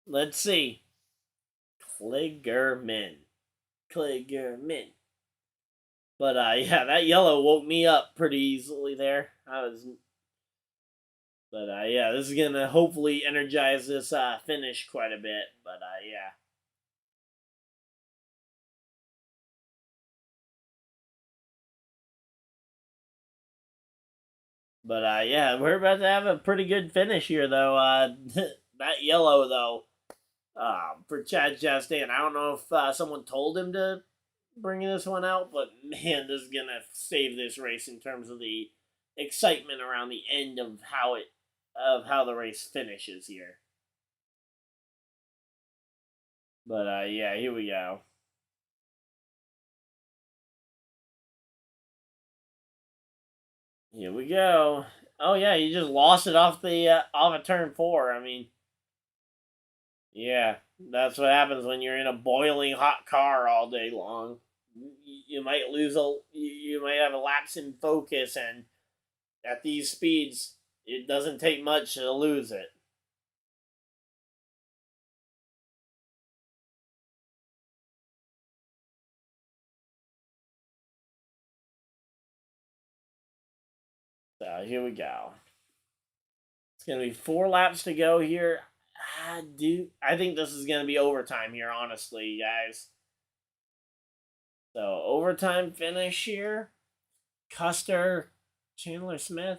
Let's see. Kligerman. But yeah, that yellow woke me up pretty easily there. But yeah, this is gonna hopefully energize this finish quite a bit. But yeah. But yeah, we're about to have a pretty good finish here, though. That yellow, though, for Chad Chastain. I don't know if someone told him to bring this one out, but man, this is gonna save this race in terms of the excitement around the end of how the race finishes here. But yeah, here we go. Here we go. Oh yeah, you just lost it off of turn 4. I mean, yeah, that's what happens when you're in a boiling hot car all day long. You might you might have a lapse in focus, and at these speeds, it doesn't take much to lose it. So here we go. It's gonna be 4 laps to go here. I think this is gonna be overtime here, honestly, guys. So overtime finish here. Custer, Chandler Smith.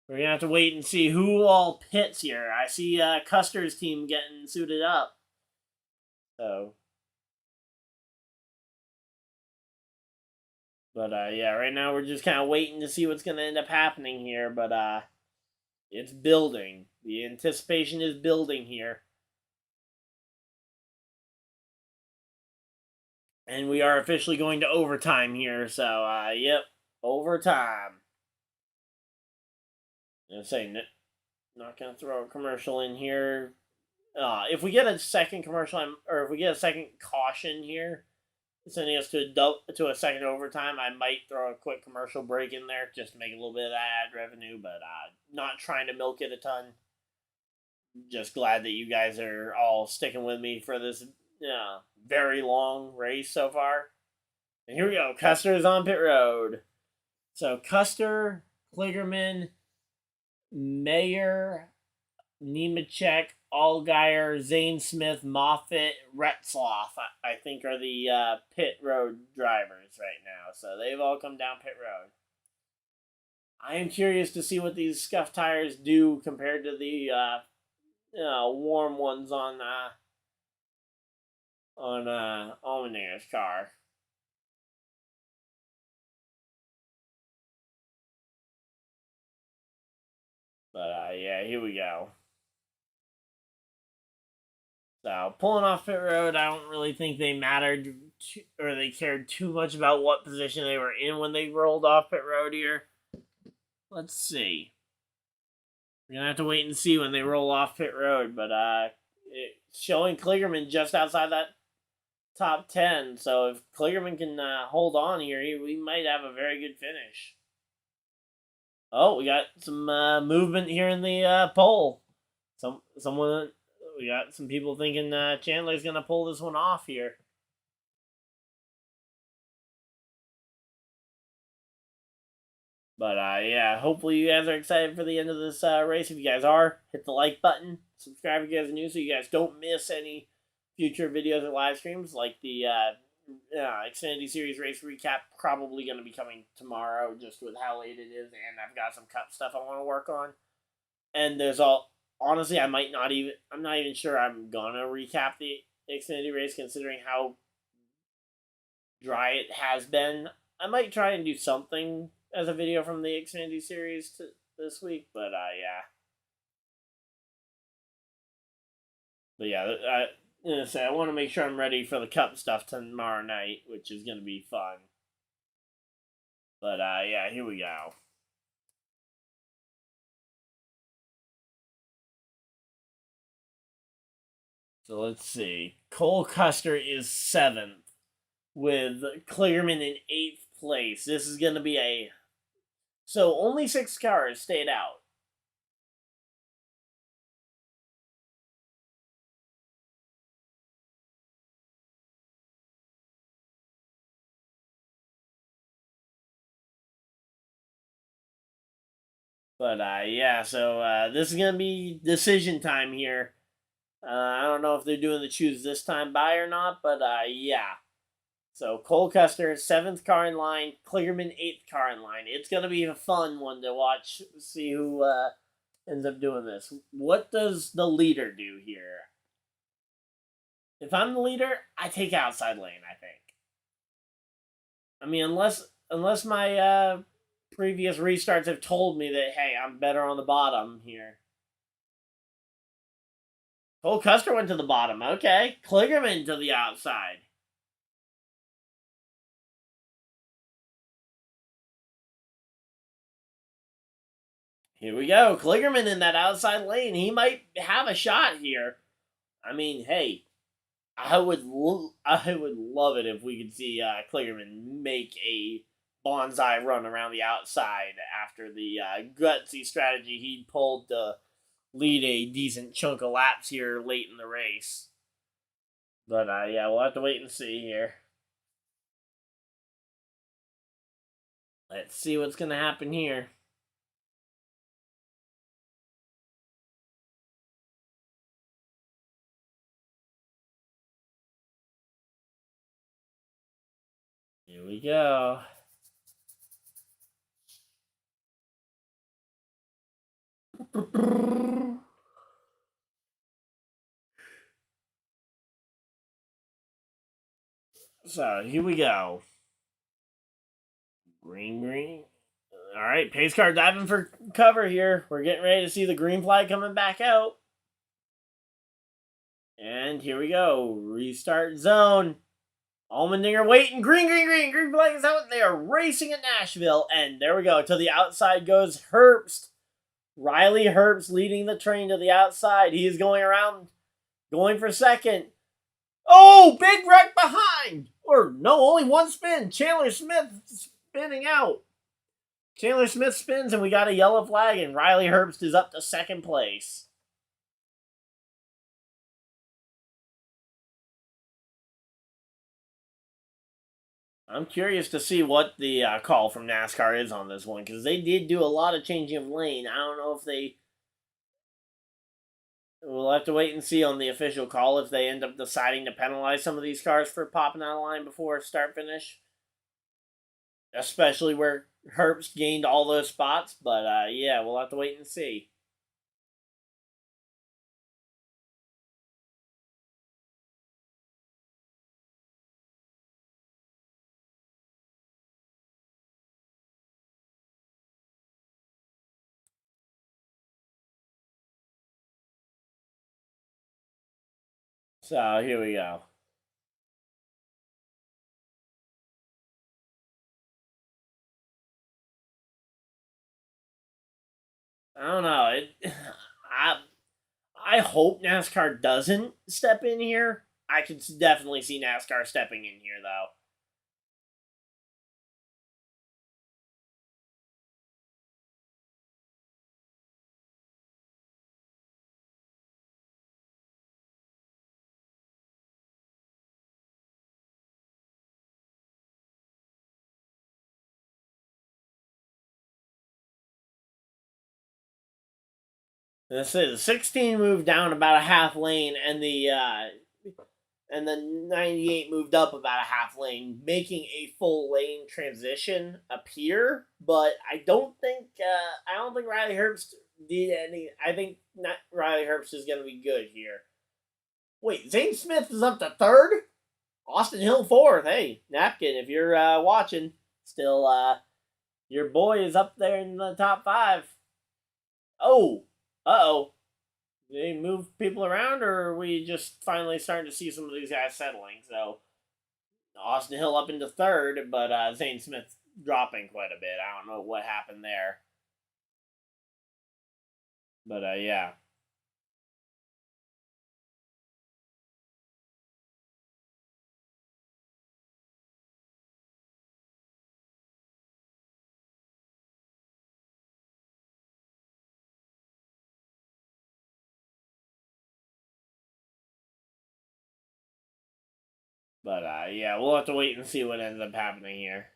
We're gonna have to wait and see who all pits here. I see Custer's team getting suited up. So, but yeah, right now we're just kind of waiting to see what's gonna end up happening here. But it's building. The anticipation is building here. And we are officially going to overtime here. So, yep, overtime. I'm saying, not going to throw a commercial in here. If we get a second commercial, or if we get a second caution here, sending us to a second overtime, I might throw a quick commercial break in there just to make a little bit of ad revenue, but not trying to milk it a ton. Just glad that you guys are all sticking with me for this very long race so far. And here we go. Custer is on pit road. So Custer, Kligerman, Mayer, Nemechek, Allgaier, Zane Smith, Moffitt, Retzloff, I think are the pit road drivers right now. So they've all come down pit road. I am curious to see what these scuff tires do compared to the warm ones on Allmendinger's car. But yeah, here we go. So pulling off pit road, I don't really think they mattered or they cared too much about what position they were in when they rolled off pit road here. Let's see. We're gonna have to wait and see when they roll off pit road, but it's showing Kligerman just outside that top 10. So if Kligerman can hold on here, we might have a very good finish. Oh, we got some movement here in the poll. We got some people thinking Chandler's gonna pull this one off here. But yeah, hopefully you guys are excited for the end of this race. If you guys are, hit the like button. Subscribe if you guys are new so you guys don't miss any future videos or live streams. Like the Xfinity Series race recap, probably going to be coming tomorrow just with how late it is. And I've got some cup stuff I want to work on. And there's honestly, I'm not even sure I'm going to recap the Xfinity race considering how dry it has been. I might try and do something as a video from the Xfinity series this week, but yeah. But yeah, I want to make sure I'm ready for the cup stuff tomorrow night, which is going to be fun. But yeah, here we go. So let's see. Cole Custer is 7th with Kligerman in 8th place. This is going to be so only 6 cars stayed out. But yeah, so this is going to be decision time here. I don't know if they're doing the choose this time by or not, but yeah. So Cole Custer, 7th car in line, Kligerman 8th car in line. It's going to be a fun one to watch, see who ends up doing this. What does the leader do here? If I'm the leader, I take outside lane, I think. I mean, unless my previous restarts have told me that, hey, I'm better on the bottom here. Cole Custer went to the bottom. Okay. Kligerman to the outside. Here we go. Kligerman in that outside lane. He might have a shot here. I mean, hey, I would love it if we could see Kligerman make a bonsai run around the outside after the gutsy strategy he pulled to lead a decent chunk of laps here late in the race. But yeah, we'll have to wait and see here. Let's see what's going to happen here. Here we go. So, here we go. Green. All right, pace car diving for cover here. We're getting ready to see the green flag coming back out. And here we go. Restart zone. Allmendinger waiting. Green flag is out. They are racing at Nashville. And there we go. To the outside goes Herbst. Riley Herbst leading the train to the outside. He is going around, going for second. Oh, big wreck behind. Or no, only one spin. Chandler Smith spinning out. Chandler Smith spins and we got a yellow flag and Riley Herbst is up to second place. I'm curious to see what the call from NASCAR is on this one because they did do a lot of changing of lane. I don't know if they We'll have to wait and see on the official call if they end up deciding to penalize some of these cars for popping out of line before start finish. Especially where Herbst gained all those spots. But yeah, we'll have to wait and see. So here we go. I don't know. I hope NASCAR doesn't step in here. I could definitely see NASCAR stepping in here, though. Let's say the 16 moved down about a half lane, and the 98 moved up about a half lane, making a full lane transition appear. But I don't think Riley Herbst did any. I think not Riley Herbst is going to be good here. Wait, Zane Smith is up to third. Austin Hill fourth. Hey, Napkin, if you're watching, still your boy is up there in the top 5. Oh, uh-oh. Did they move people around, or are we just finally starting to see some of these guys settling? So, Austin Hill up into third, but Zane Smith dropping quite a bit. I don't know what happened there. But, yeah. But, yeah, we'll have to wait and see what ends up happening here.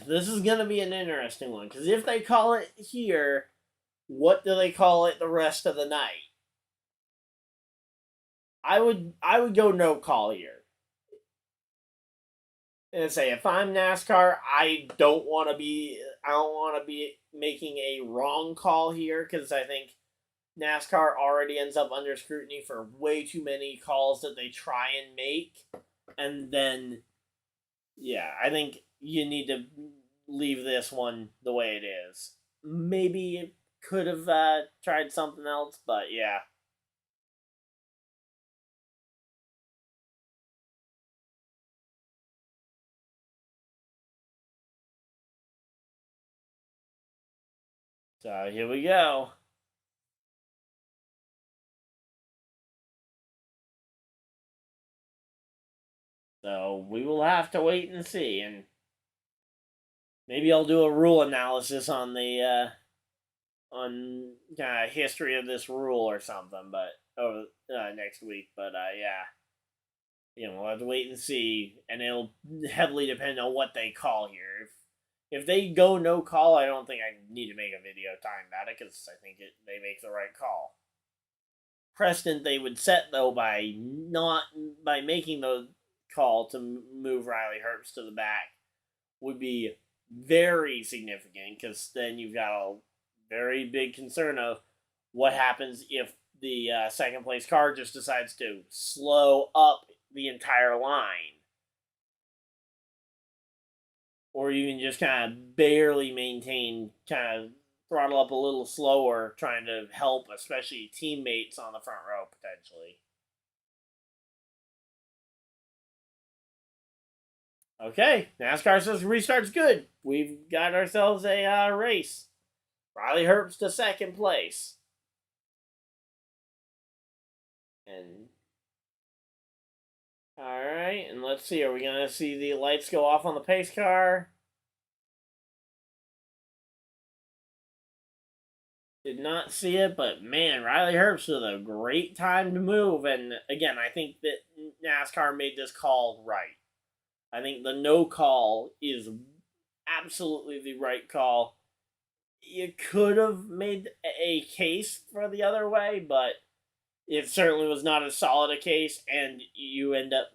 This is going to be an interesting one, because if they call it here, what do they call it the rest of the night? I would go no call here. And say if I'm NASCAR, I don't want to be making a wrong call here, because I think NASCAR already ends up under scrutiny for way too many calls that they try and make. And then, yeah, I think you need to leave this one the way it is. Maybe it could have tried something else, but yeah. So here we go. So we will have to wait and see, and maybe I'll do a rule analysis on the history of this rule or something, but over next week. But yeah, we'll have to wait and see, and it'll heavily depend on what they call here. If they go no call, I don't think I need to make a video talking about it, because I think they make the right call. Precedent they would set, though, by making the call to move Riley Herbst to the back would be very significant, because then you've got a very big concern of what happens if the second place car just decides to slow up the entire line. Or you can just kind of barely maintain, kind of throttle up a little slower, trying to help, especially teammates on the front row, potentially. Okay, NASCAR says restart's good. We've got ourselves a race. Riley Herbst to second place. And alright, and let's see, are we going to see the lights go off on the pace car? Did not see it, but man, Riley Herbst with a great time to move. And again, I think that NASCAR made this call right. I think the no call is absolutely the right call. you could have made a case for the other way, but it certainly was not as solid a case, and you end up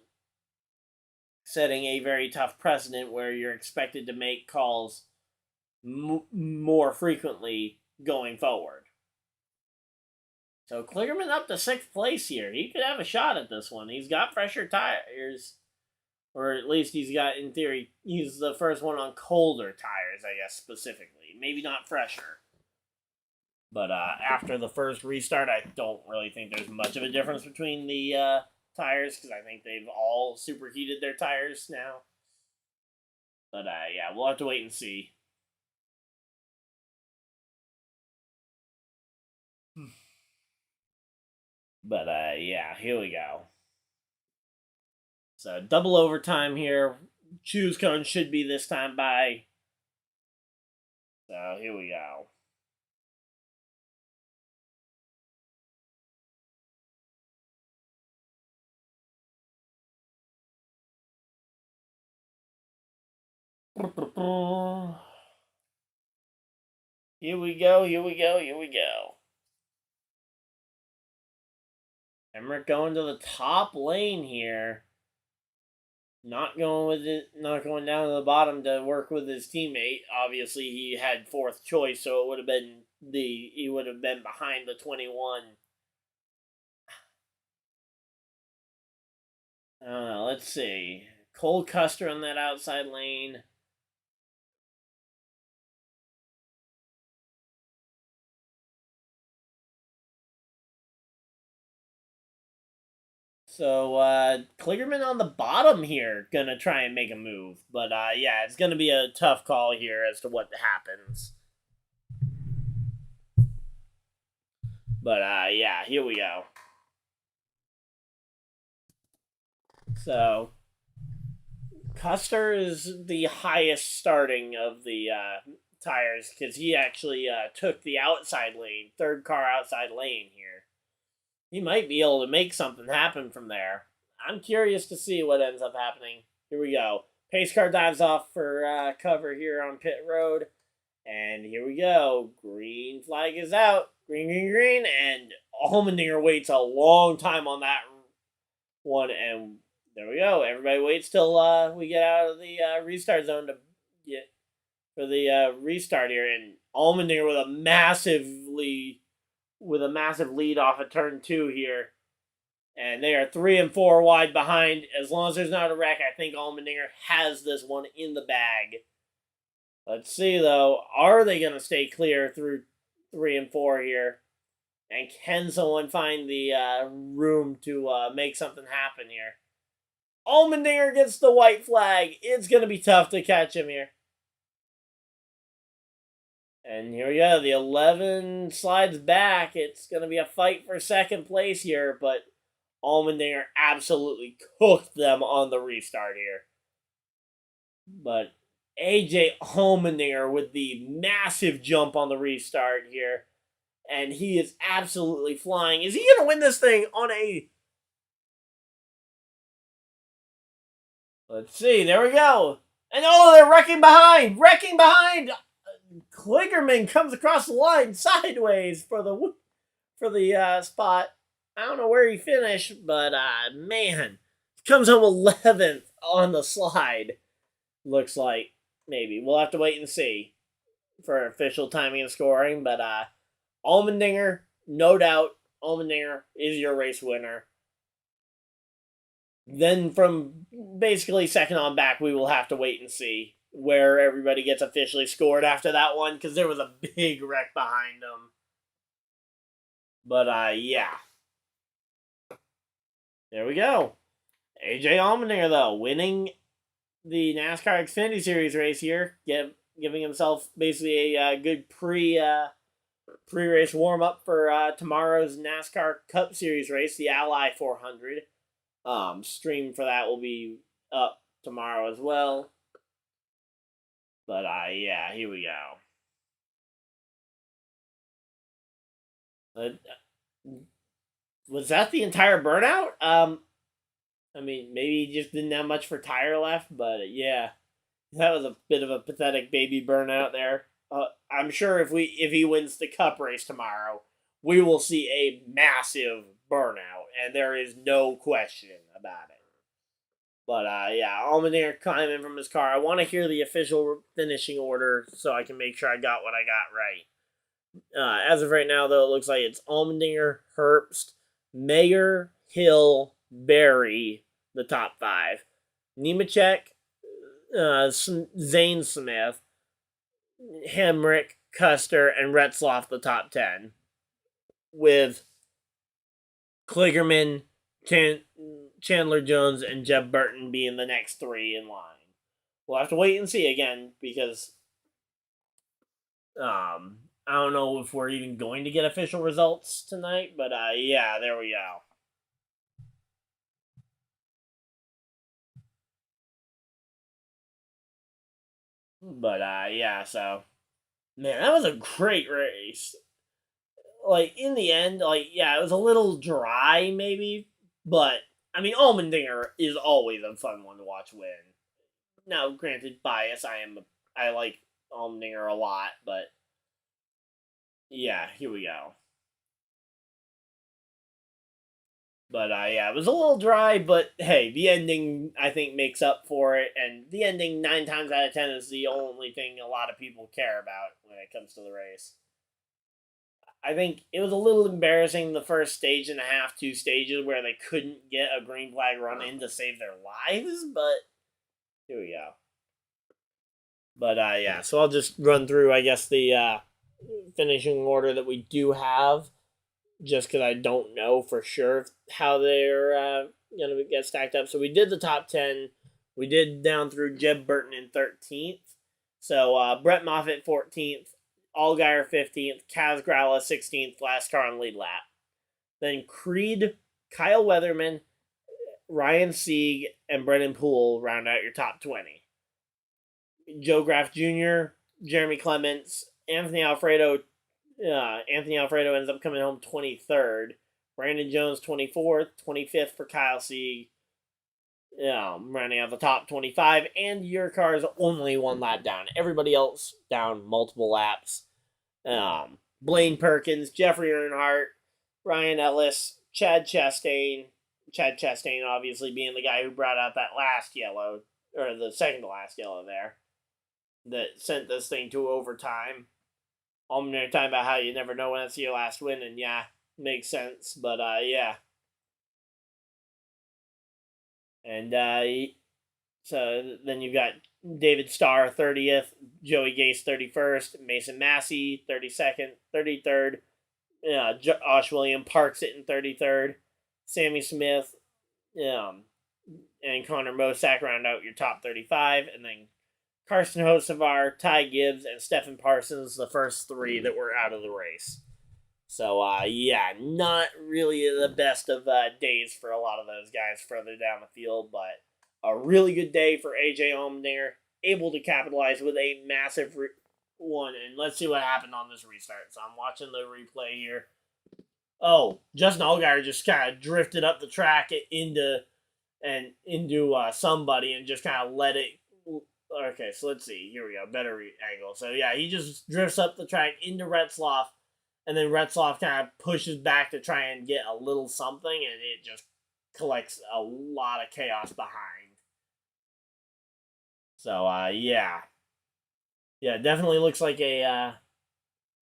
setting a very tough precedent where you're expected to make calls more frequently going forward. So Kligerman up to 6th place here. He could have a shot at this one. He's got fresher tires, or at least he's got, in theory, he's the first one on colder tires, I guess, specifically. Maybe not fresher. But after the first restart, I don't really think there's much of a difference between the tires, because I think they've all superheated their tires now. But yeah, we'll have to wait and see. But yeah, here we go. So double overtime here. Choose cone should be this time by. So here we go. Here we go, here we go, here we go. Emmerich going to the top lane here. Not going with it, not going down to the bottom to work with his teammate. Obviously, he had 4th choice, so it would have been he would have been behind the 21. I don't know, let's see. Cole Custer on that outside lane. So, Kligerman on the bottom here, gonna try and make a move. But, yeah, it's gonna be a tough call here as to what happens. But, yeah, here we go. So, Custer is the highest starting of the tires, because he actually took the outside lane, 3rd car outside lane here. He might be able to make something happen from there. I'm curious to see what ends up happening. Here we go. Pace car dives off for cover here on pit road. And here we go. Green flag is out. Green, green, green. And Allmendinger waits a long time on that one. And there we go. Everybody waits till we get out of the restart zone to get for the restart here. And Allmendinger with a massive lead off of turn 2 here. And they are 3 and 4 wide behind. As long as there's not a wreck, I think Allmendinger has this one in the bag. Let's see, though. Are they going to stay clear through 3 and 4 here? And can someone find the room to make something happen here? Allmendinger gets the white flag. It's going to be tough to catch him here. And here we go. The 11 slides back. It's going to be a fight for 2nd place here, but Allmendinger absolutely cooked them on the restart here. But AJ Allmendinger with the massive jump on the restart here. And he is absolutely flying. Is he going to win this thing on a... Let's see. There we go. And oh, they're wrecking behind. Wrecking behind. Kligerman comes across the line sideways for the spot. I don't know where he finished, but man, comes home 11th on the slide. Looks like maybe we'll have to wait and see for official timing and scoring. But Allmendinger, no doubt, Allmendinger is your race winner. Then from basically 2nd on back, we will have to wait and see where everybody gets officially scored after that one, because there was a big wreck behind them. But, yeah. There we go. AJ Allmendinger, though, winning the NASCAR Xfinity Series race here, giving himself basically a good pre-race warm-up for tomorrow's NASCAR Cup Series race, the Ally 400. Stream for that will be up tomorrow as well. But, yeah, here we go. Was that the entire burnout? I mean, maybe he just didn't have much for tire left, but, yeah. That was a bit of a pathetic baby burnout there. I'm sure if he wins the Cup race tomorrow, we will see a massive burnout, and there is no question about it. But yeah, Allmendinger climbing from his car. I want to hear the official finishing order so I can make sure I got what I got right. As of right now, though, it looks like it's Allmendinger, Herbst, Mayer, Hill, Berry, the top 5. Nemechek, Zane Smith, Hemrick, Custer, and Retzloff the top 10. With Kligerman, Chandler Jones, and Jeb Burton being the next 3 in line. We'll have to wait and see again because I don't know if we're even going to get official results tonight, but yeah, there we go. But yeah, so man, that was a great race. Like in the end, like yeah, it was a little dry maybe, but I mean Allmendinger is always a fun one to watch win. Now, granted, bias. I like Allmendinger a lot, but yeah, here we go. But yeah, it was a little dry, but hey, the ending I think makes up for it, and the ending 9 times out of 10 is the only thing a lot of people care about when it comes to the race. I think it was a little embarrassing the first stage and a half, 2 stages where they couldn't get a green flag run in to save their lives, but here we go. But yeah, so I'll just run through, I guess, the finishing order that we do have, just because I don't know for sure how they're going to get stacked up. So we did the top 10. We did down through Jeb Burton in 13th. So Brett Moffitt 14th, Allgaier 15th, Kaz Gralla 16th, last car on lead lap. Then Creed, Kyle Weatherman, Ryan Sieg, and Brennan Poole round out your top 20. Joe Graff Jr., Jeremy Clements, Anthony Alfredo ends up coming home 23rd. Brandon Jones 24th, 25th for Kyle Sieg. Rounding out the top 25, and your car's only 1 lap down. Everybody else down multiple laps. Blaine Perkins, Jeffrey Earnhardt, Ryan Ellis, Chad Chastain. Chad Chastain obviously being the guy who brought out that last yellow, or the second to last yellow there, that sent this thing to overtime. Allmendinger talking about how you never know when it's your last win, and yeah, makes sense, but yeah. And so then you've got David Starr 30th, Joey Gase 31st, Mason Massey 32nd, 33rd, Josh William Parks it in 33rd, Sammy Smith, and Connor Mosack round out your top 35, and then Carson Hocevar, Ty Gibbs, and Stephen Parsons, the first 3 that were out of the race. So, yeah, not really the best of days for a lot of those guys further down the field, but a really good day for AJ Allmendinger, able to capitalize with a massive one. And let's see what happened on this restart. So I'm watching the replay here. Oh, Justin Allgaier just kind of drifted up the track into somebody and just kind of let it. Okay, so let's see. Here we go. Better angle. So yeah, he just drifts up the track into Retzloff. And then Retzloff kind of pushes back to try and get a little something, and it just collects a lot of chaos behind. So, yeah. Yeah, definitely looks like it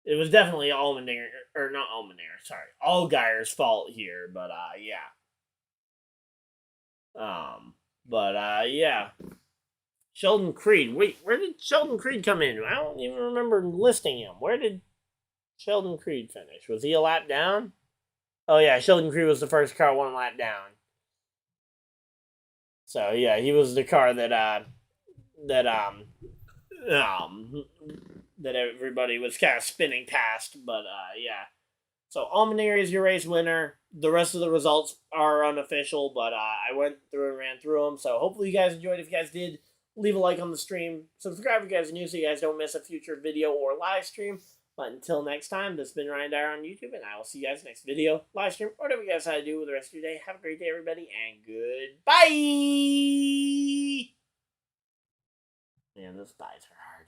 was definitely Allmendinger, or not Allmendinger, sorry, Allgaier's fault here, but, yeah. Yeah. Sheldon Creed. Wait, where did Sheldon Creed come in? I don't even remember listing him. Where did Sheldon Creed finish? Was he a lap down? Oh yeah, Sheldon Creed was the first car 1 lap down. So yeah, he was the car that everybody was kind of spinning past. But yeah. So Allmendinger is your race winner. The rest of the results are unofficial, but I went through and ran through them. So hopefully you guys enjoyed. If you guys did, leave a like on the stream. Subscribe if you guys are new so you guys don't miss a future video or live stream. But until next time, this has been Ryan Dyer on YouTube, and I will see you guys next video, live stream, or whatever you guys have to do with the rest of your day. Have a great day, everybody, and goodbye! Man, those thighs are hard.